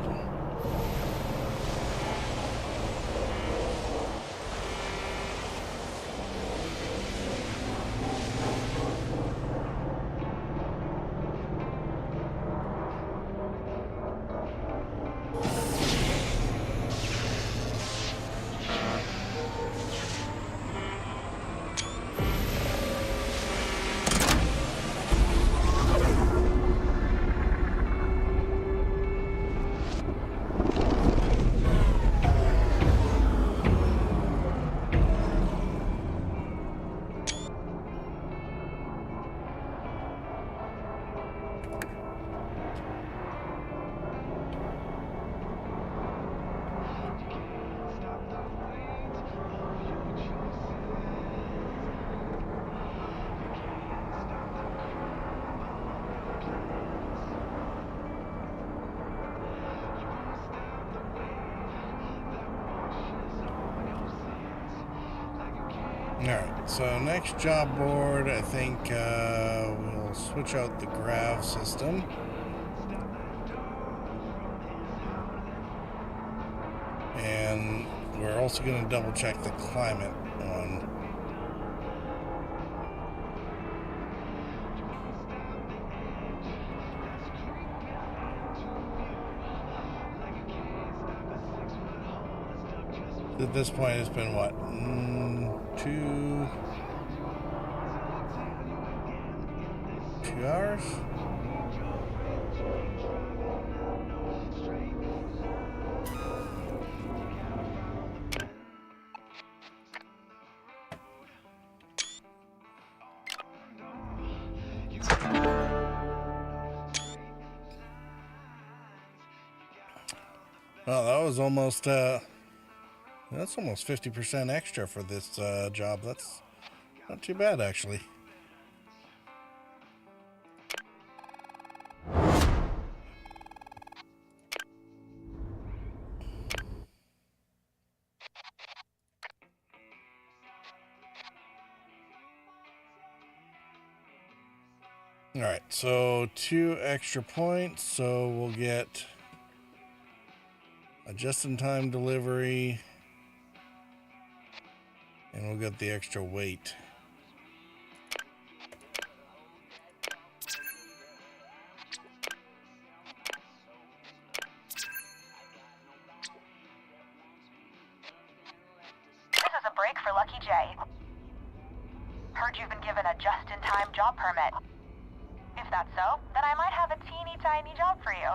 Speaker 3: Alright, so next job board, I think we'll switch out the grav system. And we're also going to double check the climate one. At this point, it's been what? 2 hours? Well, that was almost that's almost 50% extra for this job. That's not too bad, actually. All right, so 2 extra points, so we'll get a just-in-time delivery. And we'll get the extra weight.
Speaker 10: This is a break for Lucky J. Heard you've been given a just-in-time job permit. If that's so, then I might have a teeny-tiny job for you.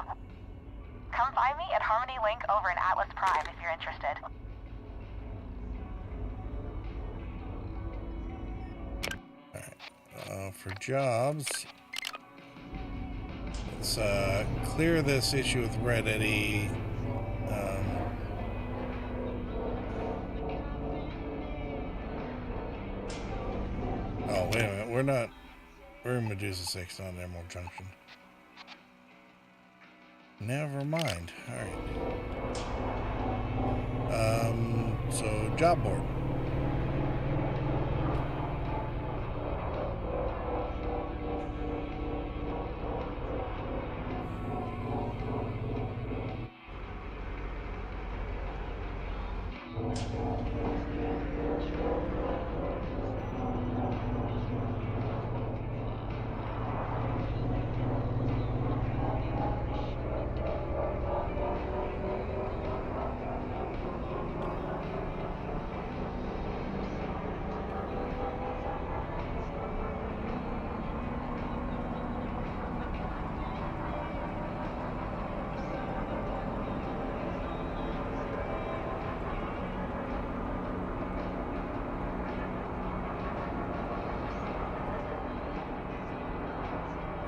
Speaker 10: Come find me at Harmony Link over in Atlas Prime if you're interested.
Speaker 3: For jobs, let's clear this issue with Red Eddie. Oh, wait a minute. We're in Medusa 6, not Emerald Junction. Never mind. Alright. So, job board.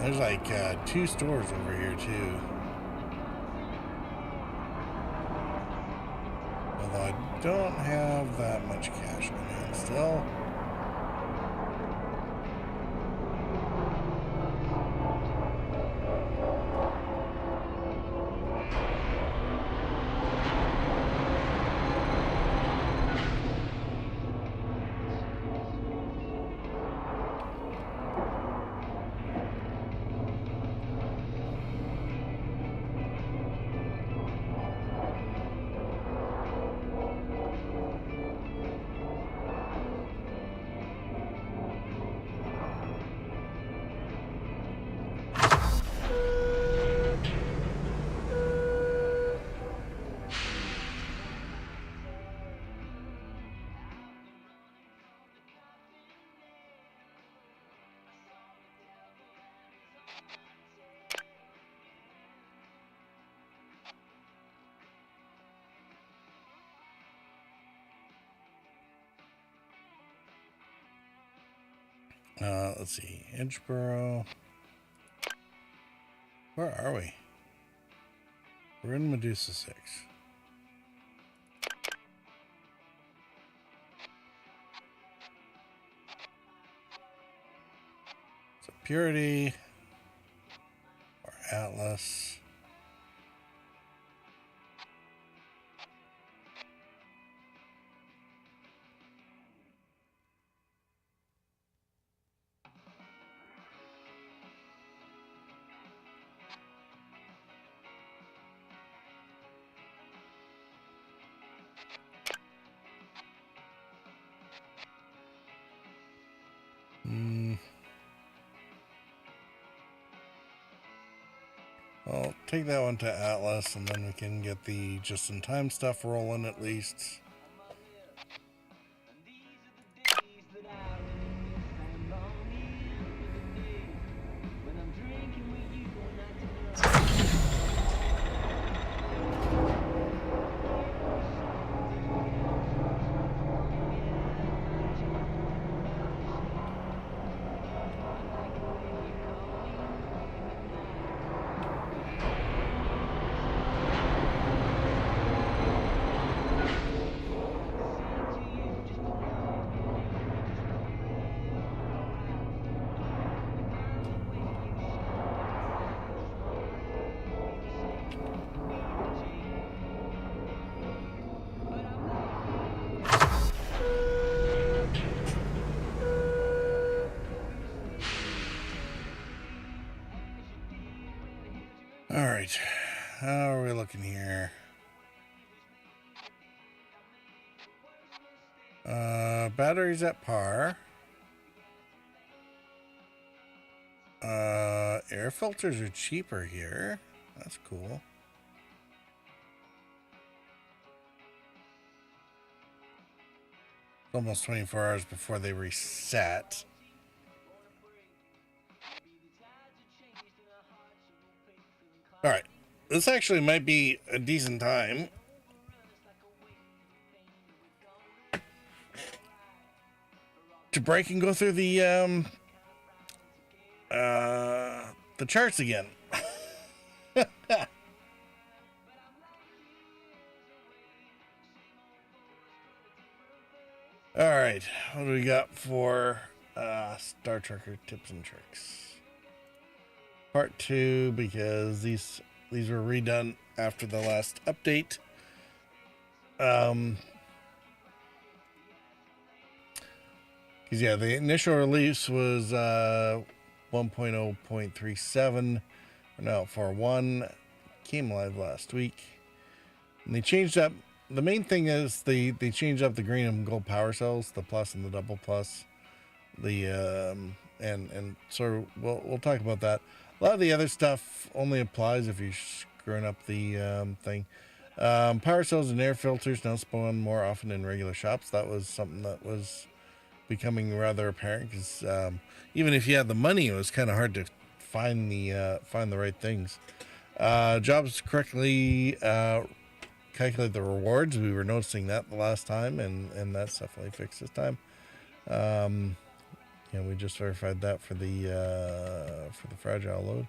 Speaker 3: There's like 2 stores over here too. Although I don't have that much cash on hand still. Let's see, Edgeboro. Where are we? We're in Medusa 6. So Purity or Atlas. I'll take that one to Atlas, and then we can get the just-in-time stuff rolling at least. All right, how are we looking here? Batteries at par. Air filters are cheaper here. That's cool. Almost 24 hours before they reset. All right, this actually might be a decent time to break and go through the charts again. All right, what do we got for Star Trekker tips and tricks? Part 2, because these were redone after the last update. Because yeah, the initial release was 1.0.37. We're now at 4.1. Came live last week, and they changed up. The main thing is they changed up the green and gold power cells, the plus and the double plus. The and so we'll talk about that. A lot of the other stuff only applies if you're screwing up the thing. Power cells and air filters now spawn more often in regular shops. That was something that was becoming rather apparent, because even if you had the money, it was kind of hard to find the right things. Jobs correctly calculate the rewards. We were noticing that the last time, and that's definitely fixed this time.
Speaker 1: Yeah, we just verified that for the fragile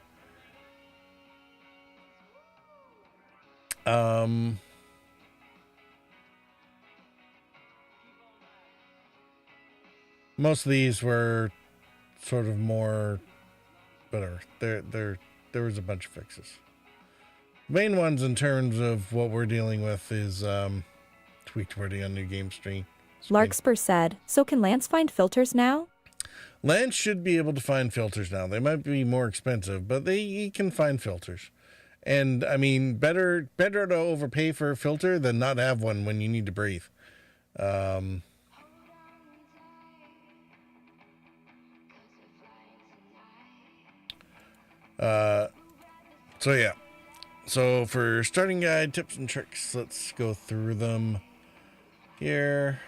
Speaker 1: load. Most of these were sort of more whatever. There was a bunch of fixes. Main ones in terms of what we're dealing with is tweaked wording on new game screen.
Speaker 17: Larkspur said, so can Lance find filters now?
Speaker 1: Lance should be able to find filters now. They might be more expensive, but he can find filters. And I mean, better to overpay for a filter than not have one when you need to breathe. So yeah. So for starting guide, tips and tricks, let's go through them here.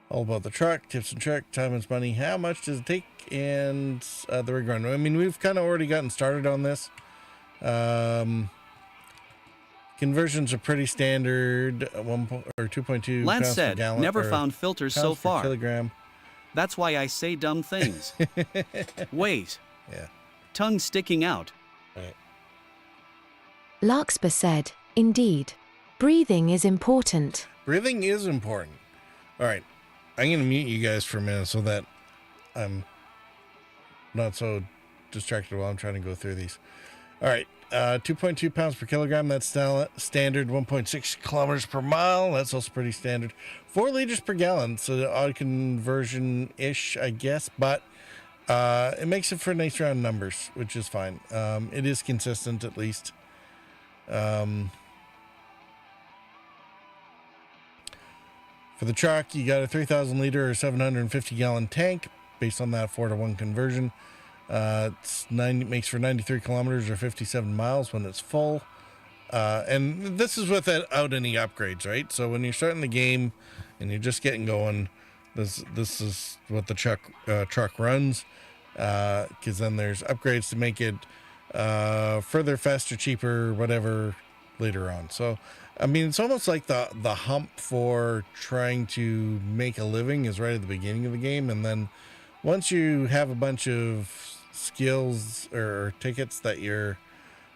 Speaker 1: All about the truck, tips and tricks, time and money, how much does it take, and the rig run. I mean, we've kind of already gotten started on this. Conversions are pretty standard, 2.2
Speaker 11: Lance
Speaker 1: pounds
Speaker 11: said,
Speaker 1: per gallon.
Speaker 11: never found filters so far.
Speaker 1: Kilogram.
Speaker 11: That's why I say dumb things. Wait.
Speaker 1: Yeah.
Speaker 11: Tongue sticking out.
Speaker 1: Right.
Speaker 14: Larkspur said, indeed. Breathing is important.
Speaker 1: Breathing is important. All right. I'm going to mute you guys for a minute so that I'm not so distracted while I'm trying to go through these. All right. 2.2 pounds per kilogram. That's standard. 1.6 kilometers per mile. That's also pretty standard. 4 liters per gallon. So odd conversion-ish, I guess. But it makes it for nice round numbers, which is fine. It is consistent, at least. For the truck, you got a 3,000 liter or 750 gallon tank based on that 4-to-1 conversion. It makes for 93 kilometers or 57 miles when it's full. And this is without any upgrades, right? So when you're starting the game and you're just getting going, this is what the truck runs. Because then there's upgrades to make it further, faster, cheaper, whatever later on. So I mean, it's almost like the hump for trying to make a living is right at the beginning of the game, and then once you have a bunch of skills or tickets that you're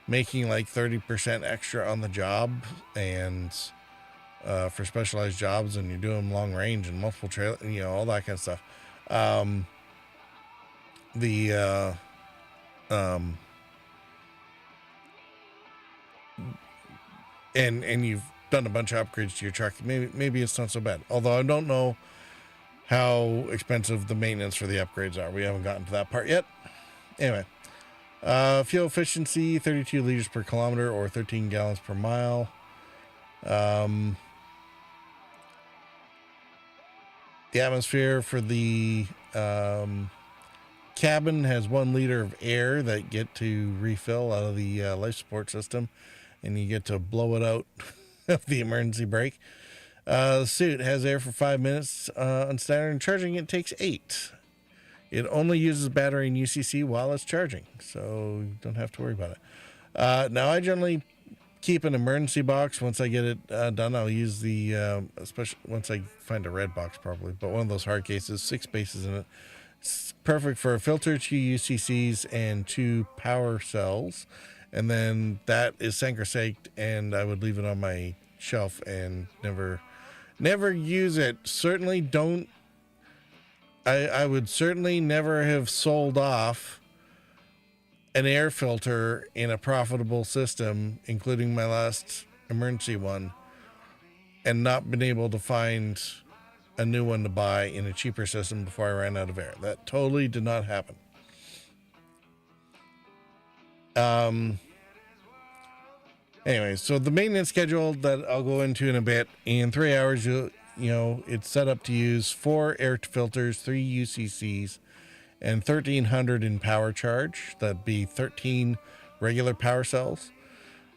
Speaker 1: making like 30% extra on the job, and for specialized jobs, and you're doing long range and multiple trail, all that kind of stuff. And you've done a bunch of upgrades to your truck. Maybe it's not so bad. Although I don't know how expensive the maintenance for the upgrades are. We haven't gotten to that part yet. Anyway, fuel efficiency, 32 liters per kilometer or 13 gallons per mile. The atmosphere for the cabin has 1 liter of air that get to refill out of the life support system, and you get to blow it out of the emergency brake. The suit has air for 5 minutes on standard, and charging it takes 8. It only uses battery and UCC while it's charging, so you don't have to worry about it. Now, I generally keep an emergency box. Once I get it done, I'll use the, especially once I find a red box probably, but one of those hard cases, 6 spaces in it. It's perfect for a filter, 2 UCCs, and 2 power cells. And then that is sacrosanct, and I would leave it on my shelf and never use it. Certainly don't. I would certainly never have sold off an air filter in a profitable system, including my last emergency one, and not been able to find a new one to buy in a cheaper system before I ran out of air. That totally did not happen. Anyway, so the maintenance schedule that I'll go into in a bit, in 3 hours, it's set up to use 4 air filters, 3 UCCs, and 1,300 in power charge. That'd be 13 regular power cells.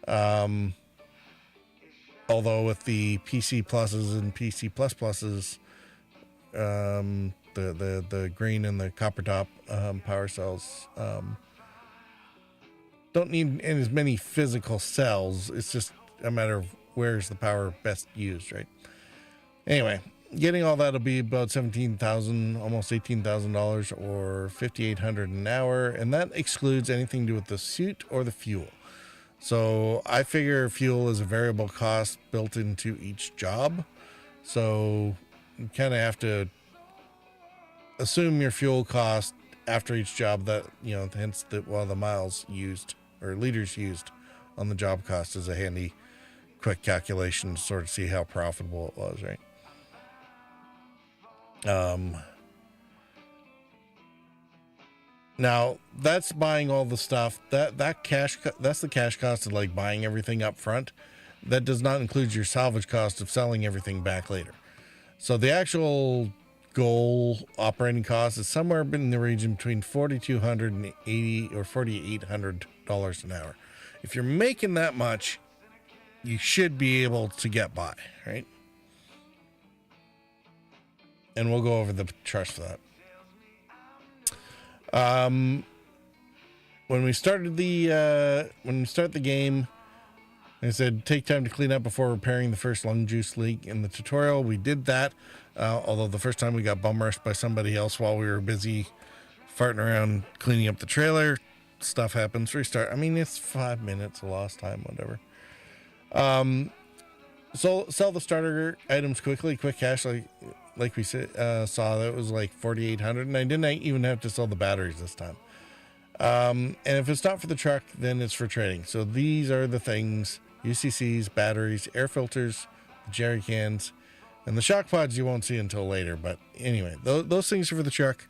Speaker 1: Although with the PC pluses and PC plus pluses, the green and the copper top power cells don't need as many physical cells. It's just a matter of where's the power best used, right? Anyway, getting all that'll be about $17,000, almost $18,000, or $5,800 an hour, and that excludes anything to do with the suit or the fuel. So I figure fuel is a variable cost built into each job. So you kind of have to assume your fuel cost after each job, that, you know, hence the miles used or liters used on the job cost is a handy quick calculation to sort of see how profitable it was, right? Now that's buying all the stuff that's the cash cost of like buying everything up front. That does not include your salvage cost of selling everything back later. So the actual goal operating cost is somewhere in the region between $4,280 or $4,800 an hour. If you're making that much, you should be able to get by, right? And we'll go over the charts for that. When we start the game, I said take time to clean up before repairing the first lung juice leak. In the tutorial, we did that. Although the first time we got bum rushed by somebody else while we were busy farting around cleaning up the trailer. Stuff happens. Restart. I mean, it's 5 minutes, a lost time, whatever. So sell the starter items quickly, quick cash, like we said, saw that was like 4,800, and I didn't even have to sell the batteries this time. And if it's not for the truck, then it's for trading. So these are the things: UCCs, batteries, air filters, jerry cans, and the shock pods you won't see until later. But anyway, those things are for the truck.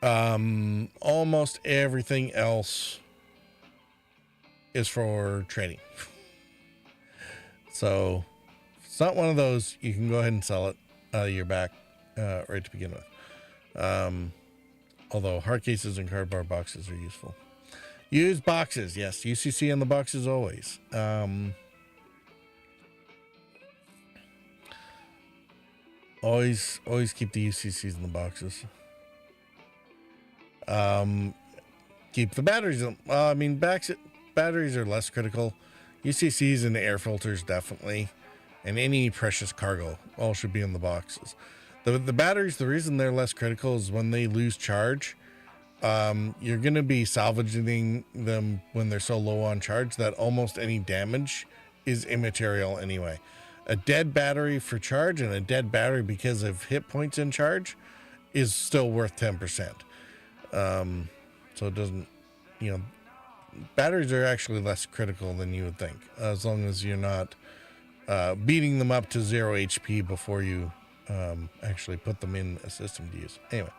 Speaker 1: Almost everything else is for trading. So if it's not one of those, you can go ahead and sell it out of your back right to begin with. Although hard cases and cardboard boxes are useful. Use boxes, yes. UCC on the boxes always. Always keep the UCCs in the boxes. Keep the batteries. I mean, batteries are less critical. UCCs and air filters definitely, and any precious cargo all should be in the boxes. The batteries, the reason they're less critical is when they lose charge, you're going to be salvaging them when they're so low on charge that almost any damage is immaterial anyway. A dead battery for charge and a dead battery because of hit points in charge is still worth 10%. So it doesn't, batteries are actually less critical than you would think, as long as you're not beating them up to 0 HP before you actually put them in a system to use. Anyway,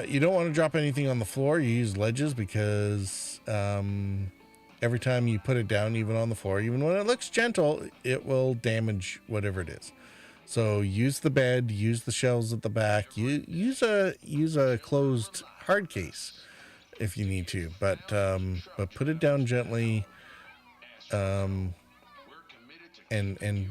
Speaker 1: you don't want to drop anything on the floor. You use ledges because every time you put it down, even on the floor, even when it looks gentle, it will damage whatever it is. So use the bed, use the shelves at the back, use a closed hard case if you need to, but put it down gently, and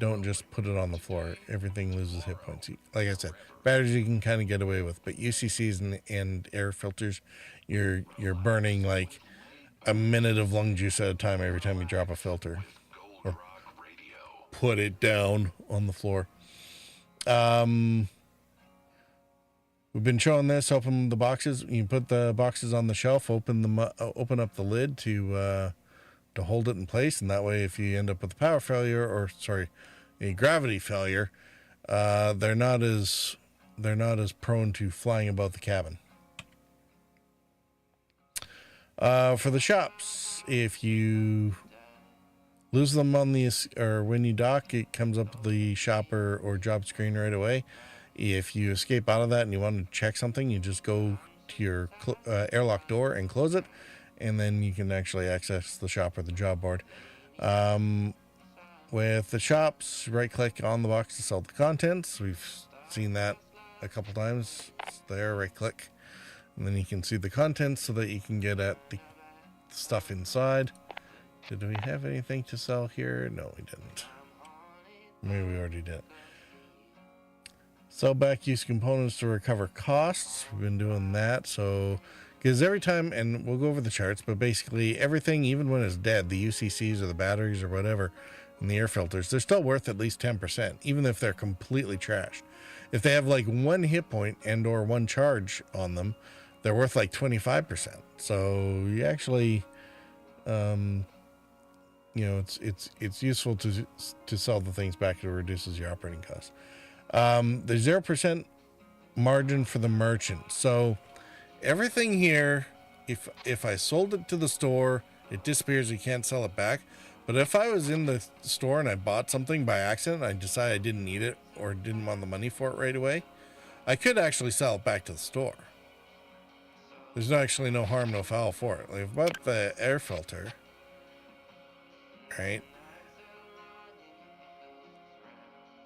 Speaker 1: don't just put it on the floor. Everything loses hit points. Like I said, batteries you can kind of get away with, but UCCs and air filters, you're burning like a minute of lung juice at a time every time you drop a filter or put it down on the floor. We've been showing this. Open the boxes. You put the boxes on the shelf. Open up the lid to hold it in place, and that way, if you end up with a power failure a gravity failure, they're not as prone to flying about the cabin. For the shops, if you lose them on when you dock, it comes up the shopper or job screen right away. If you escape out of that and you want to check something, you just go to your airlock door and close it, and then you can actually access the shop or the job board. With the shops, right click on the box to sell the contents. We've seen that a couple times. It's there, right click, and then you can see the contents so that you can get at the stuff inside. Did we have anything to sell here? No, we didn't. Maybe we already did. Sell back used components to recover costs. We've been doing that. So, because every time, and we'll go over the charts, but basically everything, even when it's dead, the UCCs or the batteries or whatever, and the air filters, they're still worth at least 10%, even if they're completely trashed. If they have like one hit point and or one charge on them, they're worth like 25%. So you actually, you know, it's useful to sell the things back. It reduces your operating costs. The 0% margin for the merchant. So everything here, if I sold it to the store, it disappears. You can't sell it back. But if I was in the store and I bought something by accident, I decided I didn't need it or didn't want the money for it right away, I could actually sell it back to the store. There's actually no harm, no foul for it. Like, about the air filter, right?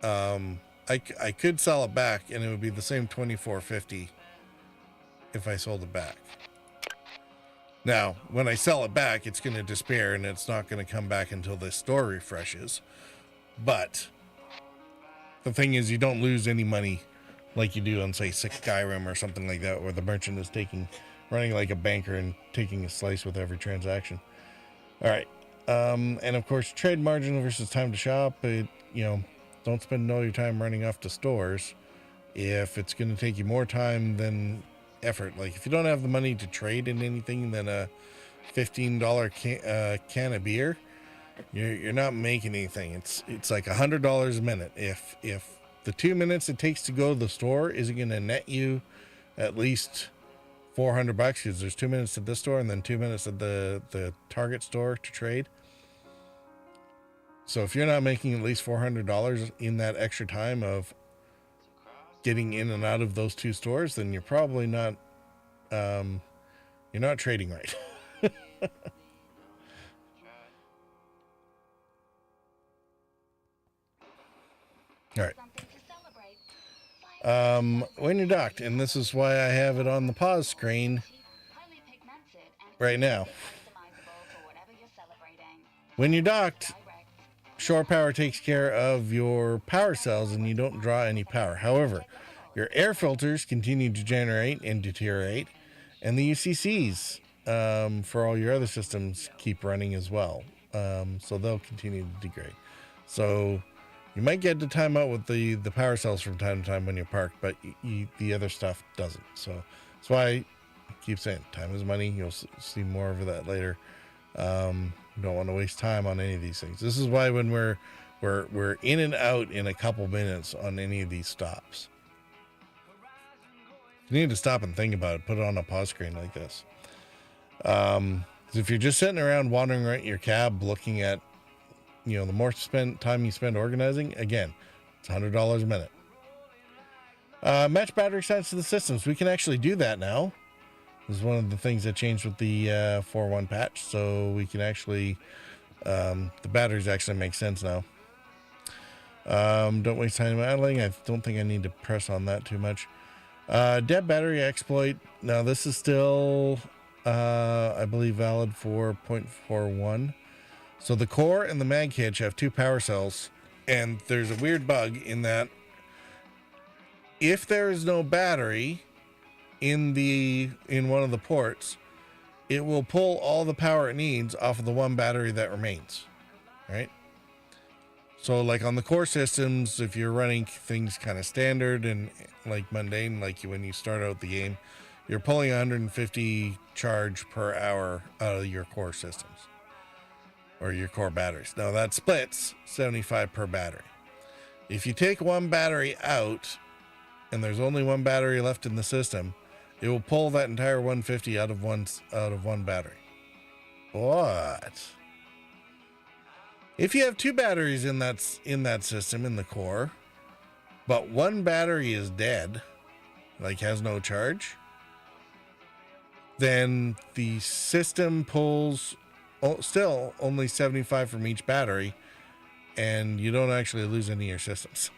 Speaker 1: I could sell it back, and it would be the same $24.50 if I sold it back. Now, when I sell it back, it's going to disappear, and it's not going to come back until the store refreshes. But the thing is, you don't lose any money like you do on, say, Skyrim or something like that, where the merchant is running like a banker and taking a slice with every transaction. All right. And of course, trade margin versus time to shop. Don't spend all your time running off to stores if it's going to take you more time than effort. Like, if you don't have the money to trade in anything than a $15 can of beer, you're not making anything. It's like $100 a minute. If the 2 minutes it takes to go to the store isn't going to net you at least $400, because there's 2 minutes at this store and then 2 minutes at the Target store to trade. So if you're not making at least $400 in that extra time of getting in and out of those two stores, then you're probably not you're not trading right. All right. When you're docked, and this is why I have it on the pause screen right now. When you're docked, Shore Power takes care of your power cells and you don't draw any power. However, your air filters continue to generate and deteriorate, and the UCCs for all your other systems keep running as well. So they'll continue to degrade. So you might get to time out with the power cells from time to time when you're parked, but the other stuff doesn't. So that's why I keep saying time is money. You'll see more of that later. Don't want to waste time on any of these things. This is why when we're in and out in a couple minutes on any of these stops, you need to stop and think about it. Put it on a pause screen like this. If you're just sitting around wandering around your cab looking at, the more time you spend organizing, again, it's $100 a minute. Match battery size to the systems. We can actually do that now. This is one of the things that changed with the 4.1 patch, so we can actually, the batteries actually make sense now. Don't waste time idling. I don't think I need to press on that too much. Dead battery exploit. Now this is still, I believe, valid for 0.41. So the core and the mag hitch have two power cells, and there's a weird bug in that if there is no battery in one of the ports, it will pull all the power it needs off of the one battery that remains, right? So like on the core systems, if you're running things kind of standard and like mundane, like when you start out the game, you're pulling 150 charge per hour out of your core systems or your core batteries. Now that splits 75 per battery. If you take one battery out and there's only one battery left in the system, it will pull that entire 150 out of one battery. But if you have two batteries in that system in the core, but one battery is dead, like has no charge, then the system pulls still only 75 from each battery, and you don't actually lose any of your systems.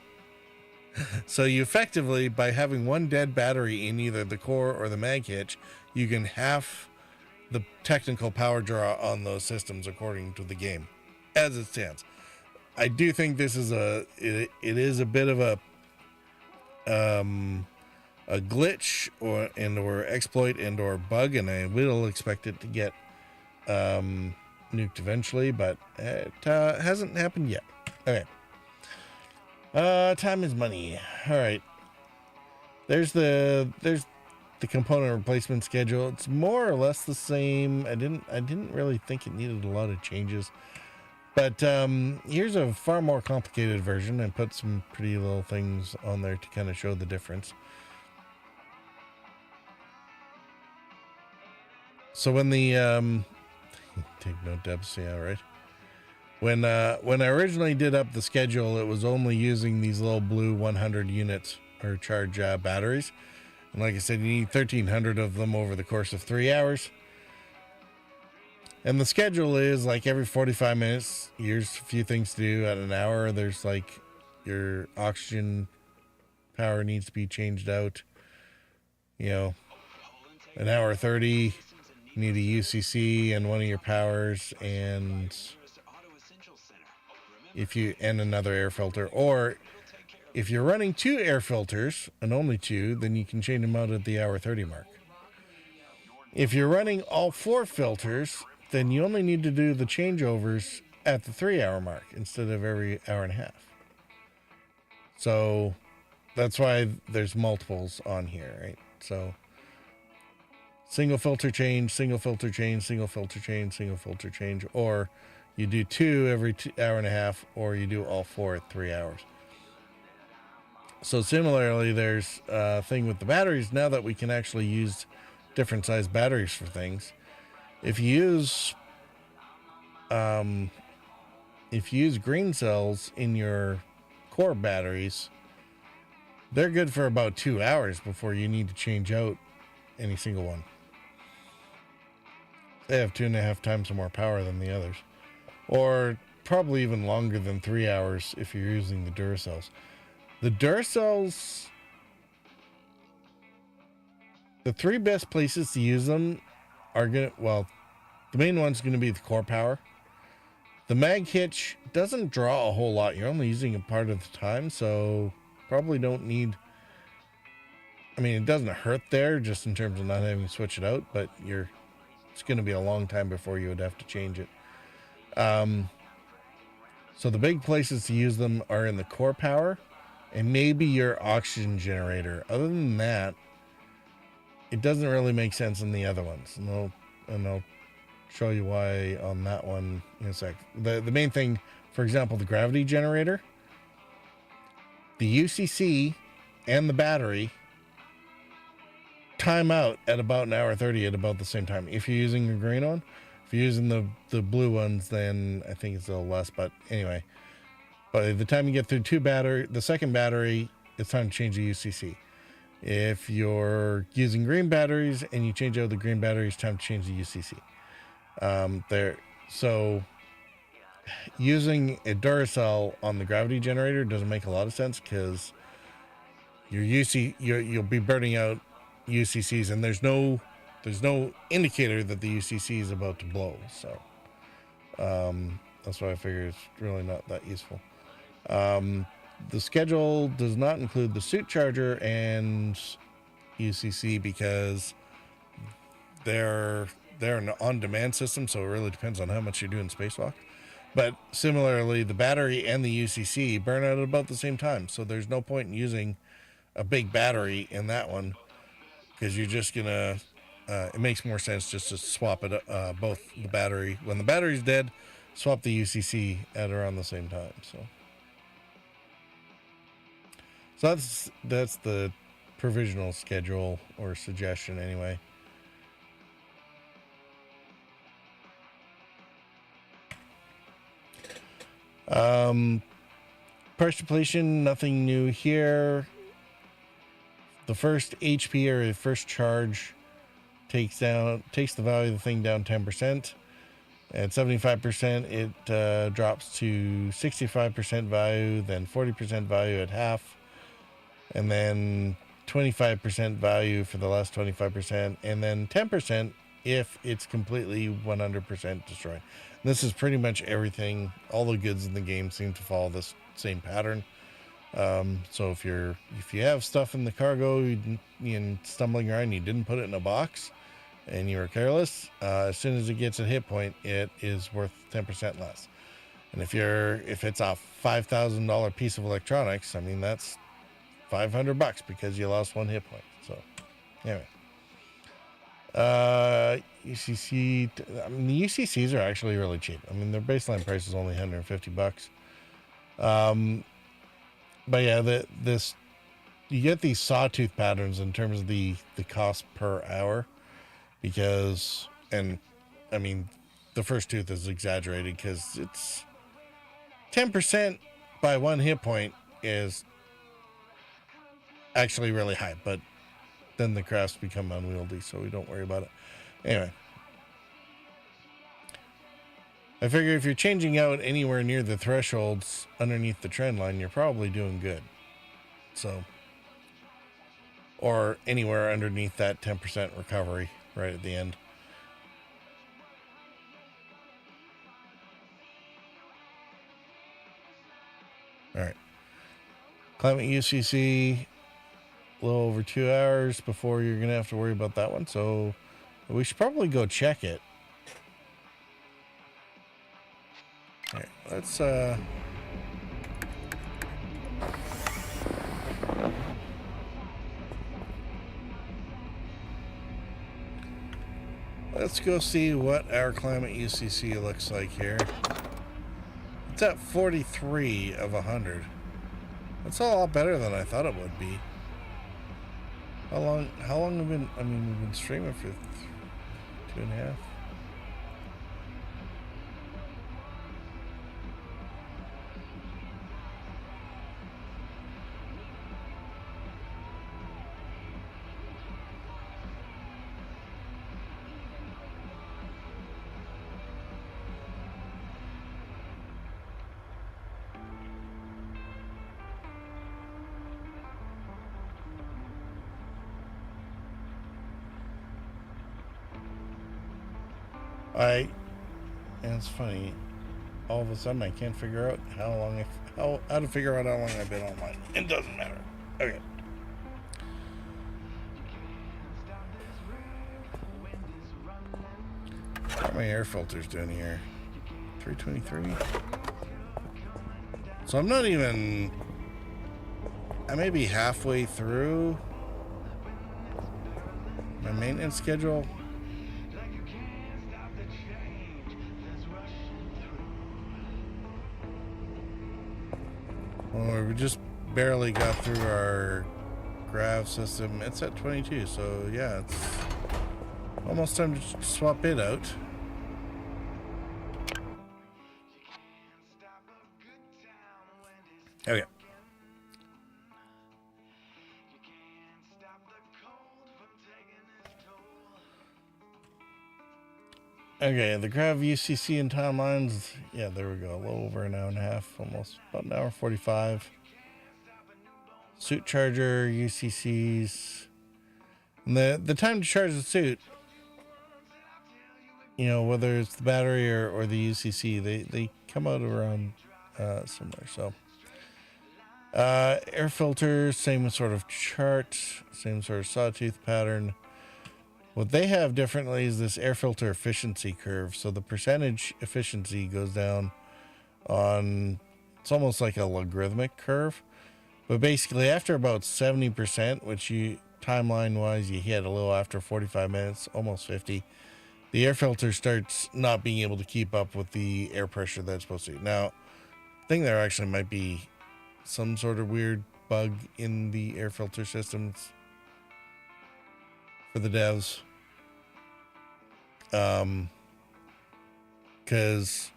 Speaker 1: So you effectively, by having one dead battery in either the core or the mag hitch, you can half the technical power draw on those systems according to the game, as it stands. I do think this is it is a bit of a glitch or exploit and or bug, and I will expect it to get nuked eventually, but it hasn't happened yet. Okay. Time is money. All right. There's the component replacement schedule. It's more or less the same. I didn't really think it needed a lot of changes. But here's a far more complicated version. I put some pretty little things on there to kind of show the difference. So when the take note, Debs, yeah, right. When I originally did up the schedule, it was only using these little blue 100 units or charge batteries. And like I said, you need 1,300 of them over the course of 3 hours. And the schedule is like every 45 minutes, here's a few things to do. At an hour, there's like your oxygen power needs to be changed out. You know, an hour 30, you need a UCC and one of your powers, and another air filter. Or if you're running 2 air filters and only 2, then you can change them out at the hour 30 mark. If you're running all 4 filters, then you only need to do the changeovers at the 3-hour mark instead of every hour and a half. So that's why there's multiples on here, right? So single filter change, single filter change, single filter change, single filter change, or you do 2 every hour and a half, or you do all 4 at 3 hours. So similarly, there's a thing with the batteries now that we can actually use different size batteries for things. If you use green cells in your core batteries, they're good for about 2 hours before you need to change out any single one. They have 2.5 times more power than the others, or probably even longer than 3 hours if you're using the Duracells. The Duracells, the 3 best places to use them are the main one's going to be the core power. The mag hitch doesn't draw a whole lot. You're only using it part of the time, so probably don't need, it doesn't hurt there just in terms of not having to switch it out, but it's going to be a long time before you would have to change it. So the big places to use them are in the core power and maybe your oxygen generator. Other than that, it doesn't really make sense in the other ones. And I'll show you why on that one in a sec. The main thing, for example, the gravity generator, the UCC and the battery time out at about an hour 30 at about the same time. If you're using the green one, if you're using the blue ones, then I think it's a little less, but anyway, by the time you get through the second battery, it's time to change the UCC. If you're using green batteries and you change out the green batteries, time to change the UCC. So using a Duracell on the gravity generator doesn't make a lot of sense because you'll be burning out UCCs, and there's no indicator that the UCC is about to blow. So that's why I figure it's really not that useful. The schedule does not include the suit charger and UCC because they're an on-demand system, so it really depends on how much you do in spacewalk. But similarly, the battery and the UCC burn out at about the same time, so there's no point in using a big battery in that one because you're just gonna. It makes more sense just to swap it both the battery when the battery's dead, swap the UCC at around the same time. So that's the provisional schedule or suggestion anyway. Price depletion, nothing new here. The first HP or the first charge takes the value of the thing down 10%. At 75%, it drops to 65% value, then 40% value at half, and then 25% value for the last 25%, and then 10% if it's completely 100% destroyed. And this is pretty much everything. All the goods in the game seem to follow this same pattern. So if you have stuff in the cargo, you're stumbling around, you didn't put it in a box, and you are careless, as soon as it gets a hit point, it is worth 10% less. And if it's a $5,000 piece of electronics, I mean, that's $500 because you lost one hit point. So anyway, UCC, I mean, the UCCs are actually really cheap. I mean, their baseline price is only $150. But yeah, you get these sawtooth patterns in terms of the cost per hour, because, and I mean, the first tooth is exaggerated because it's 10% by one hit point is actually really high, but then the crafts become unwieldy, so we don't worry about it. Anyway, I figure if you're changing out anywhere near the thresholds underneath the trend line, you're probably doing good. So, or anywhere underneath that 10% recovery right at the end. All right. Climate UCC, a little over 2 hours before you're going to have to worry about that one. So we should probably go check it. All right, let's go see what our climate UCC looks like here. It's at 43 of 100. That's a lot better than I thought it would be. How long have we've been streaming for 2.5. And it's funny, all of a sudden I can't figure out how to figure out how long I've been online. It doesn't matter. Okay. How are my air filters doing here? 323. So I'm not even, I may be halfway through my maintenance schedule. Well, we just barely got through our grav system. It's at 22, so yeah, it's almost time to swap it out. Okay. Okay, the grav UCC and timelines, yeah, there we go, a little over an hour and a half, almost about an hour 45. Suit charger, UCCs, and the time to charge the suit, you know, whether it's the battery or the UCC, they come out around similar. So air filters, same sort of chart, same sort of sawtooth pattern. What they have differently is this air filter efficiency curve. So the percentage efficiency goes down on, it's almost like a logarithmic curve. But basically after about 70%, which you timeline wise, you hit a little after 45 minutes, almost 50, the air filter starts not being able to keep up with the air pressure that's supposed to. Now, I think there actually might be some sort of weird bug in the air filter systems for the devs, because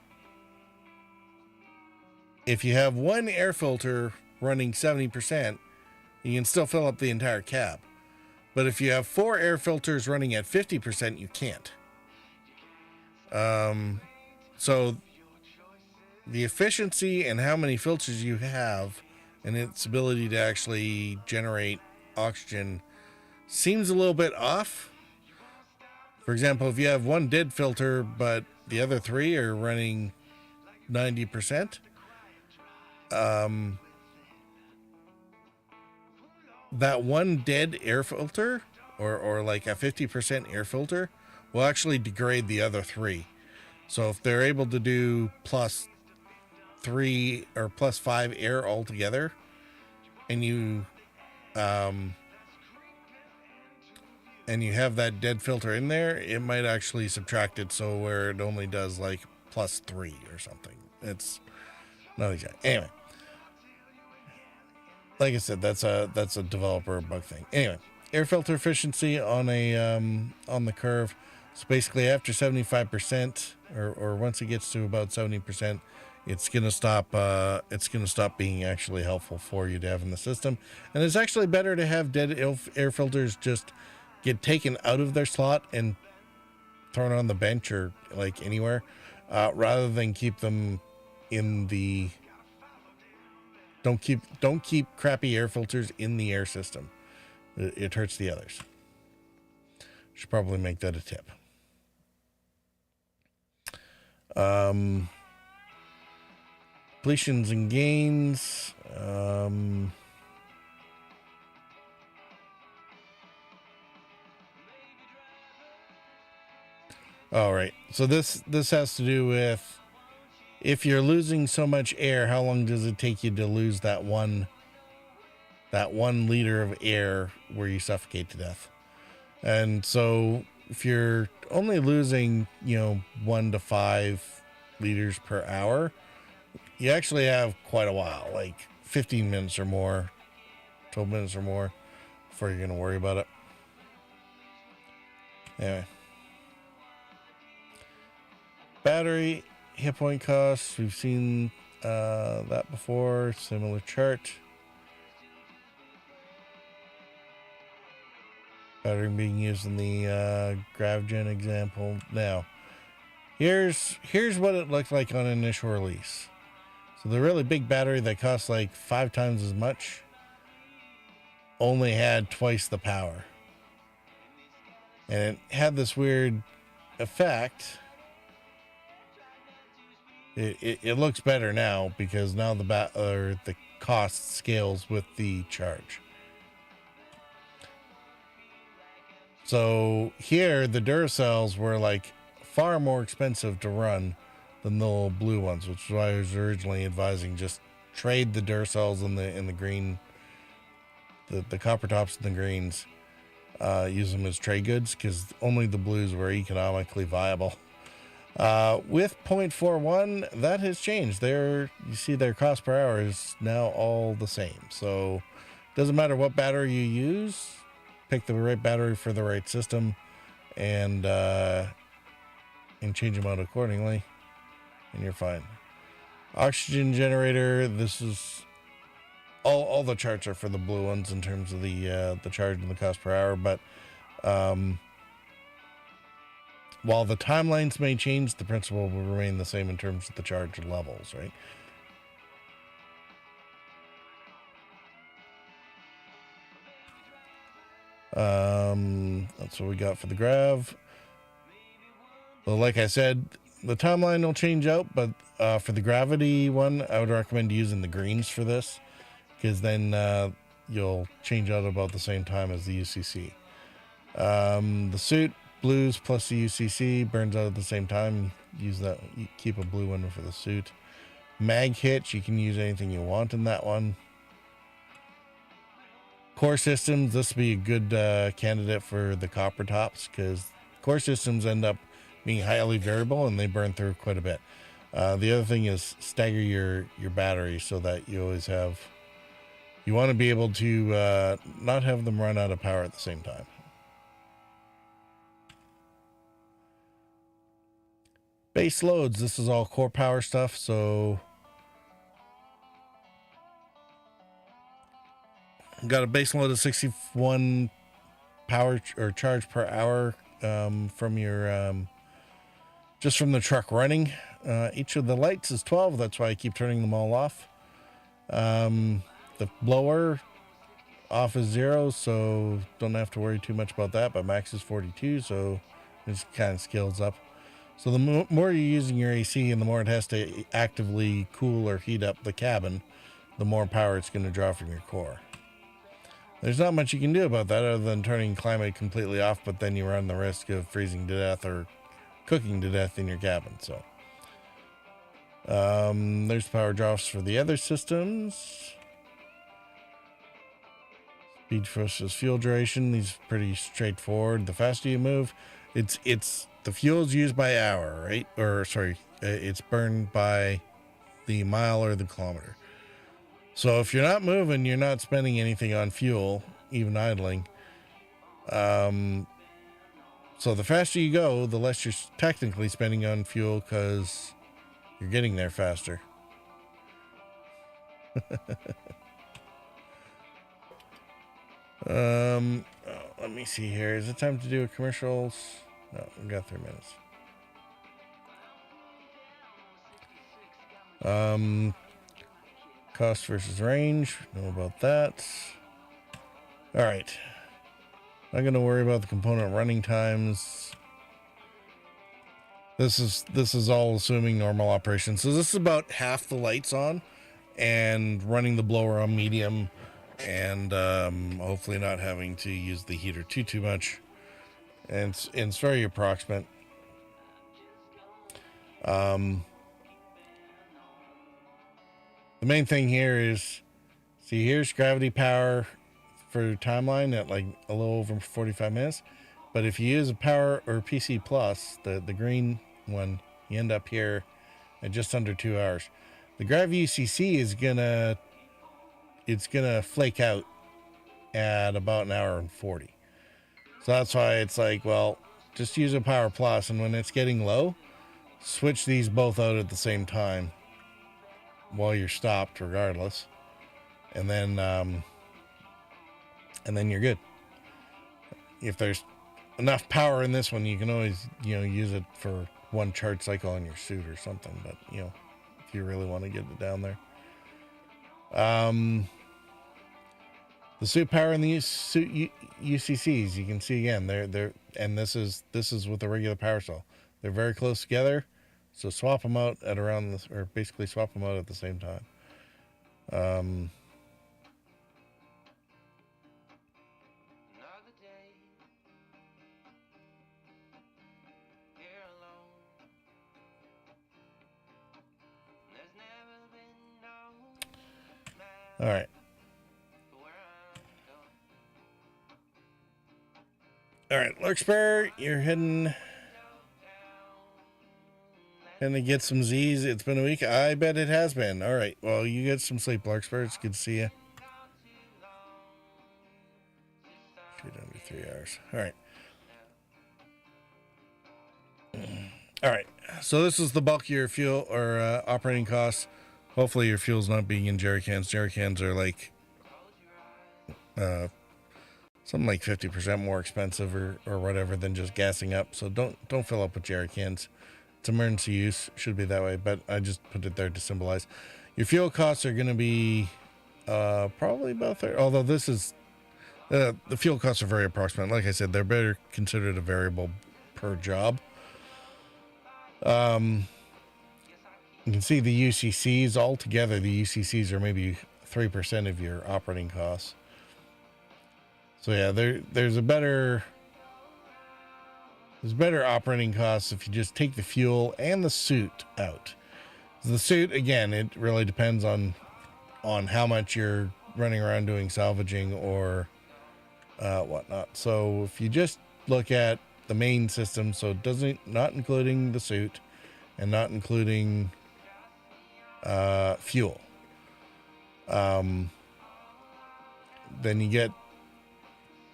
Speaker 1: if you have one air filter running 70%, you can still fill up the entire cab. But if you have 4 air filters running at 50%, you can't. So the efficiency and how many filters you have and its ability to actually generate oxygen seems a little bit off. For example, if you have one dead filter, but the other 3 are running 90%, that one dead air filter, or like a 50% air filter, will actually degrade the other 3. So if they're able to do +3 or +5 air altogether, and you have that dead filter in there, it might actually subtract it so where it only does like +3 or something. It's not exact. Anyway, like I said, that's a developer bug thing. Anyway, air filter efficiency on the curve. So basically, after 75%, or once it gets to about 70%, it's gonna stop. It's gonna stop being actually helpful for you to have in the system. And it's actually better to have dead air filters just get taken out of their slot and thrown on the bench or like anywhere, rather than keep them in the. Don't keep crappy air filters in the air system. It hurts the others. Should probably make that a tip. Completions and gains. All right. So this has to do with if you're losing so much air, how long does it take you to lose that one liter of air where you suffocate to death? And so if you're only losing, 1 to 5 liters per hour, you actually have quite a while, like 15 minutes or more, 12 minutes or more before you're going to worry about it. Anyway. Battery, hit point costs, we've seen that before, similar chart. Battery being used in the GravGen example. Now, here's what it looked like on initial release. So the really big battery that costs like 5 times as much only had twice the power. And it had this weird effect. It looks better now because now the cost scales with the charge. So here the Duracells were like far more expensive to run than the little blue ones, which is why I was originally advising just trade the Duracells in the green, the copper tops and the greens, use them as trade goods because only the blues were economically viable. With 0.41, that has changed. You see their cost per hour is now all the same. So it doesn't matter what battery you use, pick the right battery for the right system and change them out accordingly and you're fine. Oxygen generator, this is all the charts are for the blue ones in terms of the charge and the cost per hour, but while the timelines may change, the principle will remain the same in terms of the charge levels, right? That's what we got for the Grav. Well, like I said, the timeline will change out, but for the Gravity one, I would recommend using the greens for this, because then you'll change out about the same time as the UCC. The suit, blues plus the UCC, burns out at the same time. Use that, you keep a blue one for the suit. Mag hitch, you can use anything you want in that one. Core systems, this would be a good candidate for the copper tops because core systems end up being highly variable and they burn through quite a bit. The other thing is stagger your battery so that you always have, you want to be able to not have them run out of power at the same time. Base loads, this is all core power stuff, so got a base load of 61 power or charge per hour from your just from the truck running. Each of the lights is 12, that's why I keep turning them all off. The blower off is 0, so don't have to worry too much about that, but max is 42, so it just kind of scales up. So the more you're using your AC and the more it has to actively cool or heat up the cabin, the more power it's going to draw from your core. there's not much you can do about that other than turning climate completely off, but then you run the risk of freezing to death or cooking to death in your cabin. So there's power drops for the other systems. Speed versus fuel duration, these are pretty straightforward. The faster you move, it's the fuel's used by hour, right? Or sorry, it's burned by the mile or the kilometer. So if you're not moving, you're not spending anything on fuel, even idling. So the faster you go, the less you're technically spending on fuel because you're getting there faster. Let me see here. Is it time to do a commercials? No, we've got 3 minutes. Cost versus range. Know about that. All right. Not going to worry about the component running times. This is all assuming normal operation. So this is about half the lights on and running the blower on medium and hopefully not having to use the heater too much. And it's very approximate. The main thing here is, see, here's gravity power for timeline at like a little over 45 minutes. But if you use a power or PC Plus, the green one, you end up here at just under 2 hours. The Grav UCC is gonna flake out at about 1 hour and 40. So that's why it's like, well, just use a Power Plus, and when it's getting low, switch these both out at the same time while you're stopped, regardless, and then you're good. If there's enough power in this one, you can always, use it for one charge cycle on your suit or something. But if you really want to get it down there, the suit power and the suit UCCs, you can see again, they're and this is with the regular power cell. They're very close together. So swap them out at around this, or basically swap them out at the same time. All right. All right, Larkspur, you're heading to get some Z's. It's been a week. I bet it has been. All right. Well, you get some sleep, Larkspur. It's good to see you. Under 3 hours. All right. All right. So this is the bulk of your fuel or operating costs. Hopefully your fuel's not being in jerry cans. Jerry cans are like something like 50% more expensive or whatever than just gassing up. So don't fill up with jerry cans. It's emergency use, should be that way, but I just put it there to symbolize. Your fuel costs are going to be probably about there. Although this is the fuel costs are very approximate. Like I said, they're better considered a variable per job. You can see the UCCs altogether. The UCCs are maybe 3% of your operating costs. So yeah, there's better operating costs if you just take the fuel and the suit out. The suit, again, it really depends on how much you're running around doing salvaging or whatnot. So if you just look at the main system, so not including the suit and not including fuel, then you get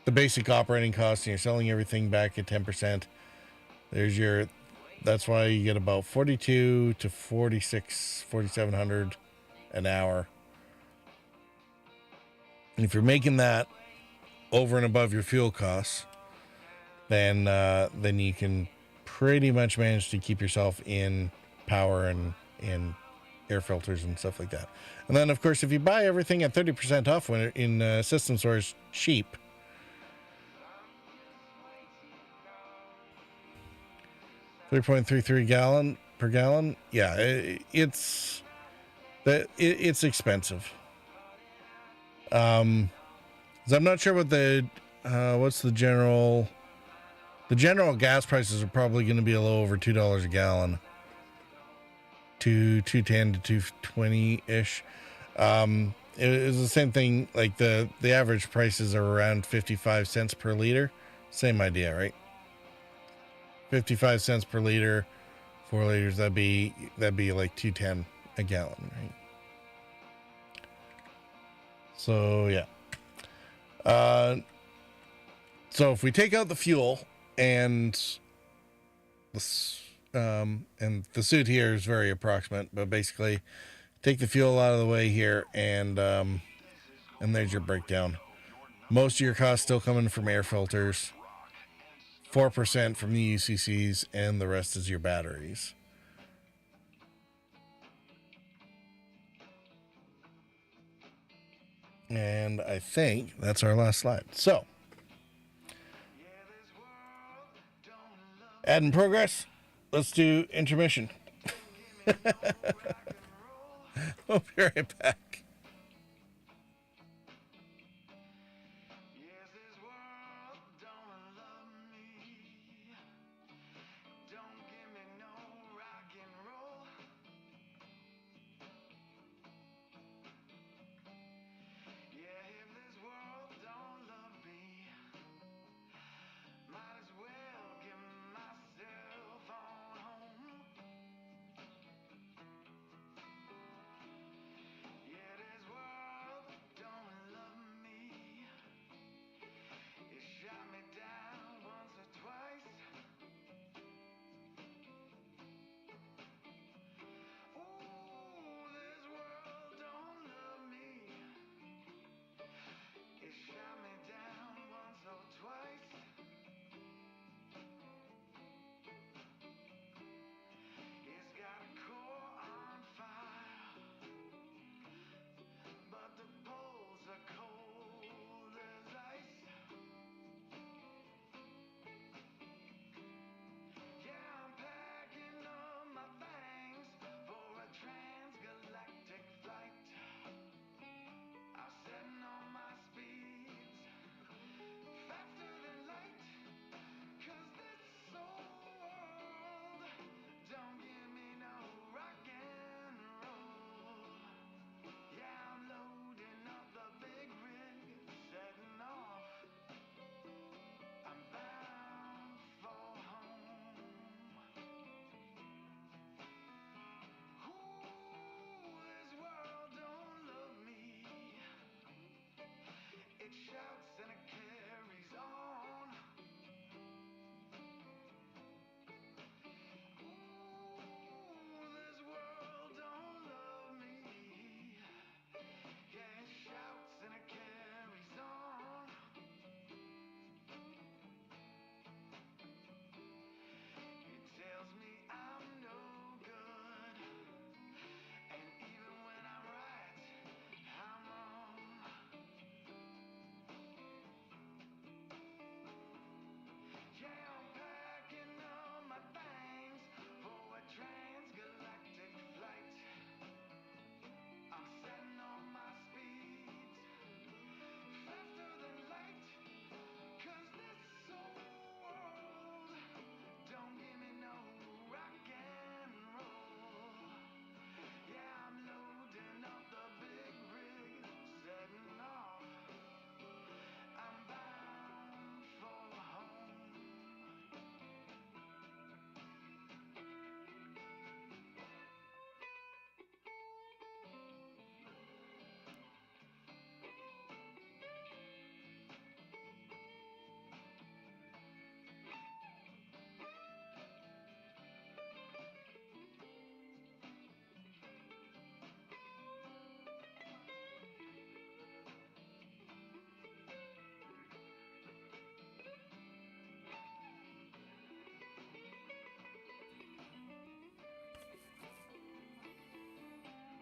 Speaker 1: the basic operating costs, and you're selling everything back at 10%. That's why you get about 42 to 4,700 an hour. And if you're making that over and above your fuel costs, then you can pretty much manage to keep yourself in power and air filters and stuff like that. And then, of course, if you buy everything at 30% off when in system stores cheap, 3.33 gallon per gallon. Yeah, it's expensive. 'Cause I'm not sure what what's the general gas prices are probably going to be a little over $2 a gallon. $2.10 to $2.20 ish. It was the same thing. Like the average prices are around 55 cents per liter. Same idea, right? 55 cents per liter, 4 liters. That'd be like $2.10 a gallon, right? So yeah. So if we take out the fuel and the suit here is very approximate, but basically take the fuel out of the way here, and there's your breakdown. Most of your costs still coming from air filters, 4% from the UCCs, and the rest is your batteries. And I think that's our last slide. So, add in progress. Let's do intermission. We'll be right back.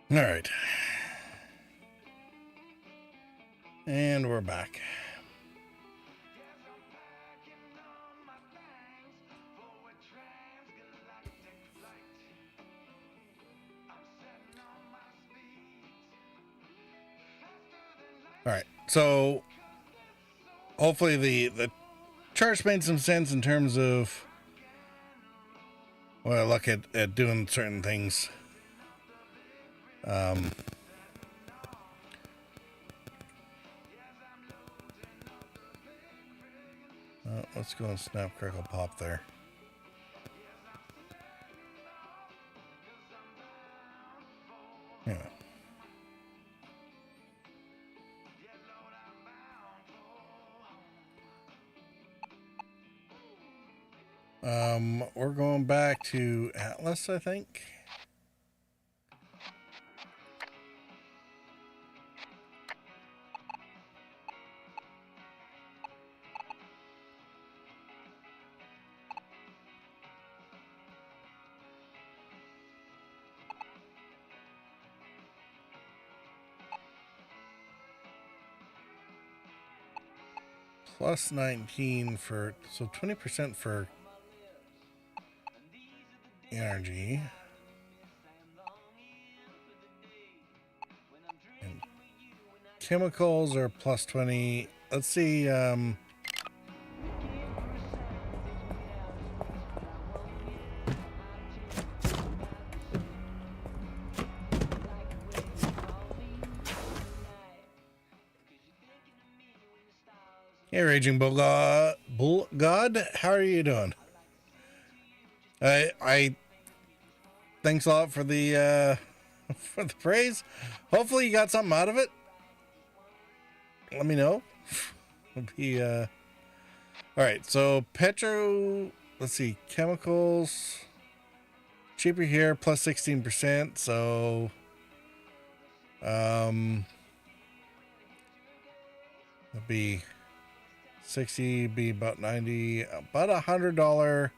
Speaker 1: All right. And we're back. All right. So hopefully the charts made some sense in terms of when I look at doing certain things. Let's go and snap, crackle, pop there. Yeah. We're going back to Atlas, I think. Plus 19 for, so 20% for energy. And chemicals are plus 20. Let's see, hey, Raging Bull God, how are you doing? I thanks a lot for the praise. Hopefully you got something out of it. Let me know. It'll be all right. So petro, let's see, chemicals cheaper here, plus 16%. So it'll be 60, be about 90, about $100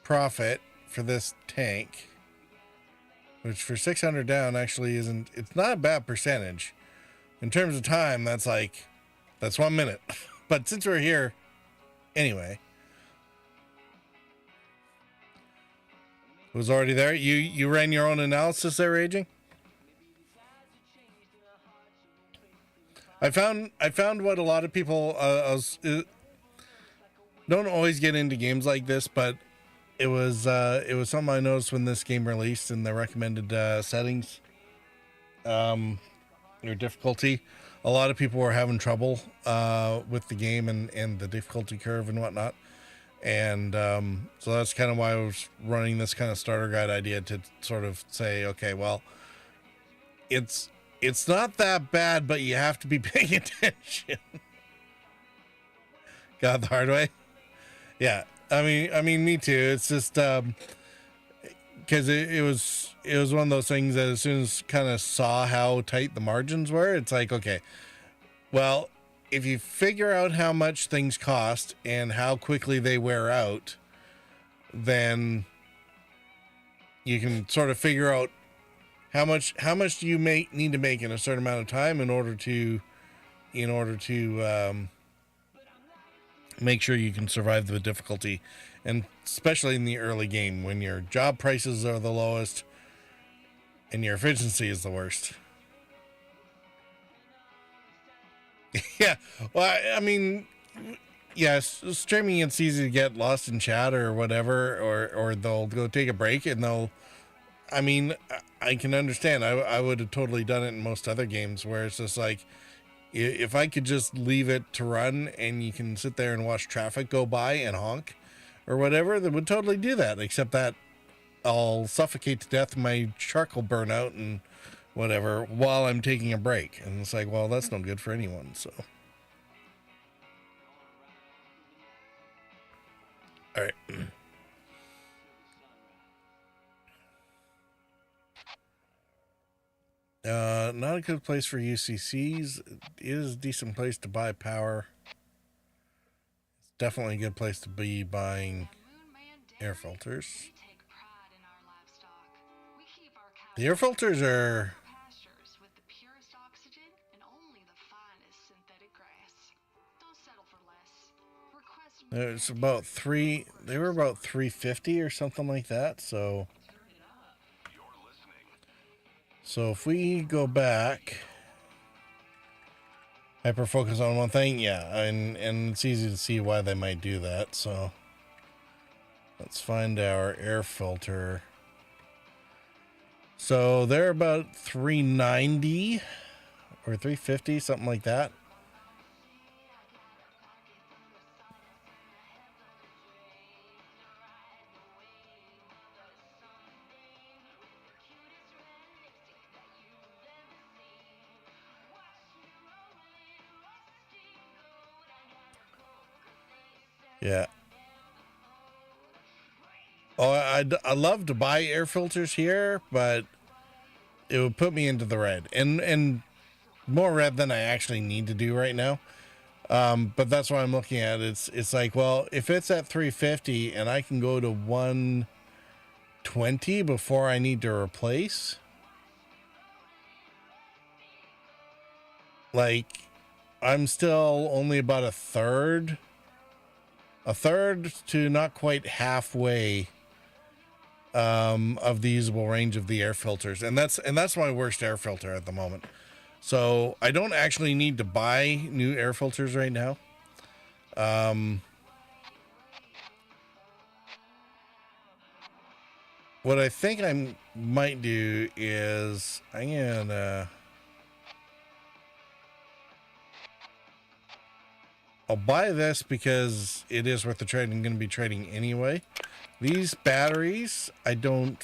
Speaker 1: profit for this tank, which for 600 down actually isn't, it's not a bad percentage in terms of time. That's 1 minute. But since we're here anyway, it was already there. You ran your own analysis there, Raging? I found what a lot of people don't always get into games like this, but it was something I noticed when this game released in the recommended settings or difficulty. A lot of people were having trouble with the game and the difficulty curve and whatnot, and so that's kind of why I was running this kind of starter guide idea to sort of say, okay, well, it's not that bad, but you have to be paying attention. Got it the hard way. Yeah, I mean, me too. It's just because it was one of those things that as soon as kind of saw how tight the margins were, it's like, okay, well, if you figure out how much things cost and how quickly they wear out, then you can sort of figure out how much do you need to make in a certain amount of time in order to make sure you can survive the difficulty, and especially in the early game when your job prices are the lowest and your efficiency is the worst. Yeah, well, I mean, yes, streaming, it's easy to get lost in chat or whatever, or they'll go take a break and I mean, I can understand. I would have totally done it in most other games where it's just like, if I could just leave it to run and you can sit there and watch traffic go by and honk or whatever, they would totally do that, except that I'll suffocate to death, my charcoal burn out and whatever while I'm taking a break. And it's like, well, that's no good for anyone, so. All right. Not a good place for UCCs. It is a decent place to buy power. It's definitely a good place to be buying air filters. The air filters are... It's about they were about 350 or something like that, so if we go back,
Speaker 3: hyper focus on one thing. Yeah, and it's easy to see why they might do that. So let's find our air filter. So they're about 390 or 350, something like that. Yeah. Oh, I love to buy air filters here, but it would put me into the red, and more red than I actually need to do right now. But that's what I'm looking at. It's like, well, if it's at 350 and I can go to 120 before I need to replace, like, I'm still only about a third to not quite halfway of the usable range of the air filters, and that's my worst air filter at the moment. So I don't actually need to buy new air filters right now. What I think I might do is I'll buy this because it is worth the trade. I'm going to be trading anyway. These batteries, I don't...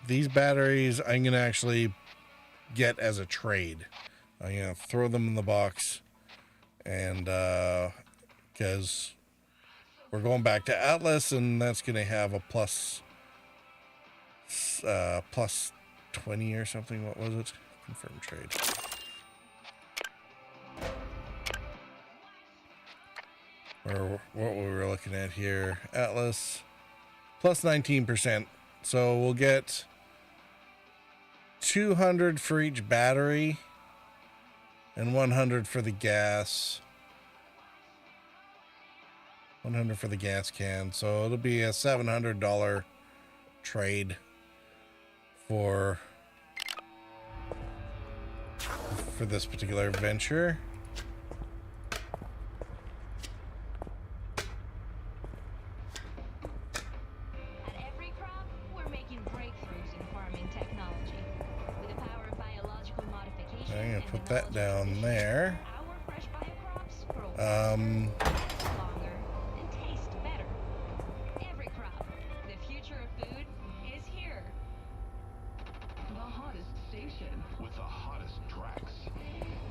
Speaker 3: these batteries I'm going to actually get as a trade. I'm going to throw them in the box. And because we're going back to Atlas, and that's going to have a plus 20 or something. What was it? Confirm trade. Or what we were looking at here, Atlas plus 19%. So we'll get 200 for each battery and 100 for the gas. 100 for the gas can. So it'll be a $700 trade for this particular venture. I'm going to put that down there.
Speaker 10: The hottest station with the hottest tracks.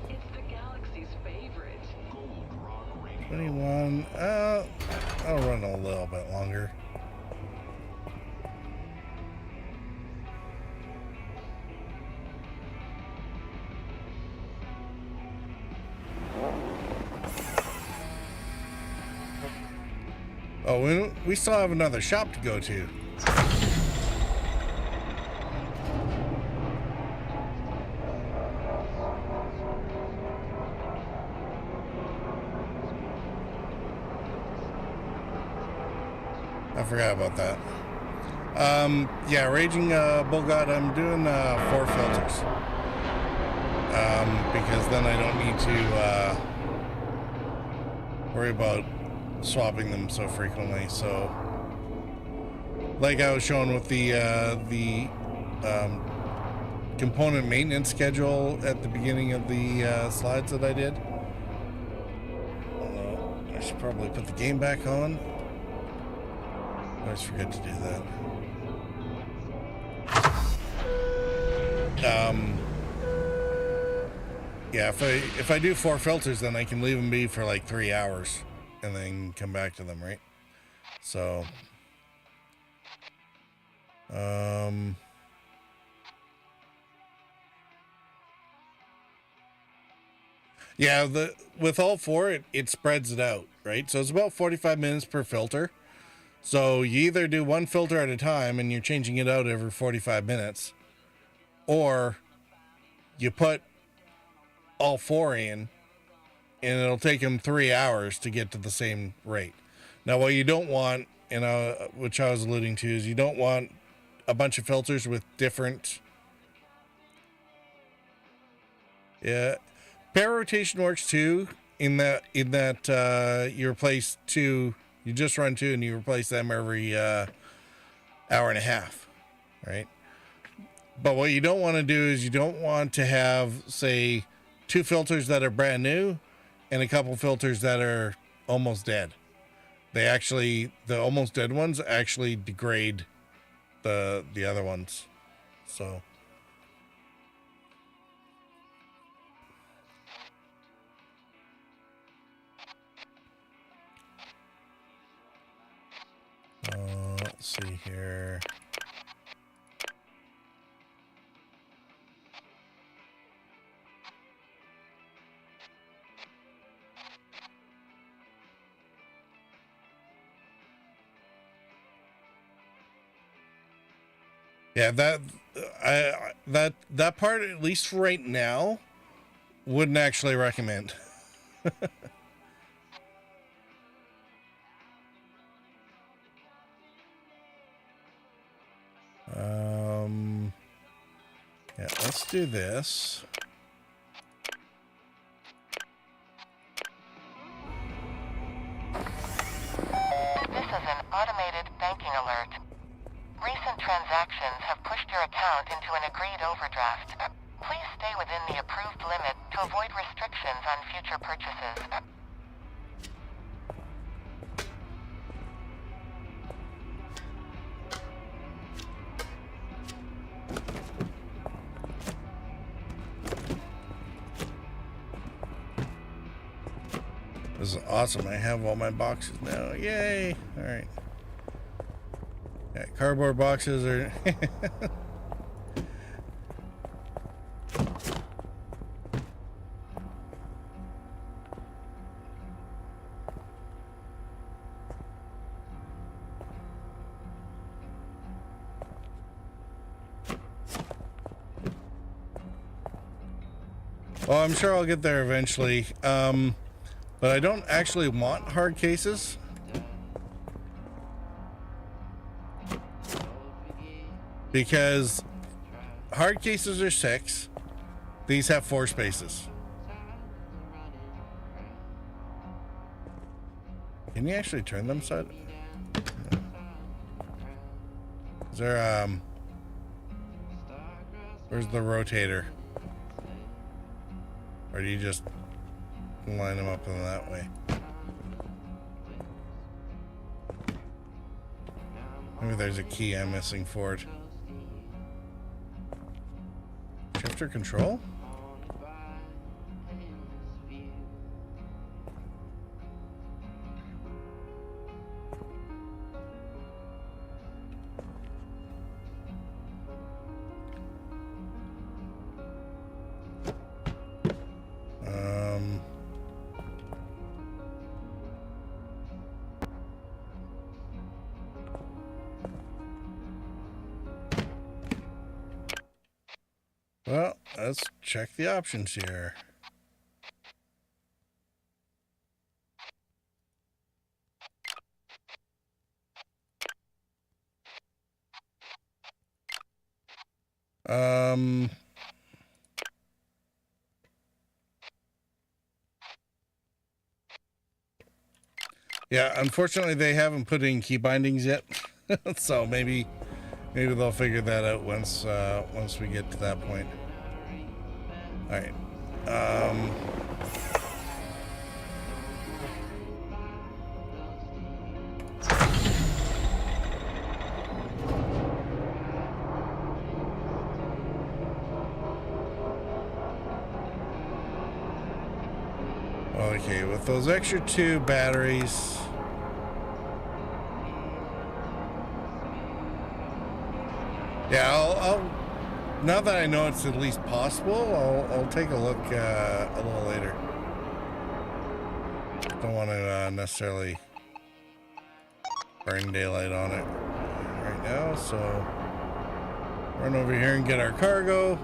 Speaker 10: It's the galaxy's favorite. Gold Rock Radio.
Speaker 3: 21. I'll run a little bit longer. Oh, we still have another shop to go to. I forgot about that. Yeah, Raging Bull God, I'm doing 4 filters. Because then I don't need to worry about swapping them so frequently. So, like I was showing with the component maintenance schedule at the beginning of the slides that I did. I should probably put the game back on. I always forget to do that. Yeah, if I do 4 filters, then I can leave them be for like 3 hours and then come back to them, right? So, yeah, with all 4, it spreads it out, right? So it's about 45 minutes per filter. So you either do 1 filter at a time and you're changing it out every 45 minutes, or you put all 4 in and it'll take them 3 hours to get to the same rate. Now, what you don't want, which I was alluding to, is you don't want a bunch of filters with different Yeah, pair rotation works too. In that you replace two, you just run two, and you replace them every hour and a half, right? But what you don't want to do is you don't want to have, say, 2 filters that are brand new and a couple filters that are almost dead. The almost dead ones actually degrade the other ones. So let's see here. Yeah, that part, at least right now, wouldn't actually recommend. Yeah, let's do this.
Speaker 10: This is an automated banking alert. Recent transactions have pushed your account into an agreed overdraft. Please stay within the approved limit to avoid restrictions on future purchases.
Speaker 3: This is awesome. I have all my boxes now. Yay! All right. Yeah, cardboard boxes are... Well, I'm sure I'll get there eventually. But I don't actually want hard cases. Because hard cases are 6. These have 4 spaces. Can you actually turn them side? No. Is there, where's the rotator? Or do you just line them up in that way? Maybe there's a key I'm missing for it. Shifter control? Well, let's check the options here. Yeah, unfortunately they haven't put in key bindings yet. So maybe they'll figure that out once we get to that point. All right. Okay, with those extra 2 batteries. Yeah, I'll now that I know it's at least possible, I'll take a look a little later. Don't want to necessarily burn daylight on it right now, so run over here and get our cargo.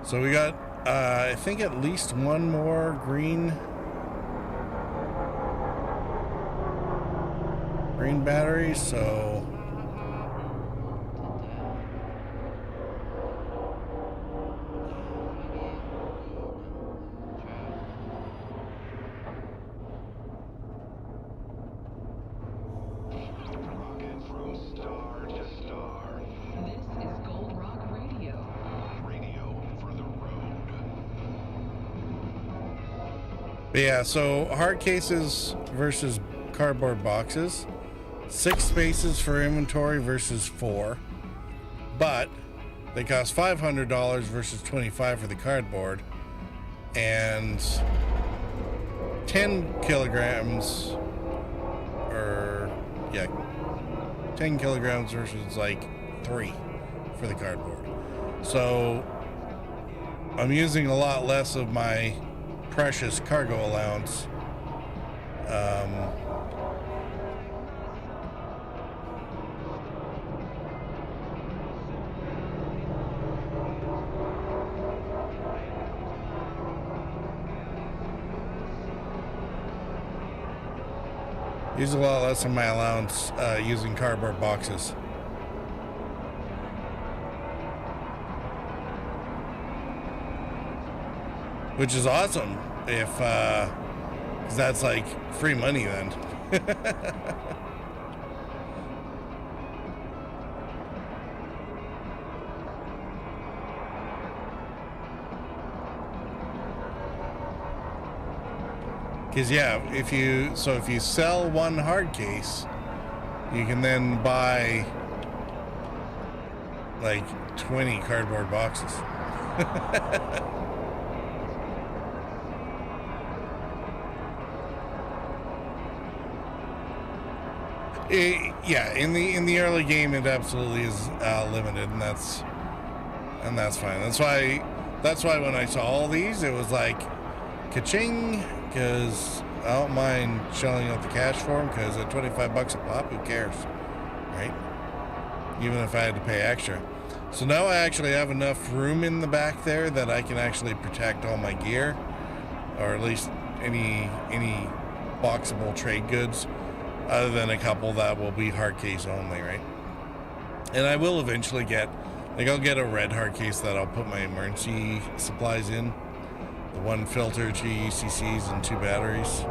Speaker 3: So we got, I think, at least 1 more green battery, so
Speaker 1: But yeah, so hard cases versus cardboard boxes. 6 spaces for inventory versus 4. But they cost $500 versus $25 for the cardboard. And 10 kilograms, or yeah, 10 kilograms versus like 3 for the cardboard. So I'm using a lot less of my precious cargo allowance. Use a lot less of my allowance using cardboard boxes. Which is awesome if, 'cause that's like free money then. Because yeah, if you sell one hard case, you can then buy like 20 cardboard boxes. Yeah, in the early game, it absolutely is limited, and that's fine. That's why when I saw all these, it was like, ka-ching, because I don't mind shelling out the cash for them, because at $25 a pop, who cares, right? Even if I had to pay extra. So now I actually have enough room in the back there that I can actually protect all my gear, or at least any boxable trade goods, other than a couple that will be hard case only, right? And I will eventually get, like, I'll get a red hard case that I'll put my emergency supplies in. The 1 filter, 2 UCCs, and 2 batteries.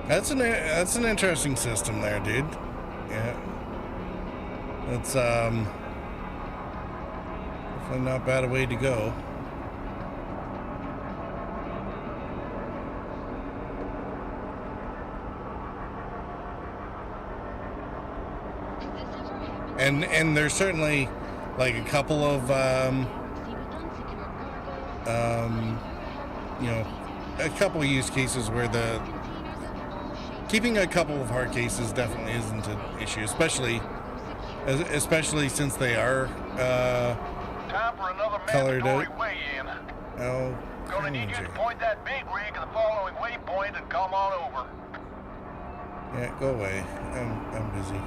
Speaker 1: That's an interesting system there, dude. Yeah. That's definitely not bad a way to go. And there's certainly like a couple of you know, a couple of use cases where keeping a couple of hard cases definitely isn't an issue, especially since they are colored out. Oh,
Speaker 8: gonna need you to point that big rig at the following waypoint and come on over.
Speaker 1: Yeah, go away. I'm busy.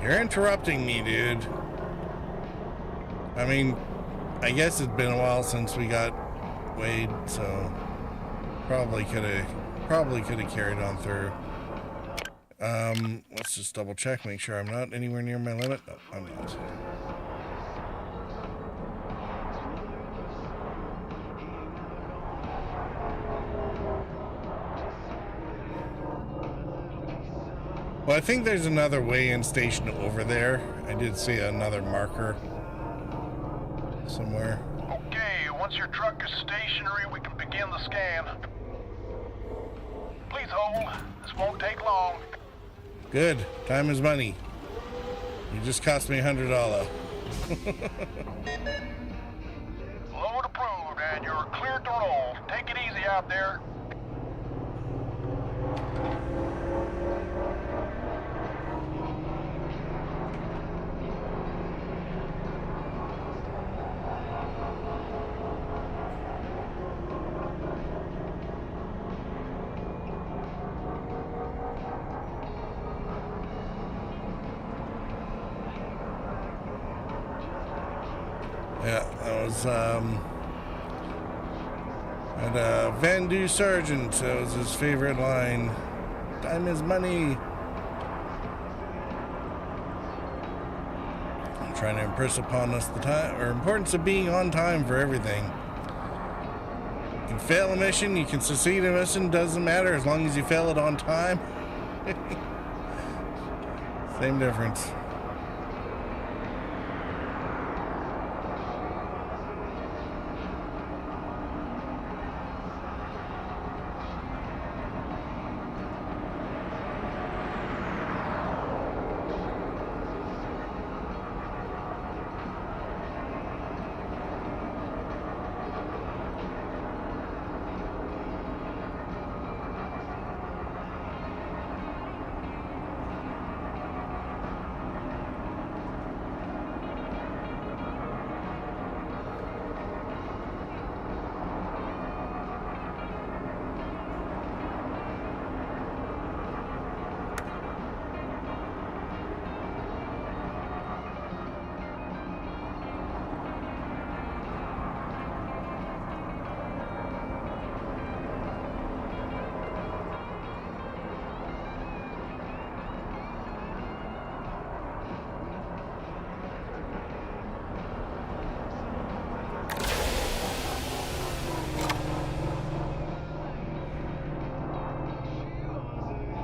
Speaker 1: You're interrupting me, dude. I mean, I guess it's been a while since we got Wade, so probably could have carried on through. Let's just double check, make sure I'm not anywhere near my limit. No, I'm not. Well, I think there's another weigh-in station over there. I did see another marker somewhere.
Speaker 8: Okay, once your truck is stationary, we can begin the scan. Please hold. This won't take long.
Speaker 1: Good. Time is money. You just cost me $100.
Speaker 8: Load approved, and you're cleared to roll. Take it easy out there.
Speaker 3: Yeah, that was and Van Du Sargent. That was his favorite line. Time is money. I'm trying to impress upon us the time or importance of being on time for everything. You can fail a mission, you can succeed a mission, doesn't matter as long as you fail it on time. Same difference.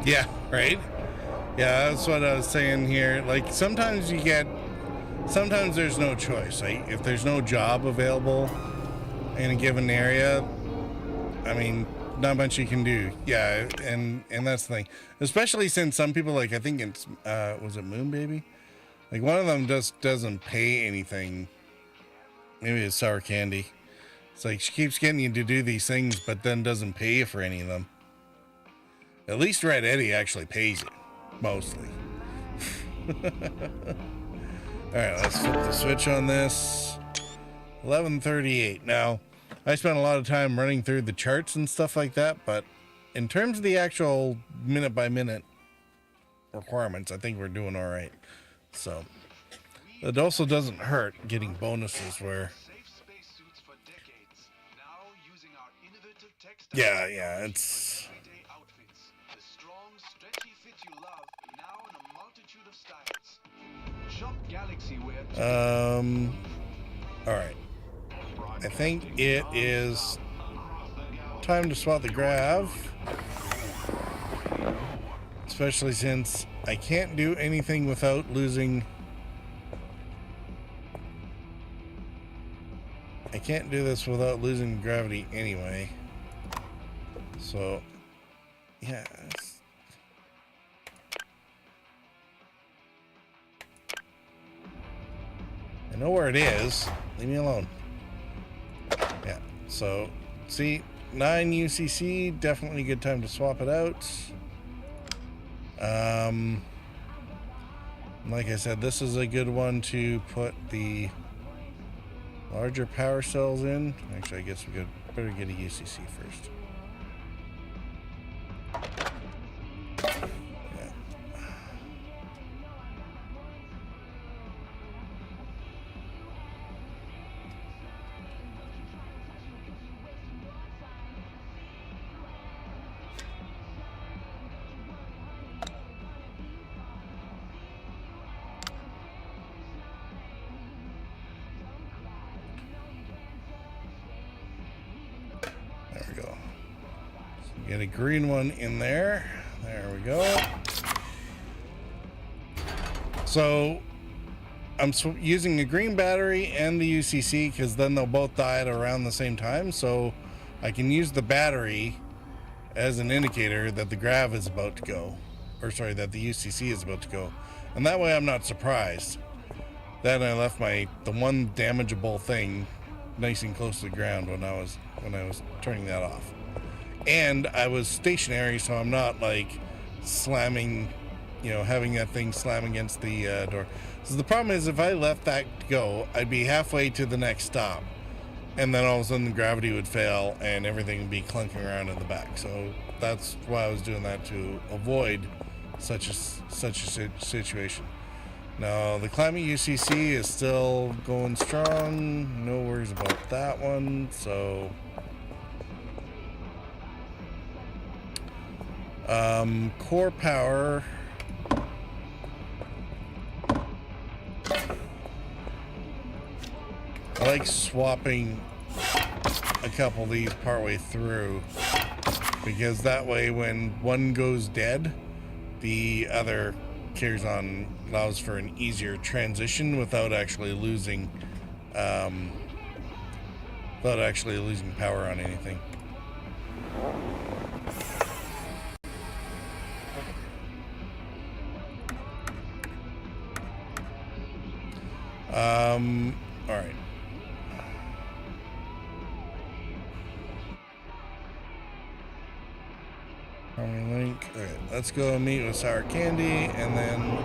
Speaker 3: Yeah, right? Yeah, that's what I was saying here. Like, sometimes there's no choice. Like, if there's no job available in a given area, I mean, not much you can do. Yeah, and that's the thing. Especially since some people, like, I think it's, was it Moon Baby? Like, one of them just doesn't pay anything. Maybe it's Sour Candy. It's like, she keeps getting you to do these things, but then doesn't pay you for any of them. At least Red Eddie actually pays you, mostly. Alright, let's flip the switch on this. 11:38. Now, I spent a lot of time running through the charts and stuff like that, but in terms of the actual minute-by-minute requirements, I think we're doing alright. So, it also doesn't hurt getting bonuses where... Yeah, it's... Alright. I think it is time to swap the grav. Especially since I can't do anything without losing... I can't do this without losing gravity anyway. So, yeah. I know where it is. Leave me alone. Yeah, so, see, 9 UCC, definitely a good time to swap it out. Like I said, this is a good one to put the larger power cells in. Actually, I guess we better get a UCC first. There we go. So get a green one in there. There we go. So I'm using a green battery and the UCC because then they'll both die at around the same time. So I can use the battery as an indicator that the grav is about to go, or sorry, that the UCC is about to go, and that way I'm not surprised. Then I left the one damageable thing nice and close to the ground when I was turning that off, and I was stationary, so I'm not like slamming, having that thing slam against the door. So the problem is, if I left that go, I'd be halfway to the next stop, and then all of a sudden the gravity would fail and everything would be clunking around in the back. So that's why I was doing that, to avoid such a situation. No, the climate UCC is still going strong. No worries about that one. So, core power. I like swapping a couple of these partway through, because that way when one goes dead, the other carries on, allows for an easier transition without actually losing power on anything. All right. Link. All right, let's go meet with Sour Candy, and then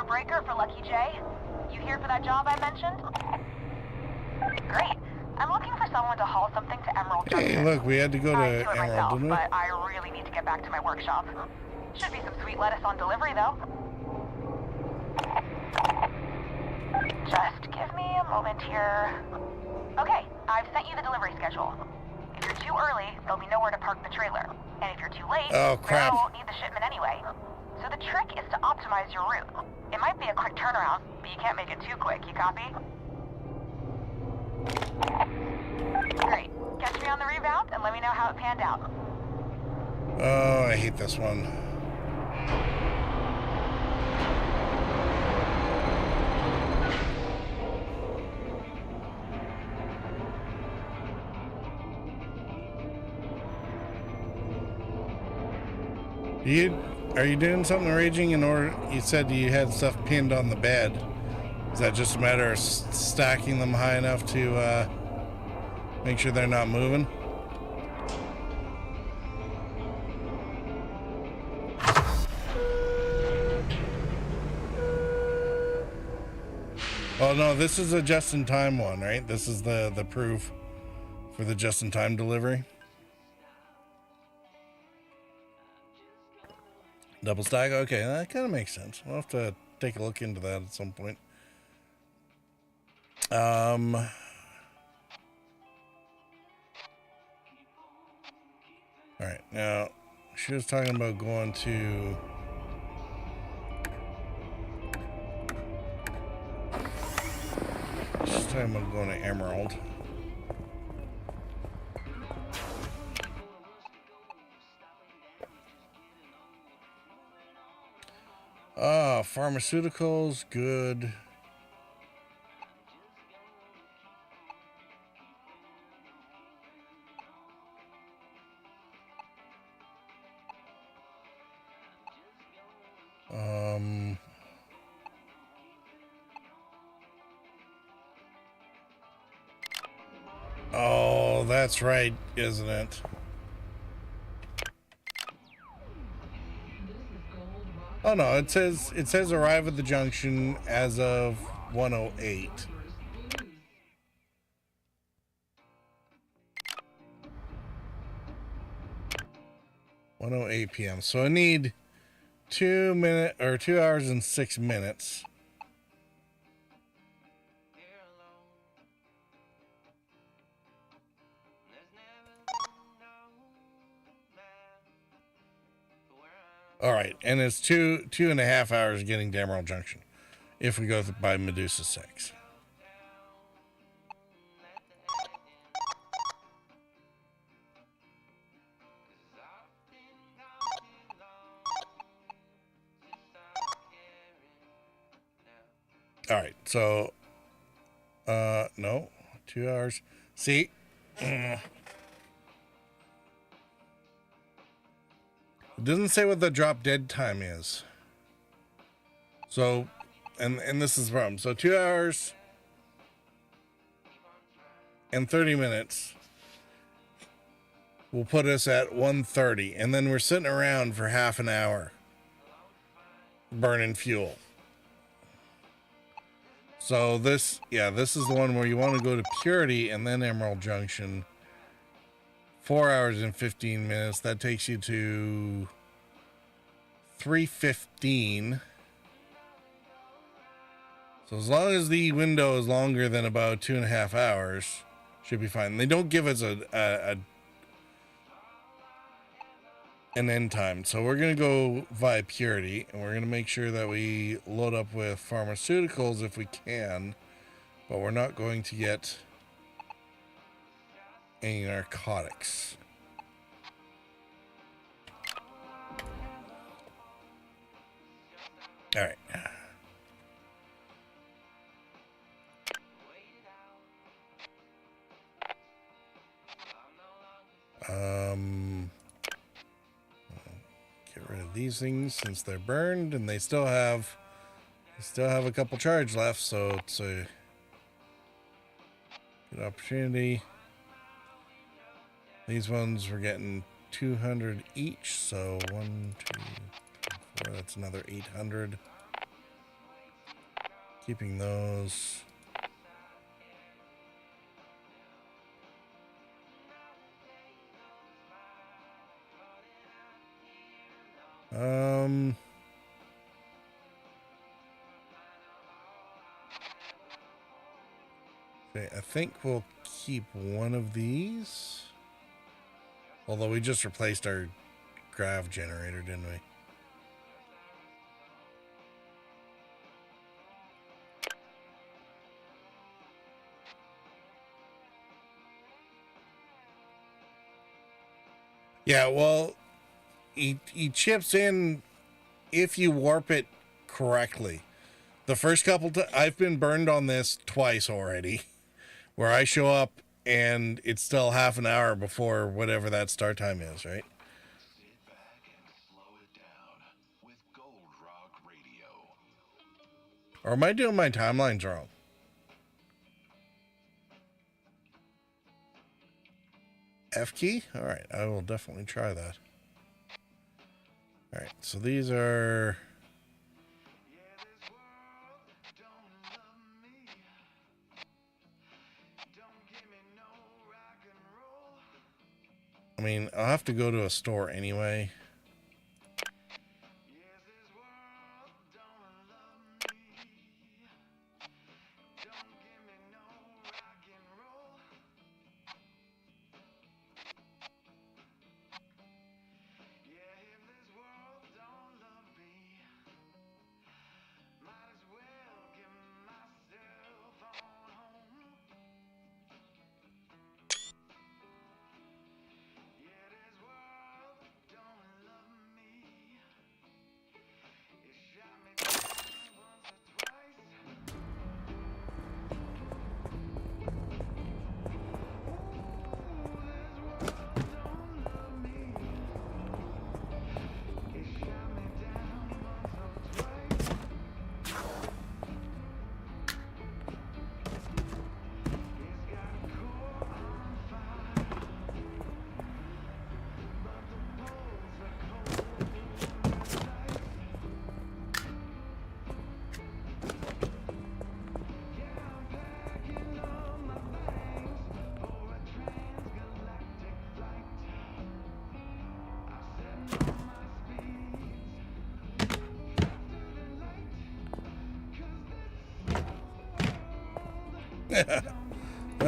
Speaker 10: Breaker for Lucky J. You here for that job I mentioned? Great. I'm looking for someone to haul something to Emerald Junction.
Speaker 3: Hey, look, we had to go to Emerald,
Speaker 10: myself,
Speaker 3: didn't we?
Speaker 10: but I really need to get back to my workshop. Should be some sweet lettuce on delivery, though. Just give me a moment here. Okay, I've sent you the delivery schedule. If you're too early, there'll be nowhere to park the trailer. And if you're too late,
Speaker 3: oh, crap.
Speaker 10: Barrel won't need the shipment anyway. So the trick is to optimize your route. It might be a quick turnaround, but you can't make it too quick, you copy? Great. Catch me on the reroute and let me know how it panned out.
Speaker 3: Oh, I hate this one. Are you doing something raging in order? You said you had stuff pinned on the bed. Is that just a matter of stacking them high enough to make sure they're not moving? Oh no, this is a just-in-time one, right? This is the proof for the just-in-time delivery. Double stack? Okay, that kind of makes sense. We'll have to take a look into that at some point. All right, now she was talking about going to Emerald. Pharmaceuticals, good. Oh, that's right, isn't it? Oh no, it says arrive at the junction as of 1:08. (1:08 p.m.) So I need 2 hours and 6 minutes. All right, and it's two and a half hours getting to Emerald Junction if we go by Medusa 6. All right, so no, 2 hours. See, it doesn't say what the drop dead time is. So, and this is the problem. So 2 hours and 30 minutes will put us at 1:30, and then we're sitting around for half an hour burning fuel. So this is the one where you want to go to Purity and then Emerald Junction. 4 hours and 15 minutes. That takes you to 3:15. So as long as the window is longer than about 2.5 hours, should be fine. They don't give us an end time. So we're going to go via Purity, and we're going to make sure that we load up with pharmaceuticals if we can, but we're not going to get any narcotics. All right. Get rid of these things since they're burned, and they still have a couple charge left, so it's a good opportunity. These ones we're getting 200 each, so 1, 2, 3, 4. That's another 800. Keeping those. Okay, I think we'll keep one of these. Although we just replaced our grav generator, didn't we? Yeah, well, he chips in if you warp it correctly. The first couple I've been burned on this twice already, where I show up and it's still half an hour before whatever that start time is, right? Or am I doing my timelines wrong? F key? All right, I will definitely try that. All right, so these are... I mean, I'll have to go to a store anyway.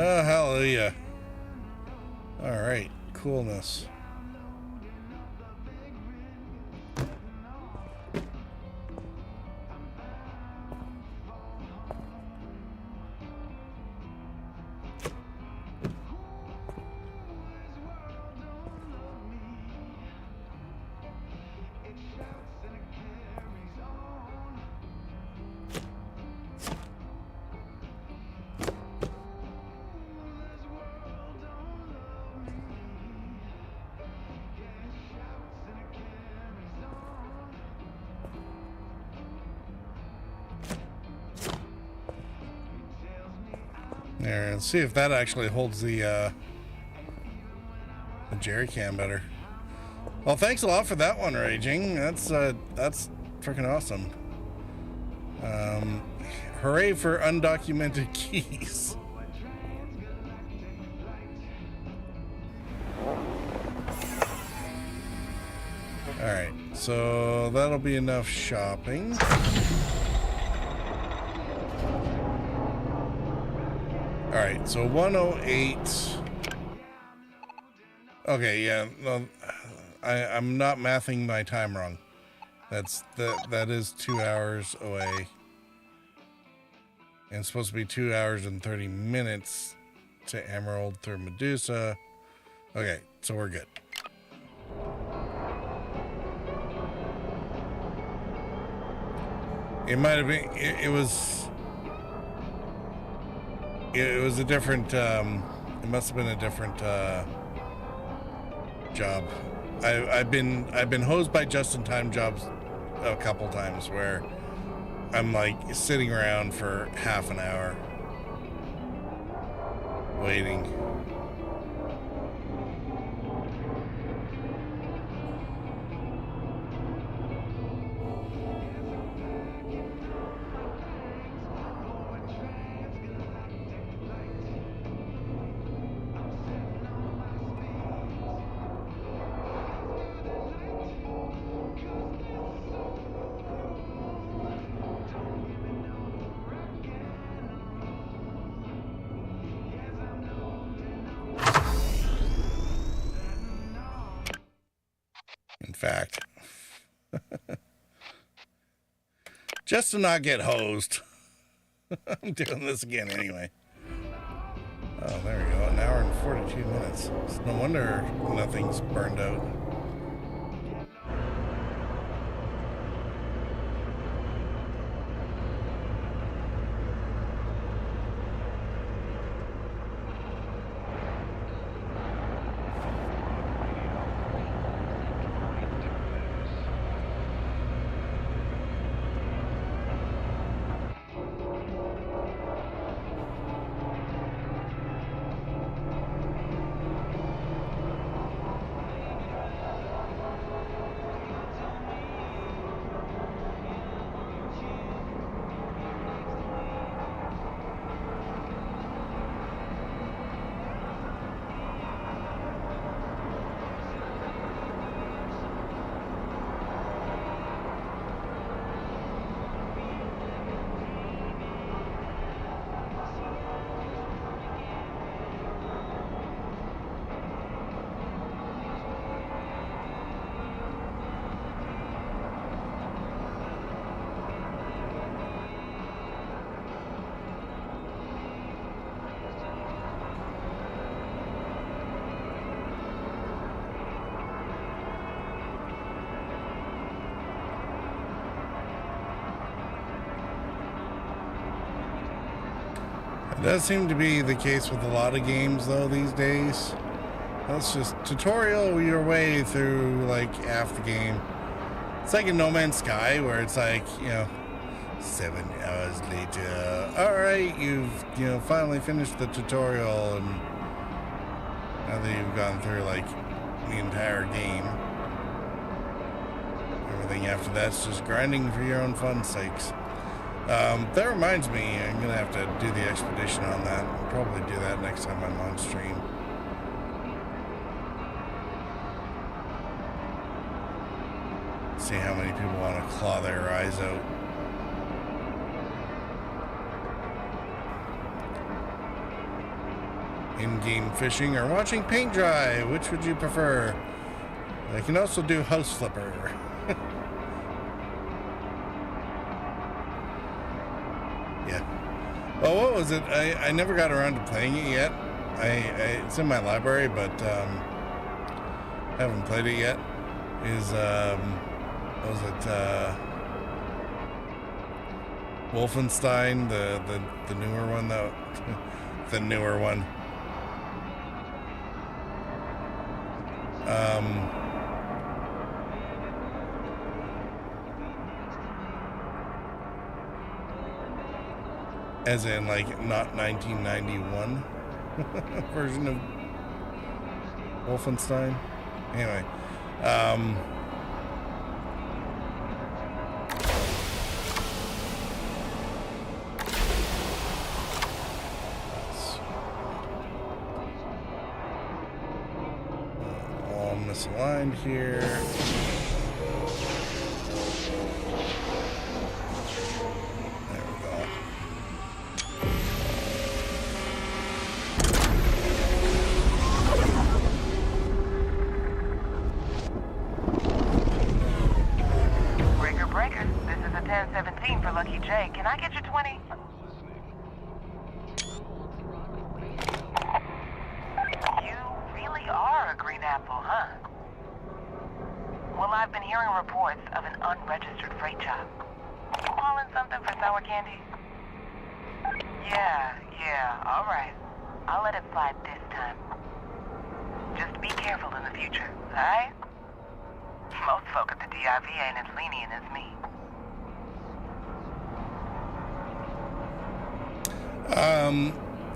Speaker 3: Oh, hallelujah. All right, coolness. There, let's see if that actually holds the jerry can better. Well, thanks a lot for that one, Raging. That's freaking awesome. Hooray for undocumented keys. Alright, so that'll be enough shopping. Alright, so 108. Okay, yeah, no, I'm not mathing my time wrong. That is 2 hours away. And it's supposed to be 2 hours and 30 minutes to Emerald through Medusa. Okay, so we're good. It might have been, it was a different, it must have been a different job. I've been hosed by just-in-time jobs a couple times where I'm like sitting around for half an hour waiting. In fact, just to not get hosed, I'm doing this again anyway. Oh, there we go. An hour and 42 minutes. It's no wonder nothing's burned out. It does seem to be the case with a lot of games, though, these days. Let's just tutorial your way through, like, half the game. It's like in No Man's Sky, where it's like, 7 hours later. Alright, you've, finally finished the tutorial, and now that you've gone through, like, the entire game, everything after that's just grinding for your own fun sakes. That reminds me, I'm gonna have to do the expedition on that. I'll probably do that next time I'm on stream. See how many people want to claw their eyes out. In-game fishing or watching paint dry, which would you prefer? I can also do House Flipper. Yeah. Oh, what was it? I never got around to playing it yet. It's in my library, but haven't played it yet. What was it? Wolfenstein, the newer one, though. The newer one. As in, like, not 1991 version of Wolfenstein. Anyway, all misaligned here. There we go.
Speaker 10: Breaker, this is a 1017 for Lucky J. Can I get your 20? You really are a green apple, huh? Well, I've been hearing reports of an unregistered freight job. You calling something for sour candy? Yeah, alright. I'll let it slide this time. Just be careful in the future, alright? Most folk at the DIV ain't as lenient as me.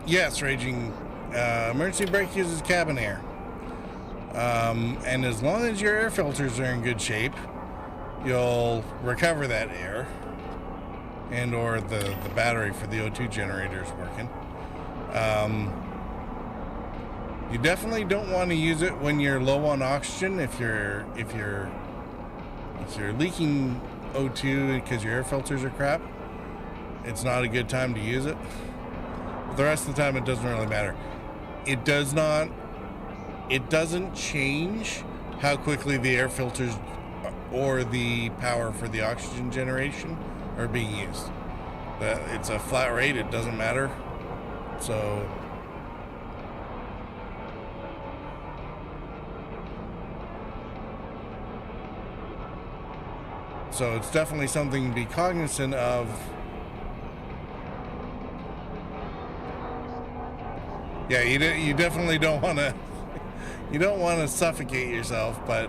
Speaker 3: Yes, Raging. Emergency brake uses cabin air. And as long as your air filters are in good shape, you'll recover that air. And or the battery for the O2 generator is working. You definitely don't want to use it when you're low on oxygen. If you're leaking O2 because your air filters are crap, it's not a good time to use it. But the rest of the time, it doesn't really matter. It doesn't change how quickly the air filters or the power for the oxygen generation are being used. It's a flat rate. It doesn't matter. So it's definitely something to be cognizant of. Yeah, you definitely don't want to suffocate yourself, but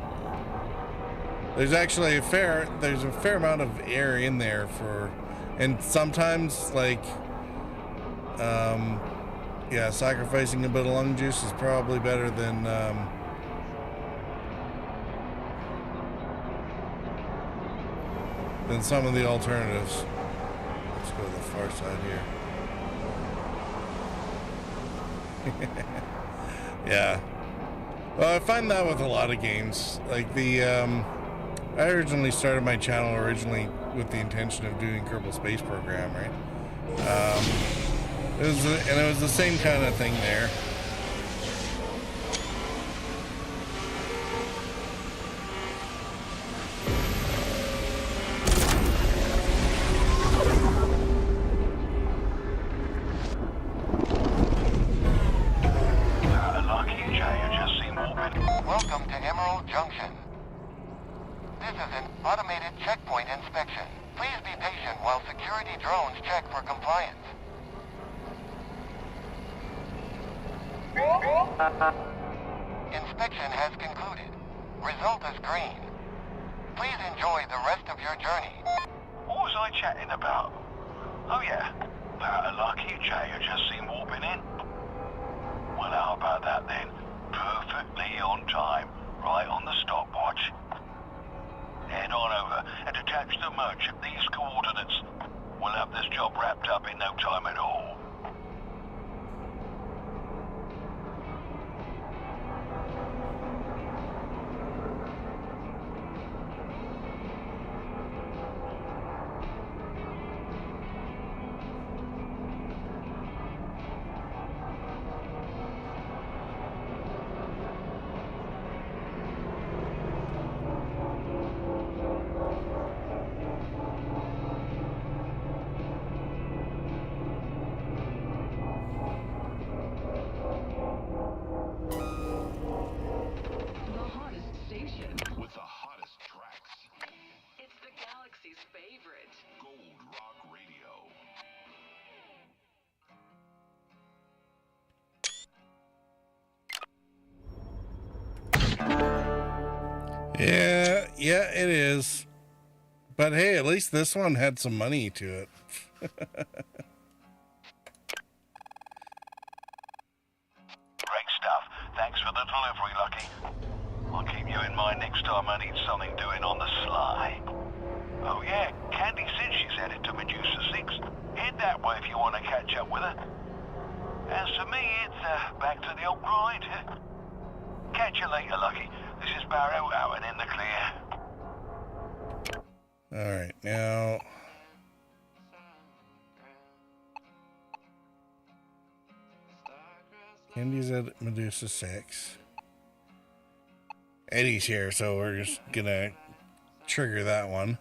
Speaker 3: there's actually a fair amount of air in there and sometimes, like, sacrificing a bit of lung juice is probably better than some of the alternatives. Let's go to the far side here. Yeah. Well, I find that with a lot of games. Like I originally started my channel with the intention of doing Kerbal Space Program, right? It was the same kind of thing there.
Speaker 8: Welcome to Emerald Junction. This is an automated checkpoint inspection. Please be patient while security drones check for compliance. Inspection has concluded. Result is green. Please enjoy the rest of your journey.
Speaker 18: What was I chatting about? Oh yeah, about a Lucky J I just seen warping in. Well, how about that then? Perfectly on time, right on the stopwatch. Head on over and attach the merch at these coordinates. We'll have this job wrapped up in no time at all.
Speaker 3: Yeah, it is. But hey, at least this one had some money to it.
Speaker 18: time I need something doing on the sly. Oh yeah, Candy said she's headed to Medusa 6. Head that way if you want to catch up with her. As for me, it's back to the old grind. Catch you later, Lucky. This is Barrow out and in the clear.
Speaker 3: Alright, now... Candy's at Medusa 6. Eddie's here, so we're just gonna trigger that one.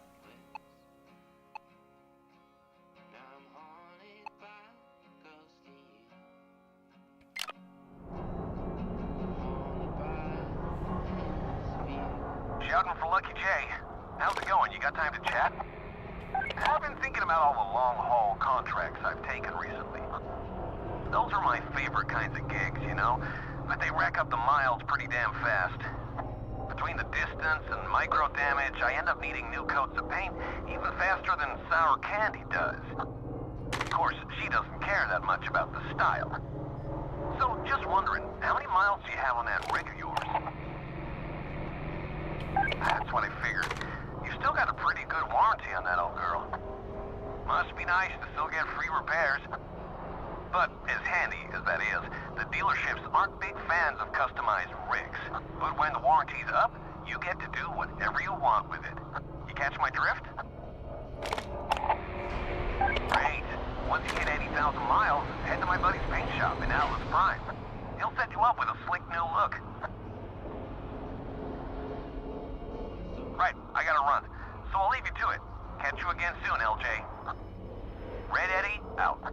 Speaker 8: Shouting for Lucky J. How's it going? You got time to chat? I've been thinking about all the long-haul contracts I've taken recently. Those are my favorite kinds of gigs, you know? But they rack up the miles pretty damn fast. Between the distance and micro damage, I end up needing new coats of paint even faster than Sour Candy does. Of course, she doesn't care that much about the style. So, just wondering, how many miles do you have on that rig of yours? That's what I figured. You still got a pretty good warranty on that old girl. Must be nice to still get free repairs. But as handy as that is, the dealerships aren't big fans of customized rigs. But when the warranty's up, you get to do whatever you want with it. You catch my drift? Great. Once you hit 80,000 miles, head to my buddy's paint shop in Atlas Prime. He'll set you up with a slick new look. Right, I gotta run. So I'll leave you to it. Catch you again soon, LJ. Red Eddie, out.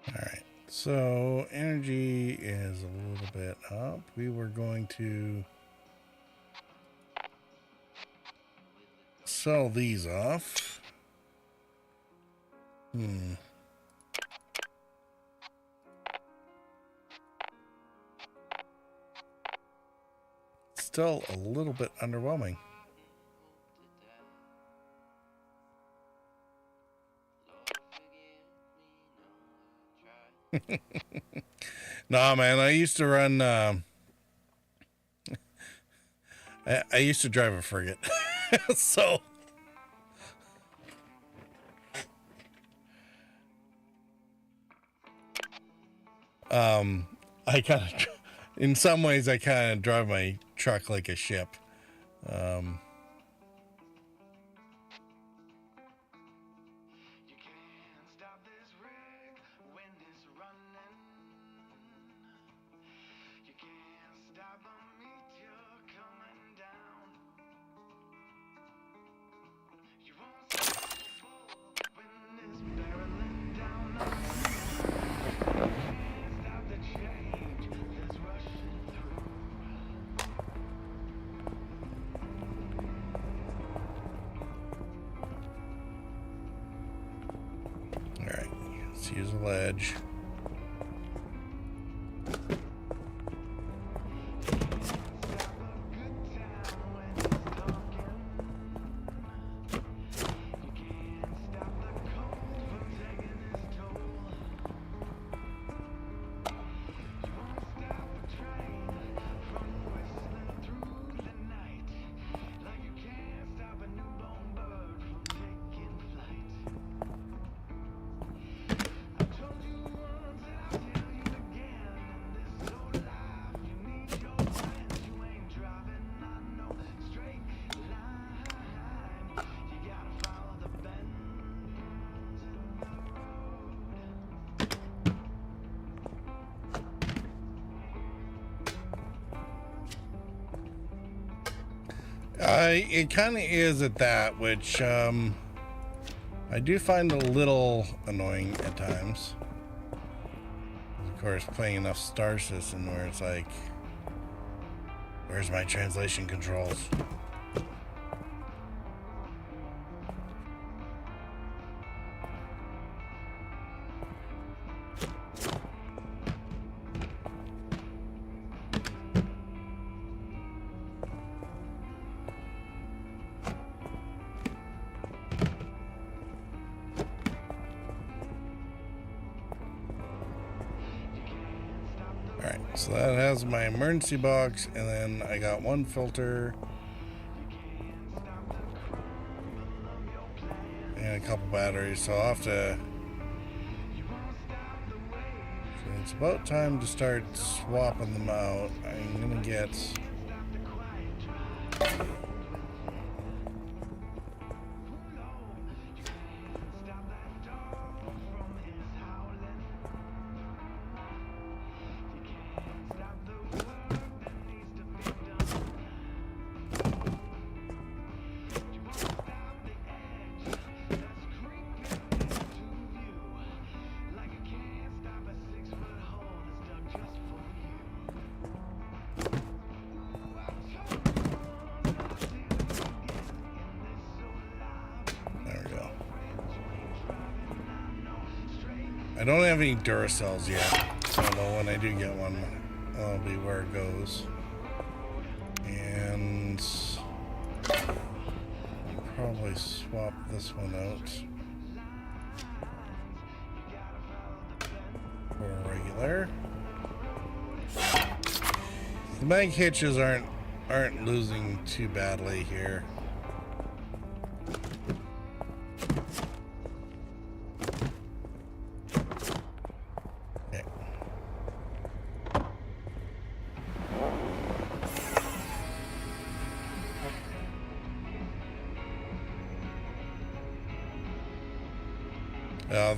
Speaker 3: Alright, so energy is a little bit up. We were going to sell these off. Still a little bit underwhelming. Nah, man, I used to run I used to drive a frigate. So I kind of, in some ways I kind of drive my truck like a ship. Use a ledge. It kind of is at that, which I do find a little annoying at times. Of course, playing enough Star Citizen where it's like, where's my translation controls? So that has my emergency box, and then I got one filter and a couple batteries, so I'll have to... So it's about time to start swapping them out. I'm gonna get... I don't have any Duracells yet, although when I do get one, that'll be where it goes. And I'll probably swap this one out for regular. The mag hitches aren't losing too badly here.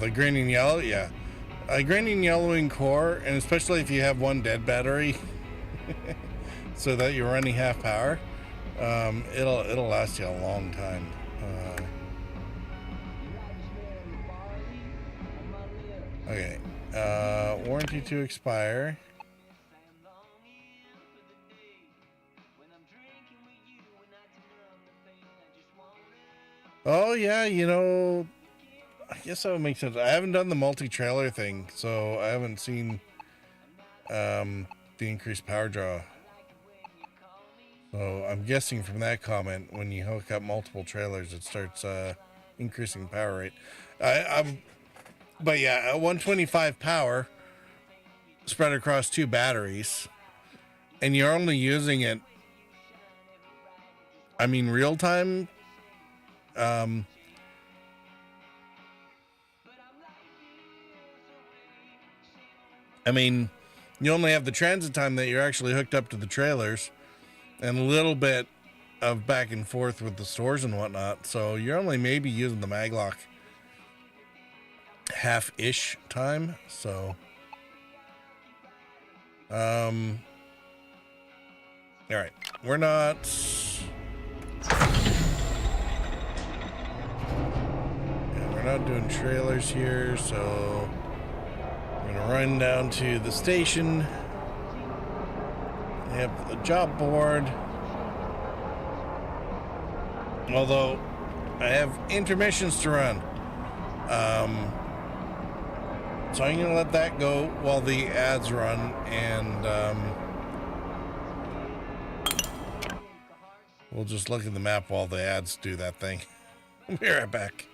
Speaker 3: The green and yellow, yeah. Green and yellowing core, and especially if you have one dead battery, so that you're running half power, it'll last you a long time. Okay, warranty to expire. Oh yeah, you know, I guess that would make sense. I haven't done the multi-trailer thing, so I haven't seen the increased power draw. So I'm guessing from that comment, when you hook up multiple trailers, it starts increasing power rate. But yeah, at 125 power spread across 2 batteries, and you're only using it, I mean, real time. I mean, you only have the transit time that you're actually hooked up to the trailers, and a little bit of back and forth with the stores and whatnot. So you're only maybe using the maglock half-ish time. So, all right, we're not. Yeah, we're not doing trailers here, so. Gonna run down to the station. They have the job board. Although I have intermissions to run. So I'm gonna let that go while the ads run, and we'll just look at the map while the ads do that thing. I'll be right back.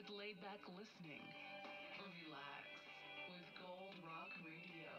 Speaker 19: with laid-back listening. Relax with Gold Rock Radio.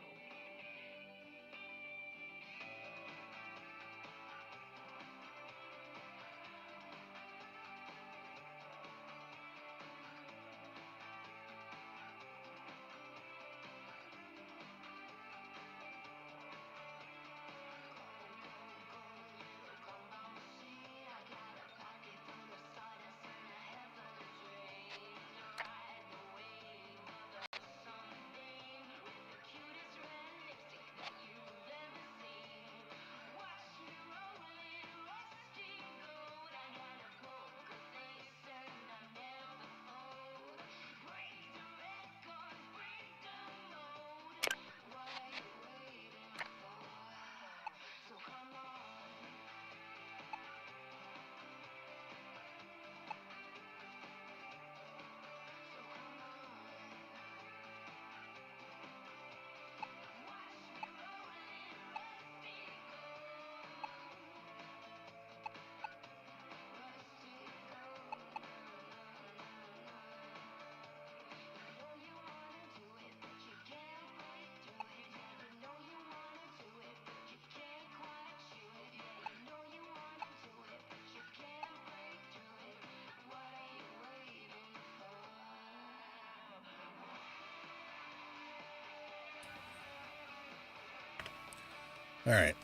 Speaker 3: All right.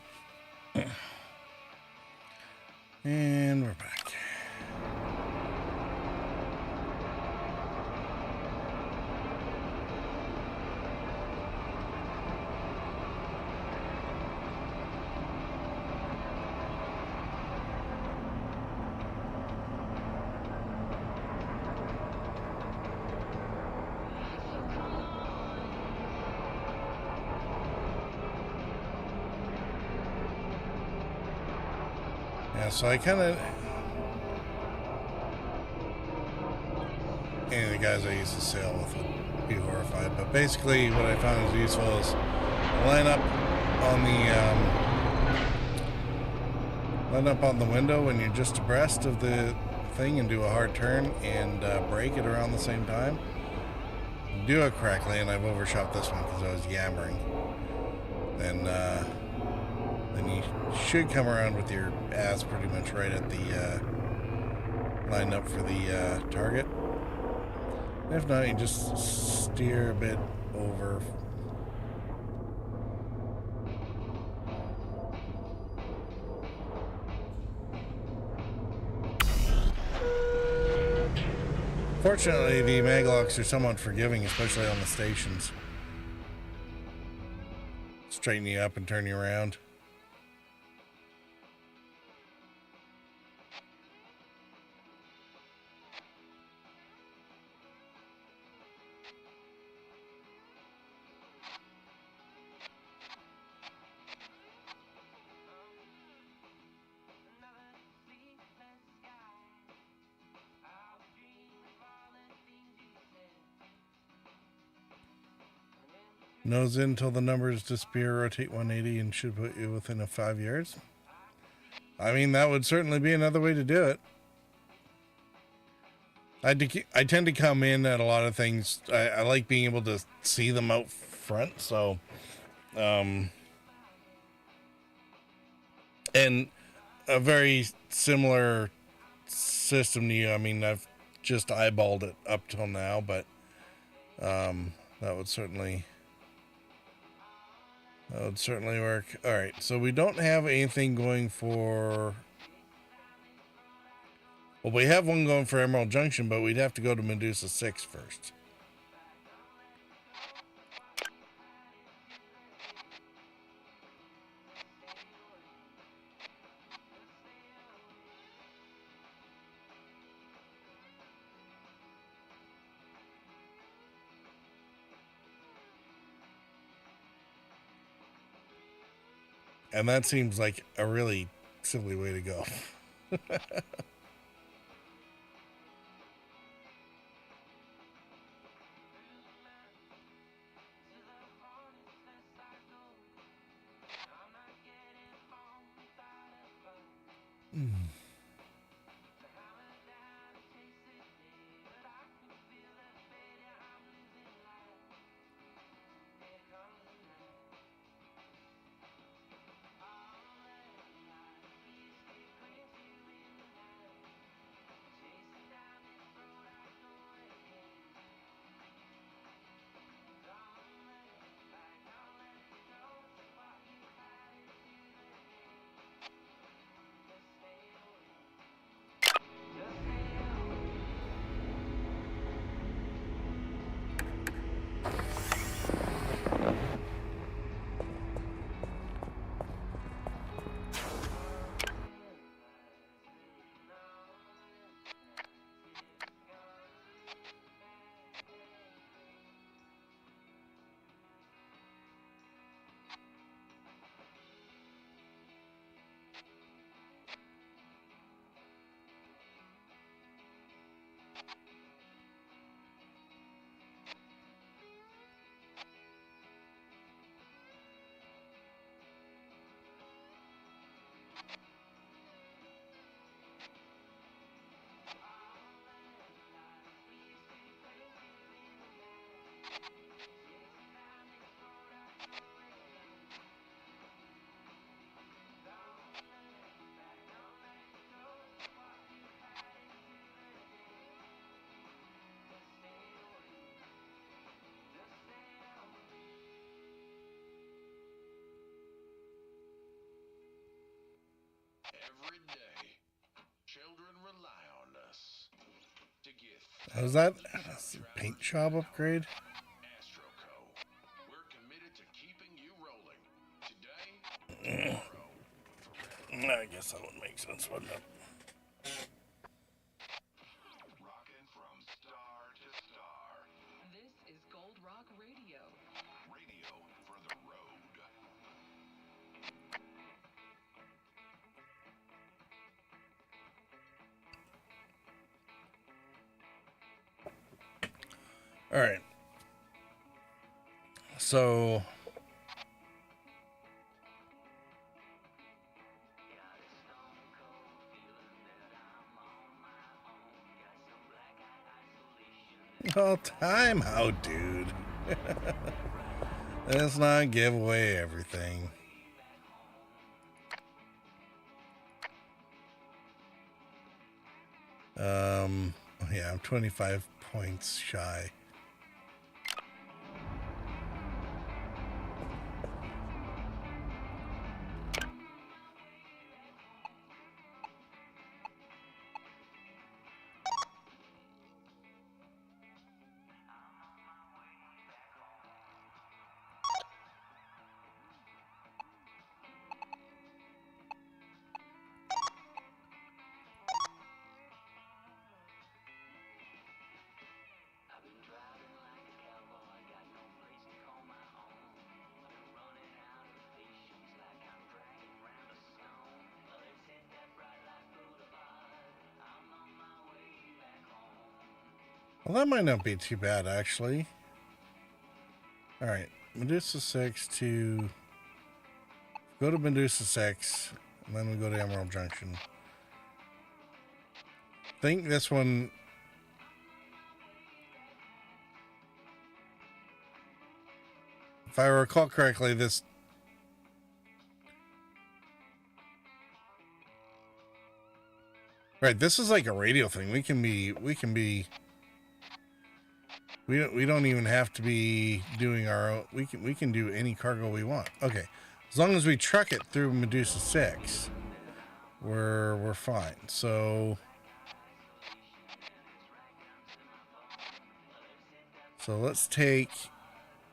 Speaker 3: And we're back. Yeah, so I kind of, any of the guys I used to sail with would be horrified, but basically what I found is useful is line up on the window when you're just abreast of the thing and do a hard turn and brake it around the same time. Do it correctly, and I've overshot this one because I was yammering. Then you should come around with your ass pretty much right at the lined up for the target. And if not, you just steer a bit over. Fortunately, the maglocks are somewhat forgiving, especially on the stations. Straighten you up and turn you around. Nose in until the numbers disappear, rotate 180 and should put you within a 5 yards. I mean, that would certainly be another way to do it. I tend to come in at a lot of things. I like being able to see them out front. So, and a very similar system to you. I mean, I've just eyeballed it up till now, but that would certainly work. All right, so we don't have anything going for. Well, we have one going for Emerald Junction, but we'd have to go to Medusa 6 first. And that seems like a really silly way to go.
Speaker 8: Every day, children rely on us to get
Speaker 3: How's that? That's a paint job upgrade?
Speaker 8: AstroCo. We're committed to keeping you rolling. Today,
Speaker 3: I guess that would make sense, wouldn't it?
Speaker 8: rocking from star to star.
Speaker 19: This is Gold Rock Radio.
Speaker 8: Radio for the road.
Speaker 3: All right. So oh, time out, dude. Let's not give away everything. Yeah, I'm 25 points shy. Well, that might not be too bad, actually. All right, Medusa 6 to... Go to Medusa 6, and then we go to Emerald Junction. I think this one... If I recall correctly, this... Right, this is like a radio thing. We can be... We don't even have to be doing our own. We can do any cargo we want. Okay, as long as we truck it through Medusa 6, we're fine. So let's take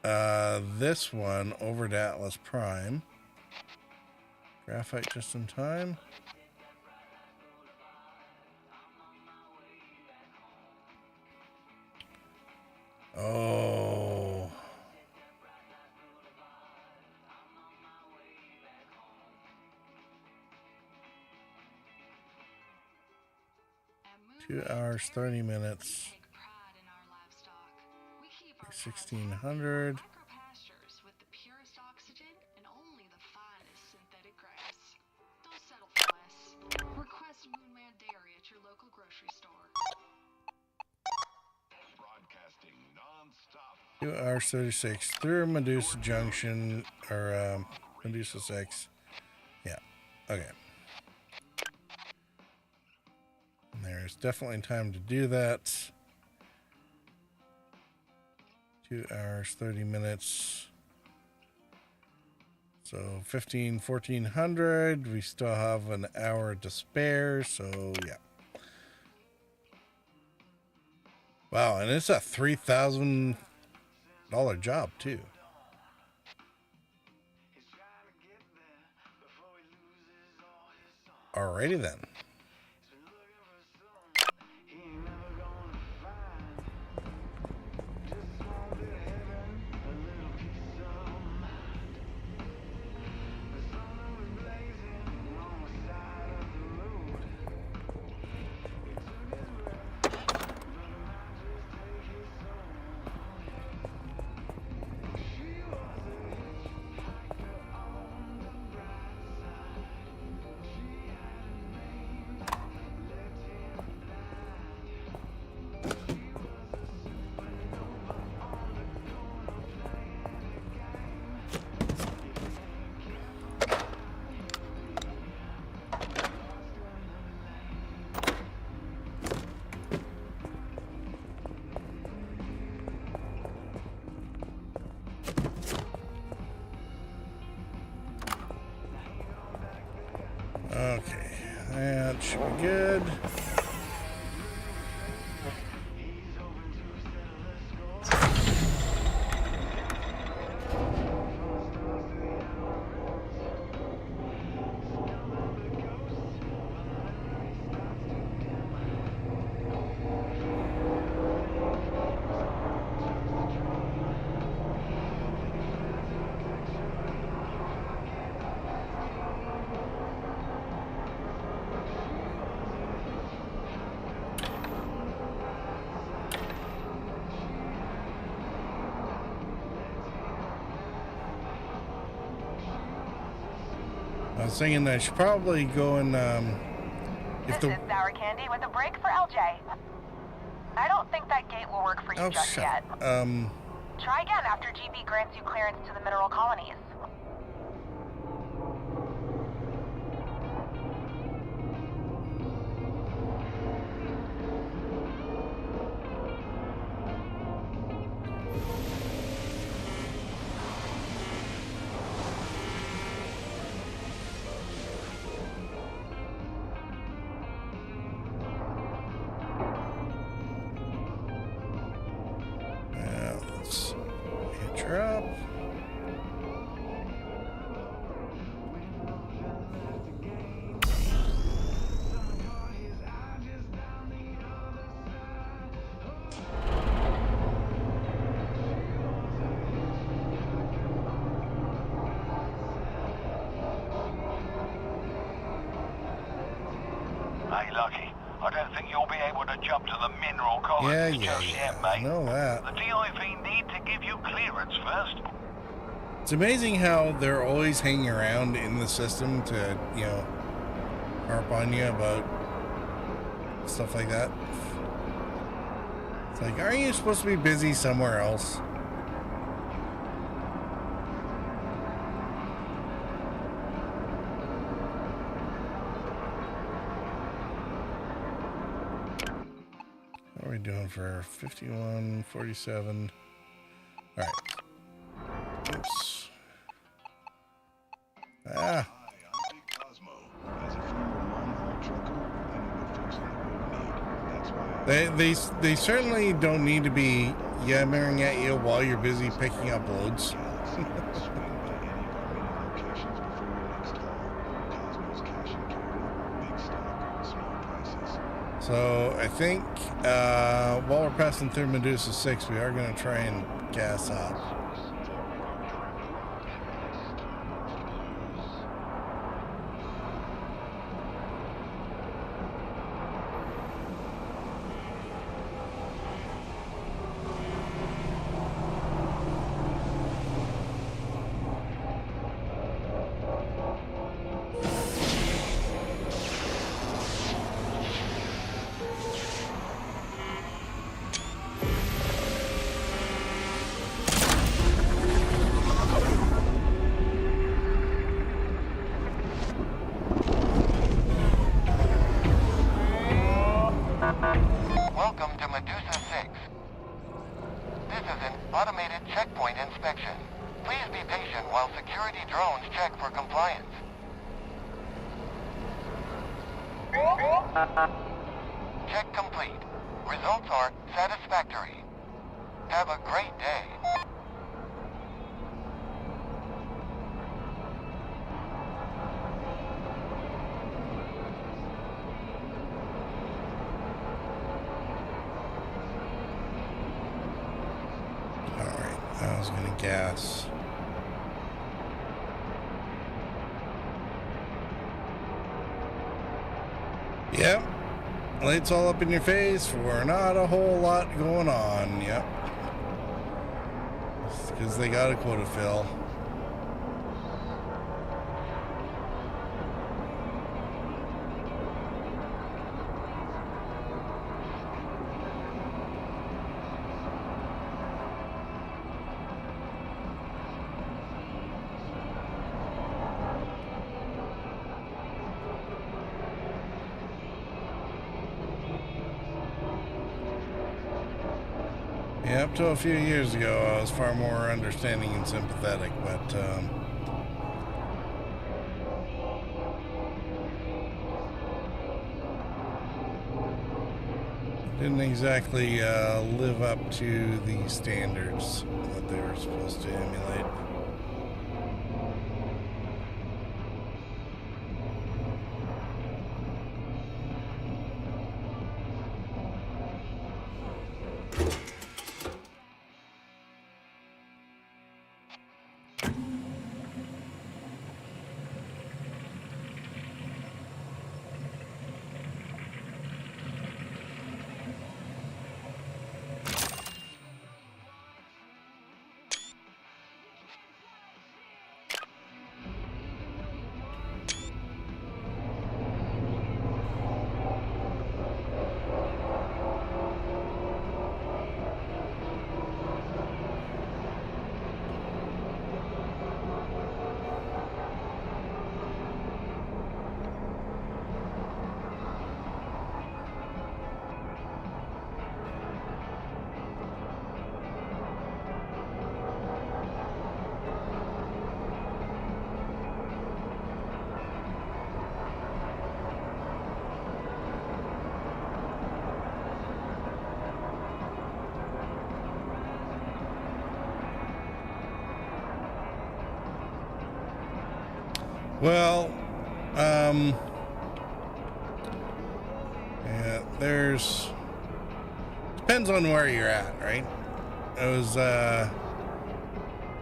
Speaker 3: this one over to Atlas Prime. Graphite just in time. Oh. Two hours, 30 minutes. 1600.
Speaker 19: With the purest oxygen and only the finest synthetic grass. Don't settle for less. Request Moonman Dairy at your local grocery store.
Speaker 8: Broadcasting non-stop.
Speaker 3: 2 hours 36 through Medusa Junction, or Medusa 6. Yeah, okay. And there's definitely time to do that. 2 hours 30 minutes. So 1400. We still have an hour to spare, so yeah. Wow, and it's a $3,000 job too. Alrighty then. Okay, that should be good. I was thinking I should probably go and,
Speaker 10: This is Sour Candy with a break for LJ. I don't think that gate will work for you just yet. Try again after GB grants you clearance to the mineral colonies.
Speaker 3: Let's hitch her up.
Speaker 18: Hey, Lucky, I don't think you'll be able to jump to the mineral colony just yet, mate.
Speaker 3: I know that.
Speaker 18: The DIV need to give you clearance first.
Speaker 3: It's amazing how they're always hanging around in the system to, you know, harp on you about stuff like that. It's like, aren't you supposed to be busy somewhere else? What are we doing for 51, 47? All right. Oops. Ah. They certainly don't need to be yammering at you while you're busy picking up loads. So I think while we're passing through Medusa 6, we are going to try and gas up.
Speaker 8: Welcome to Medusa 6. This is an automated checkpoint inspection. Please be patient while security drones check for compliance. Check complete. Results are satisfactory. Have a great day.
Speaker 3: I was gonna gas. Yep. Lights all up in your face for not a whole lot going on. Yep. Because they got a quota fill. Yeah, up to a few years ago, I was far more understanding and sympathetic, but Didn't exactly live up to the standards that they were supposed to emulate. Well, yeah, depends on where you're at, right? It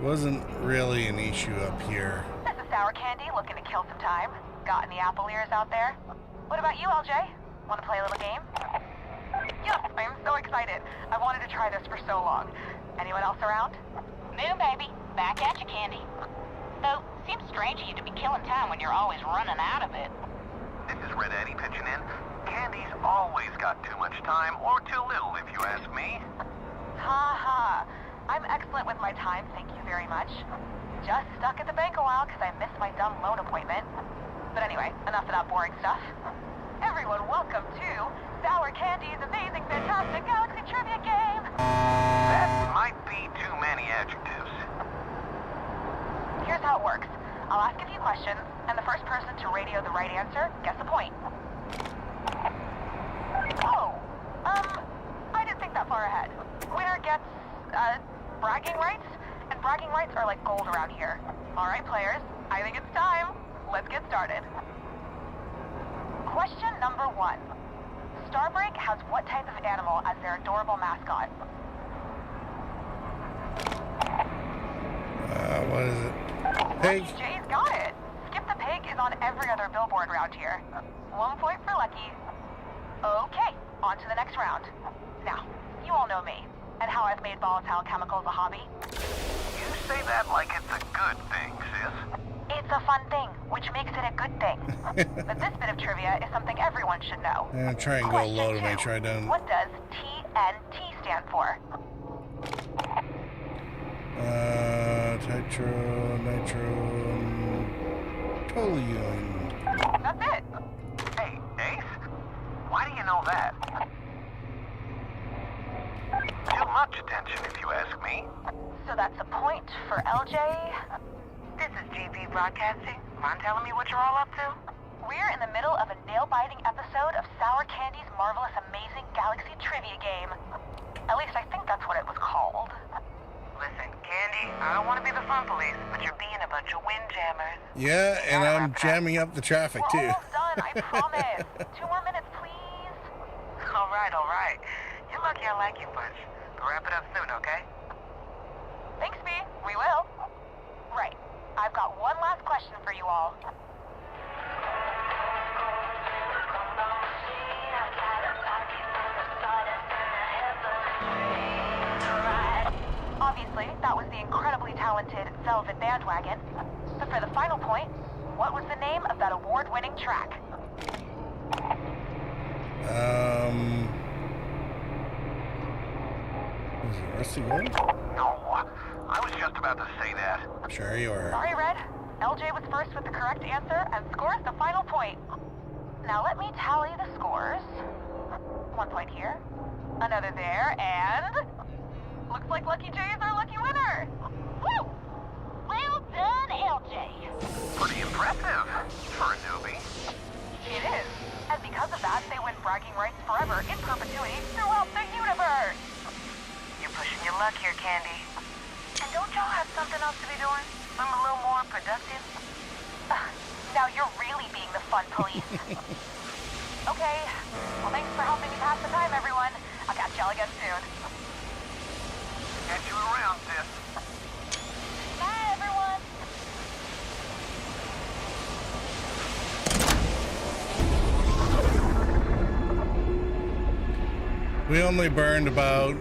Speaker 3: wasn't really an issue up here.
Speaker 10: This is Sour Candy, looking to kill some time. Got any apple ears out there? What about you, LJ? Want to play a little game? Yes, I'm so excited. I wanted to try this for so long. Anyone else around?
Speaker 20: New baby, back at you, Candy. Though, seems strange of you to be killing time when you're always running out of it.
Speaker 8: This is Red Eddie pitching in. Candy's always got too much time, or too little, if you ask me.
Speaker 10: Ha ha. I'm excellent with my time, thank you very much. Just stuck at the bank a while because I missed my dumb loan appointment. But anyway, enough of that boring stuff. Everyone, welcome to Sour Candy's amazing, fantastic Galaxy Trivia Game!
Speaker 8: That might be too many adjectives.
Speaker 10: Here's how it works. I'll ask a few questions, and the first person to radio the right answer gets a point. Oh, I didn't think that far ahead. Winner gets, bragging rights, and bragging rights are like gold around here. Alright, players, I think it's time. Let's get started. Question number 1. Starbreak has what type of animal as their adorable mascot?
Speaker 3: What is it? Pig?
Speaker 10: Jay's got it. Skip the Pig is on every other billboard around here. 1 point for Lucky. Okay, on to the next round. Now, you all know me, and how I've made volatile chemicals a hobby.
Speaker 8: You say that like it's a good thing, sis.
Speaker 10: It's a fun thing, which makes it a good thing. But this bit of trivia is something everyone should know.
Speaker 3: I'm trying to go low to make sure I don't...
Speaker 10: What does TNT stand for?
Speaker 3: Toluene.
Speaker 10: That's it.
Speaker 8: Hey, Ace? Why do you know that? Too much attention, if you ask me.
Speaker 10: So that's a point for LJ.
Speaker 20: This is GP Broadcasting. Mind telling me what you're all up to?
Speaker 10: We're in the middle of a nail-biting episode of Sour Candy's Marvelous Amazing Galaxy Trivia Game. At least I think that's what it was called.
Speaker 20: Listen, Candy, I don't want to be the fun police, but you're being a bunch of windjammers.
Speaker 3: Yeah, and I'm jamming up the traffic, too.
Speaker 10: We're almost done, I promise. 2 more minutes, please.
Speaker 20: All right. You're lucky I like you bunch. But wrap it up soon, okay?
Speaker 10: Thanks, B. We will. Right. I've got one last question for you all. Obviously, that was the incredibly talented Velvet Bandwagon. But for the final point, what was the name of that award-winning track?
Speaker 3: Was it Rusty Gold?
Speaker 8: No, I was just about to say that.
Speaker 3: Sure you are.
Speaker 10: Sorry, Red. LJ was first with the correct answer and scores the final point. Now let me tally the scores. 1 point here, another there, and... looks like Lucky J is our lucky winner! Woo!
Speaker 20: Well done, LJ.
Speaker 8: Pretty impressive for a newbie.
Speaker 10: It is. And because of that, they win bragging bragging rights forever in perpetuity throughout the universe. You're pushing your luck here, Candy. And don't y'all have something else to be doing? I'm a little more productive. Now you're really being the fun police. Okay. Well, thanks for helping me pass the time, everyone. I'll catch y'all again soon.
Speaker 18: Catch you around, sis.
Speaker 10: Bye, everyone.
Speaker 1: We only burned about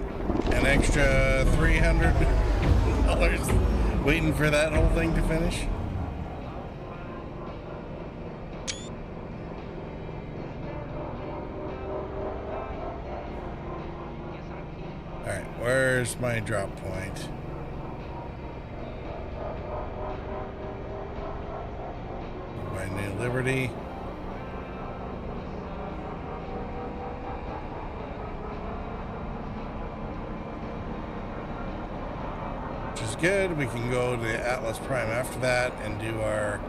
Speaker 1: an extra $300 waiting for that whole thing to finish. Alright, where's my drop point? My New Liberty. Which is good. We can go to the Atlas Prime after that and do our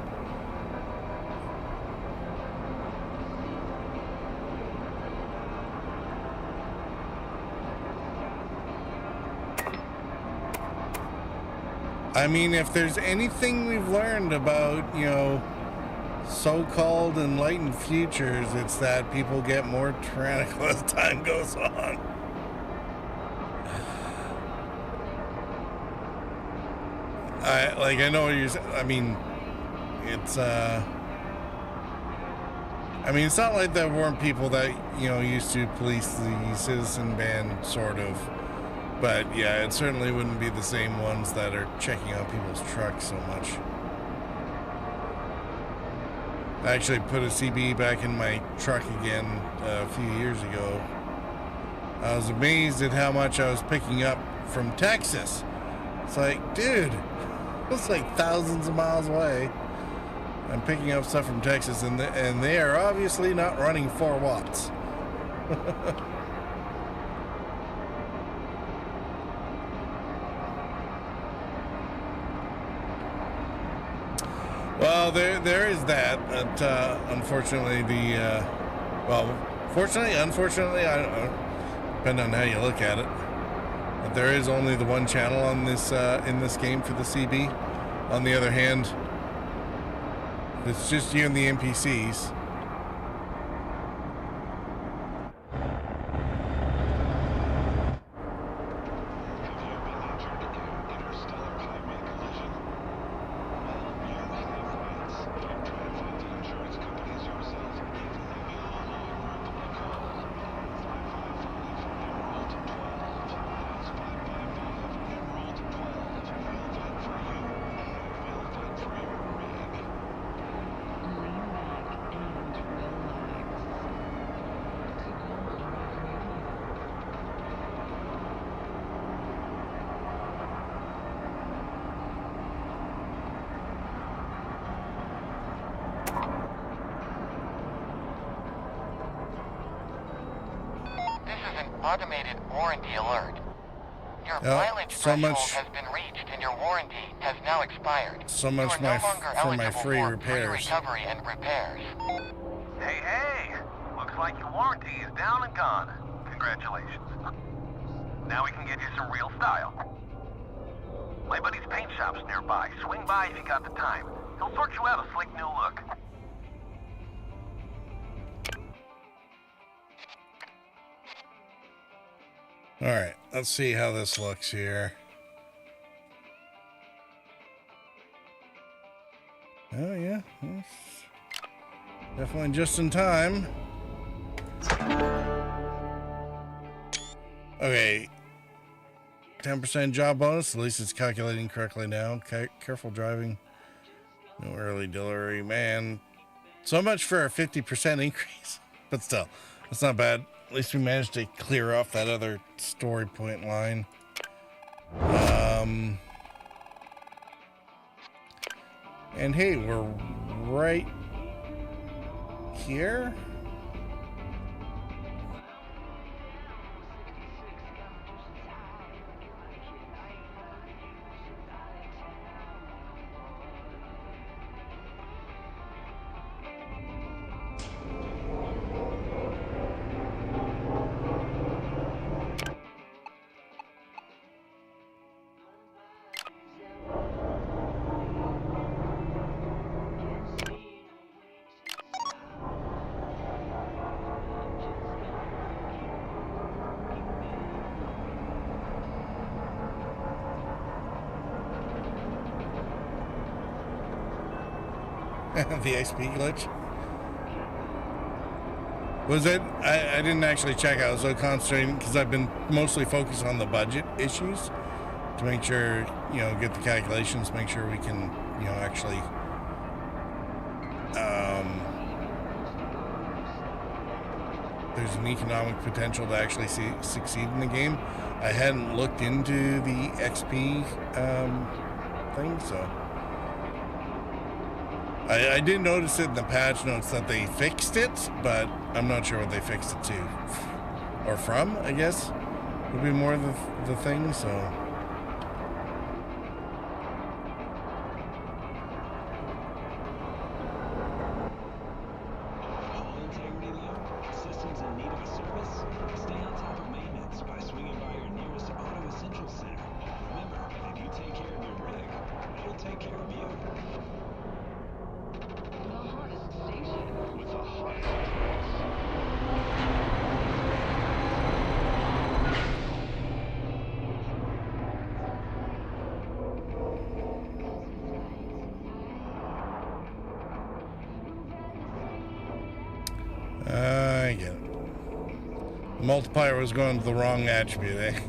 Speaker 1: I mean, if there's anything we've learned about, you know, so-called enlightened futures, it's that people get more tyrannical as time goes on. I know what you're saying. I mean, it's not like there weren't people that, you know, used to police the citizen band, sort of. But yeah, it certainly wouldn't be the same ones that are checking out people's trucks so much. I actually put a CB back in my truck again a few years ago. I was amazed at how much I was picking up from Texas. It's like, dude, it's like thousands of miles away. I'm picking up stuff from Texas, and they are obviously not running 4 watts. Well, there is that. But unfortunately, unfortunately, I don't know. Depending on how you look at it. But there is only the one channel on this in this game for the CB. On the other hand, it's just you and the NPCs.
Speaker 8: Automated warranty alert. Your mileage threshold has been reached and your warranty has now expired.
Speaker 1: So much for my free repairs.
Speaker 8: Recovery and repairs.
Speaker 18: Hey, looks like your warranty is down and gone. Congratulations. Now we can get you some real style. My buddy's paint shop's nearby. Swing by if you got the time. He'll sort you out a slick new look.
Speaker 1: Alright, let's see how this looks here. Oh yeah, definitely just in time. Okay, 10% job bonus, at least it's calculating correctly now. Careful driving, no early delivery, man. So much for a 50% increase, but still, that's not bad. At least we managed to clear off that other story point line. And hey, we're right here.
Speaker 3: The XP glitch. Was it? I didn't actually check. I was so concentrating because I've been mostly focused on the budget issues to make sure, get the calculations, make sure we can, actually there's an economic potential to actually succeed in the game. I hadn't looked into the XP thing, so I did notice it in the patch notes that they fixed it, but I'm not sure what they fixed it to or from. I guess would be more the thing. So. I get it. The multiplier was going to the wrong attribute, eh?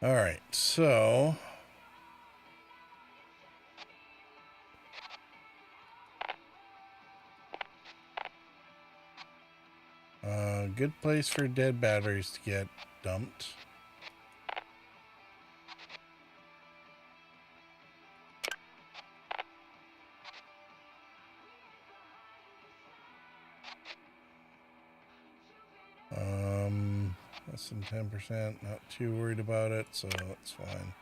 Speaker 3: All right, so good place for dead batteries to get dumped. Less than 10%, not too worried about it, so that's fine.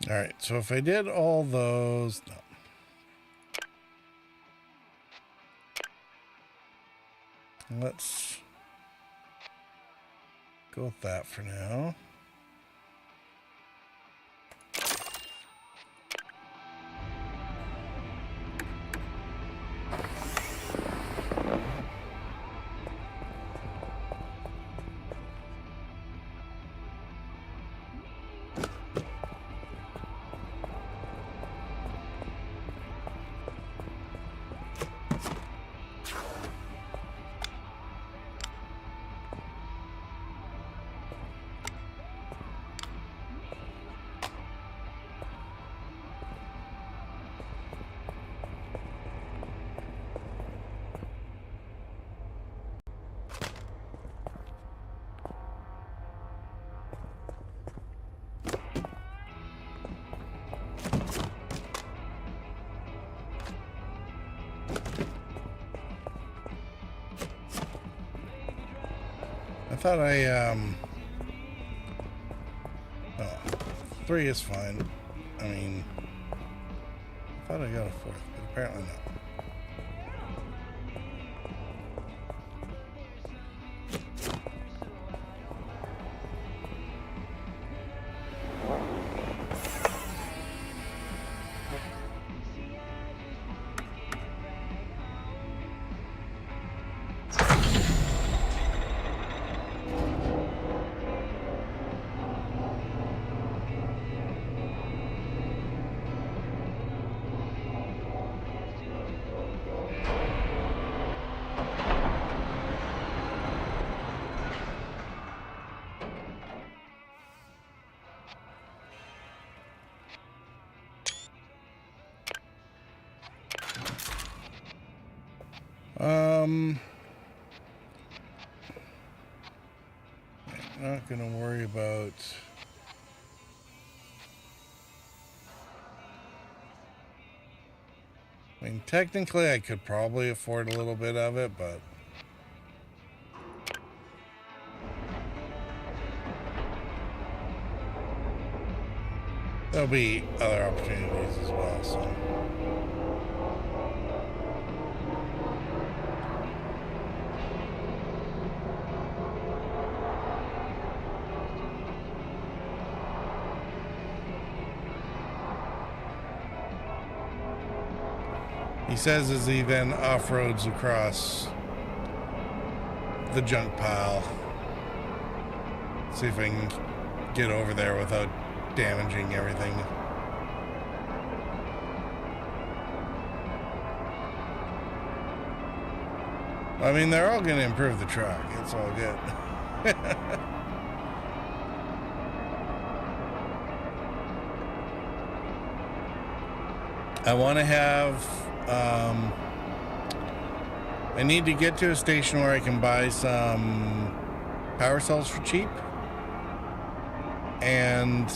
Speaker 3: All right, so if I did all those, no. Let's go with that for now. I thought oh, 3 is fine. I mean, I thought I got a 4th, but apparently not. Not gonna worry about. I mean, technically, I could probably afford a little bit of it, but there'll be other opportunities as well. So. He says as he then off-roads across the junk pile. See if I can get over there without damaging everything. I mean, they're all going to improve the truck. It's all good. I want to have... I need to get to a station where I can buy some power cells for cheap. And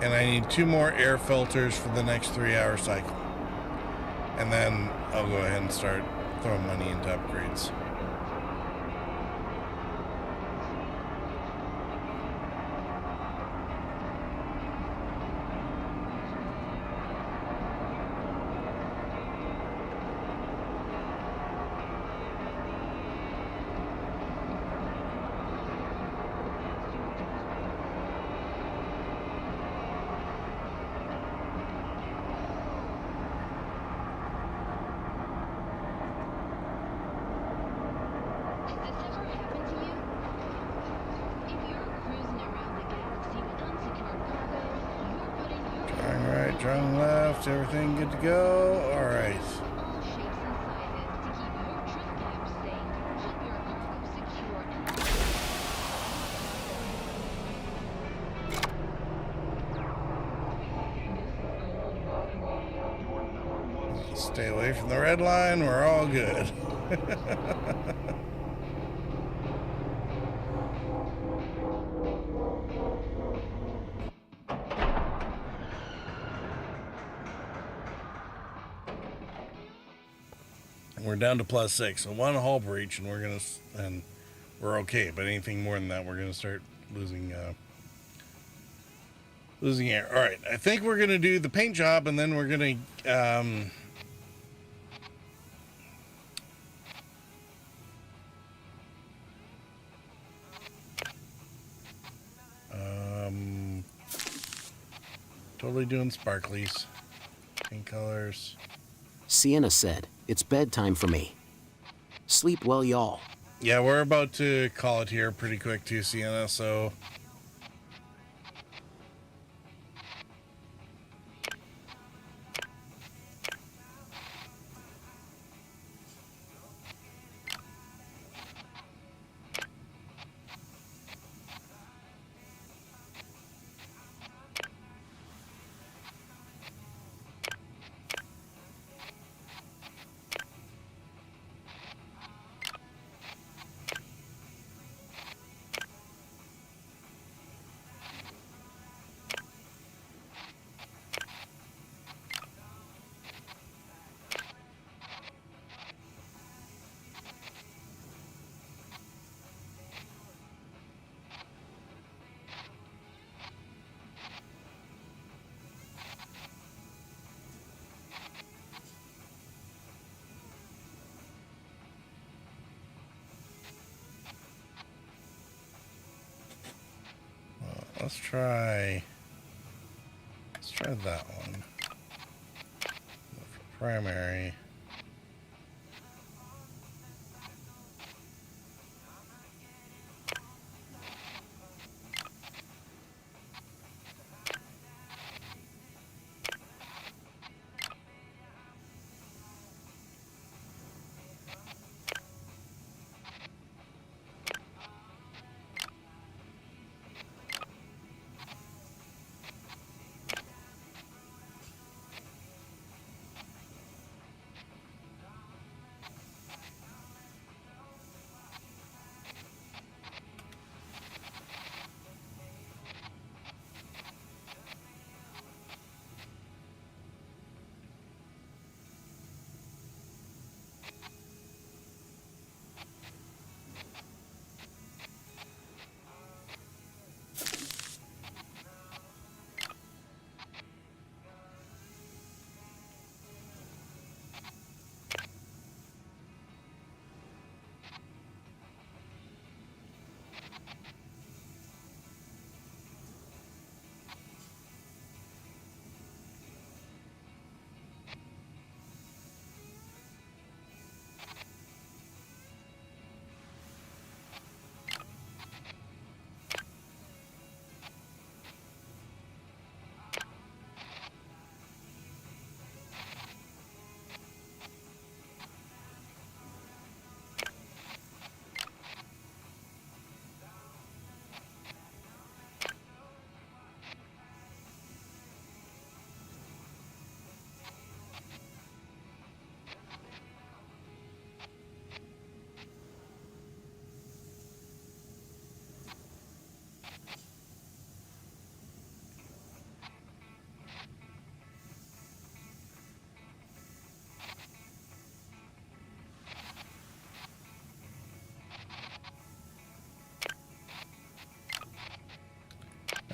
Speaker 3: I need 2 more air filters for the next 3-hour cycle. And then I'll go ahead and start throwing money into upgrades. Turn left, everything good to go. All right. Stay away from the red line. We're all good. We're down to +6, so 1 hull breach, and we're okay. But anything more than that, we're gonna start losing air. All right, I think we're gonna do the paint job, and then we're gonna totally doing sparklies, paint colors.
Speaker 4: Sienna said, "It's bedtime for me. Sleep well, y'all."
Speaker 3: Yeah, we're about to call it here pretty quick too, Sienna, so... Let's try that one for primary.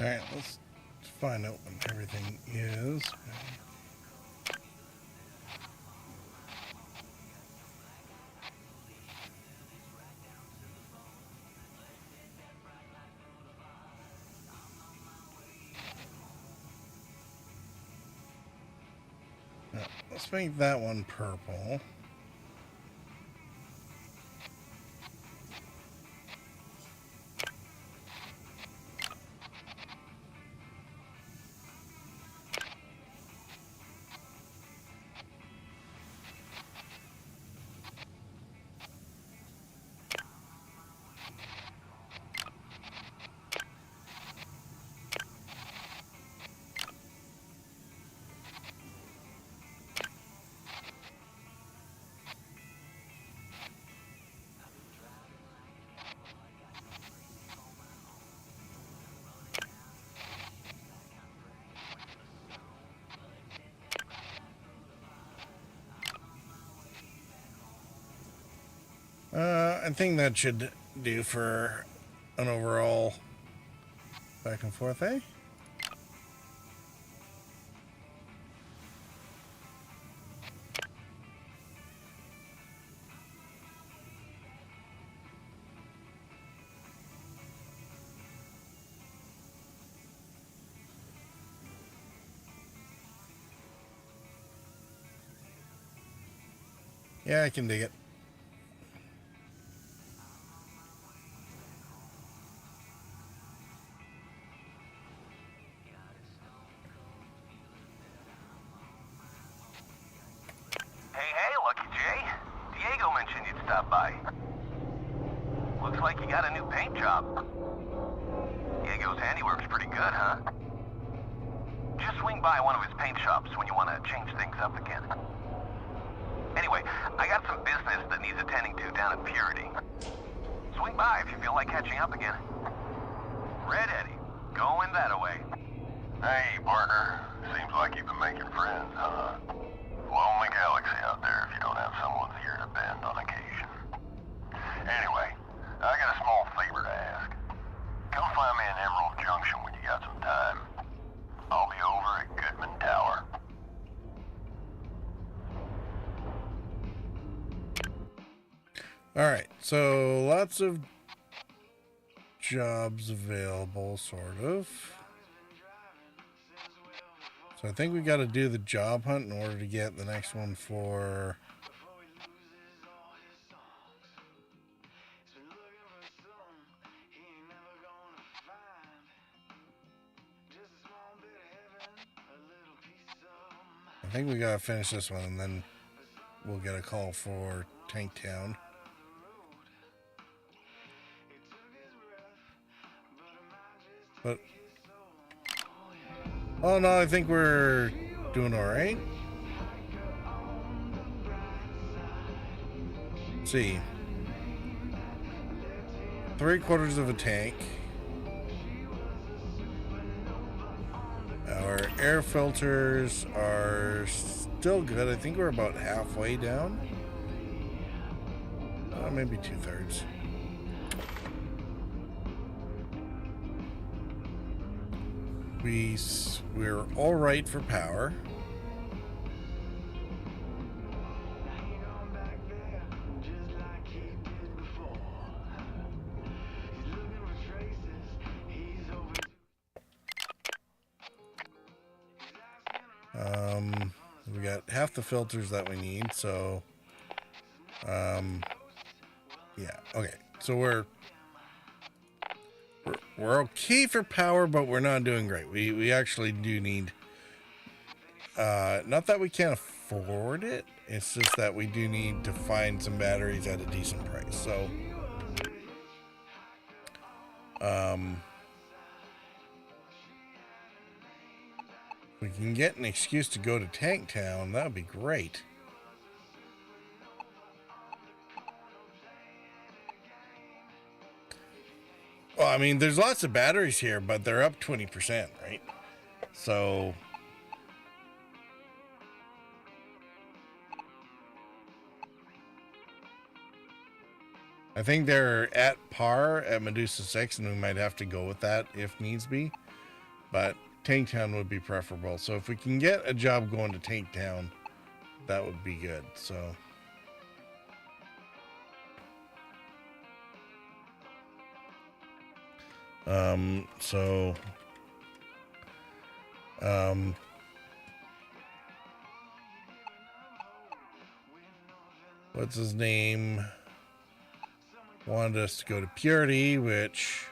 Speaker 3: Alright, let's find out what everything is. Now, let's make that one purple. I think that should do for an overall back and forth, eh? Yeah, I can dig it.
Speaker 8: Hey, Lucky J. Diego mentioned you'd stop by. Looks like you got a new paint job. Diego's handiwork's pretty good, huh? Just swing by one of his paint shops when you want to change things up again. Anyway, I got some business that needs attending to down at Purity. Swing by if you feel like catching up again. Red Eddie, going that way.
Speaker 18: Hey, partner. Seems like you've been making friends, huh? Lonely galaxy out there if you don't have someone's ear to bend on occasion. Anyway, I got a small favor to ask. Come find me in Emerald Junction when you got some time. I'll be over at Goodman Tower.
Speaker 3: Alright, so lots of jobs available, sort of. So I think we got to do the job hunt in order to get the next one for... I think we got to finish this one and then we'll get a call for Tank Town. But... oh no, I think we're doing alright. Let's see. 3/4 of a tank. Our air filters are still good. I think we're about halfway down. Maybe 2/3. We're all right for power. We got half the filters that we need, so yeah, okay. So we're okay for power, but we're not doing great. We actually do need, not that we can't afford it, it's just that we do need to find some batteries at a decent price. So we can get an excuse to go to Tank Town, that would be great. Well, I mean, there's lots of batteries here, but they're up 20%, right? So I think they're at par at Medusa 6, and we might have to go with that if needs be.
Speaker 1: but Tanktown would be preferable. So if we can get a job going to Tanktown, that would be good. So what's his name? Wanted us to go to Purity, which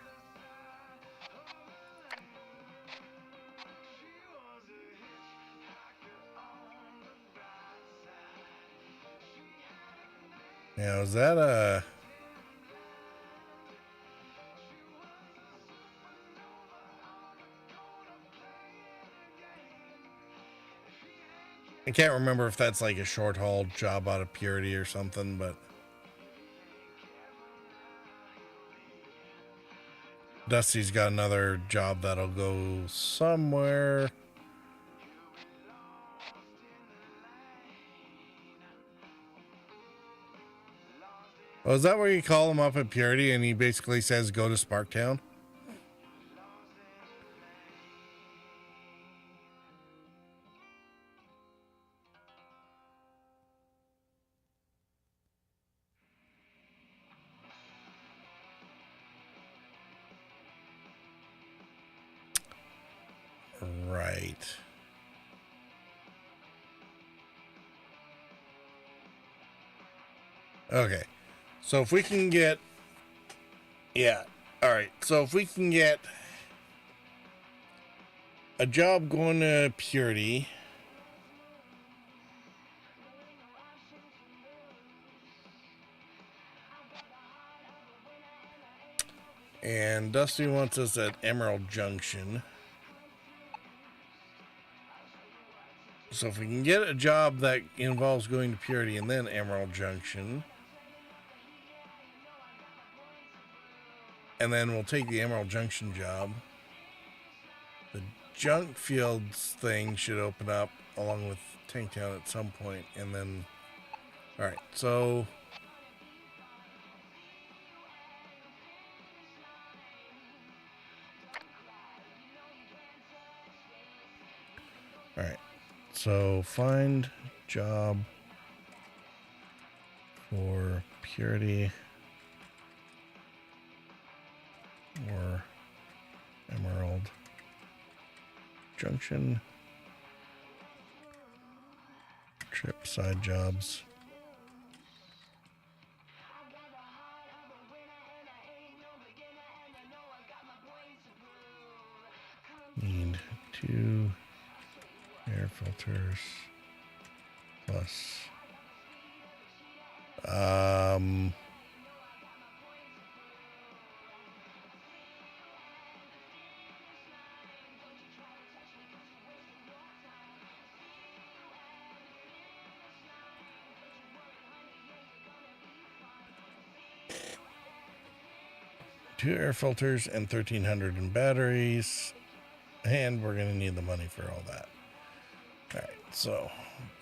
Speaker 1: now is that a I can't remember if that's like a short haul job out of Purity or something, but Dusty's got another job that'll go somewhere. Oh, is that where you call him up at Purity and he basically says go to Sparktown? Right. Okay. So if we can get... Yeah. All right. So if we can get a job going to Purity... And Dusty wants us at Emerald Junction. So if we can get a job that involves going to Purity and then Emerald Junction, and then we'll take the Emerald Junction job. The junk fields thing should open up along with Tanktown at some point, and then, all right, so all right. So find job for Purity or Emerald Junction. Trip side jobs. Need 2 air filters plus two air filters and 1,300 in batteries, and we're gonna need the money for all that. All right, so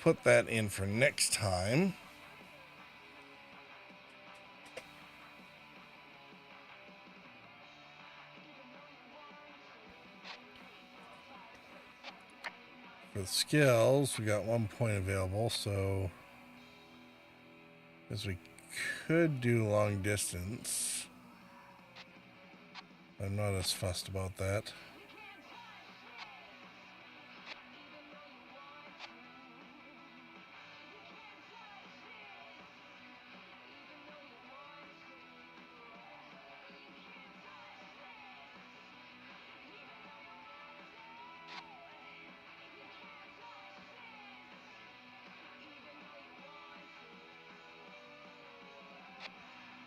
Speaker 1: put that in for next time. For the skills, we got 1 point available, so as we could do long distance. I'm not as fussed about that.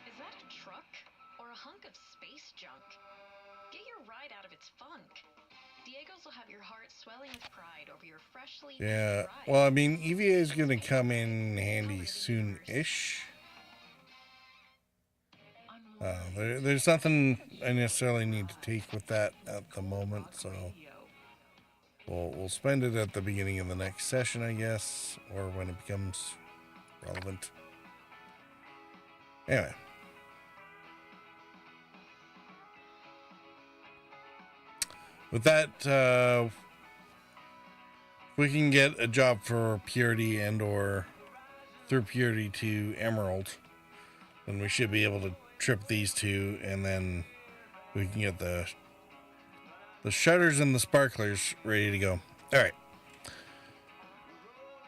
Speaker 19: Is that a truck or a hunk of space junk? Get your ride out of its funk. Diego's will have your heart swelling with pride over your freshly
Speaker 1: Yeah, well, I mean, EVA is going to come in handy soon-ish. There's nothing I necessarily need to take with that at the moment, so we'll spend it at the beginning of the next session, I guess, or when it becomes relevant. Anyway.
Speaker 3: with that, we can get a job for Purity and or through Purity to Emerald, and we should be able to trip these two, and then we can get the shutters and the sparklers ready to go. All right.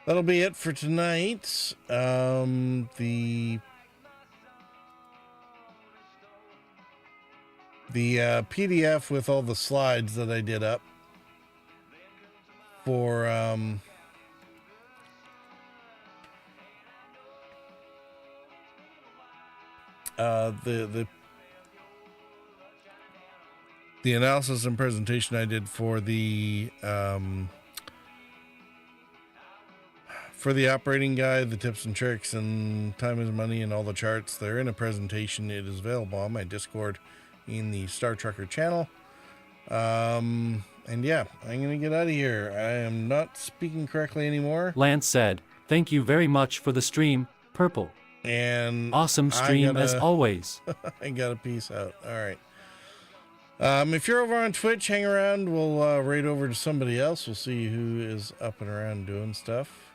Speaker 3: That'll be it for tonight. The PDF with all the slides that I did up for the analysis and presentation I did for the operating guide, the tips and tricks, and time is money, and all the charts. They're in a presentation. It is available on my Discord in the Star Trucker channel. And yeah, I'm gonna get out of here. I am not speaking correctly anymore.
Speaker 7: Lance said, "Thank you very much for the stream, Purple."
Speaker 3: And
Speaker 7: awesome stream as always.
Speaker 3: I got a peace out. All right. If you're over on Twitch, hang around. We'll raid over to somebody else. We'll see who is up and around doing stuff.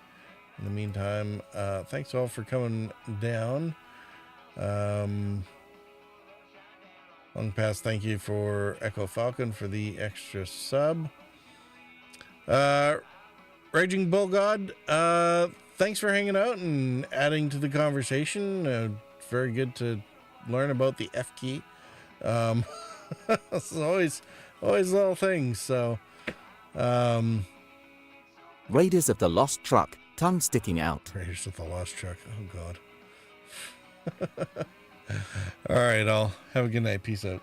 Speaker 3: In the meantime, thanks all for coming down. Long past thank you for Echo Falcon for the extra sub. Raging Bull God, thanks for hanging out and adding to the conversation. Very good to learn about the F key. It's always little things. So,
Speaker 2: Raiders of the Lost Truck, tongue sticking out.
Speaker 3: Raiders of the Lost Truck. Oh God. All right, all. Have a good night. Peace out.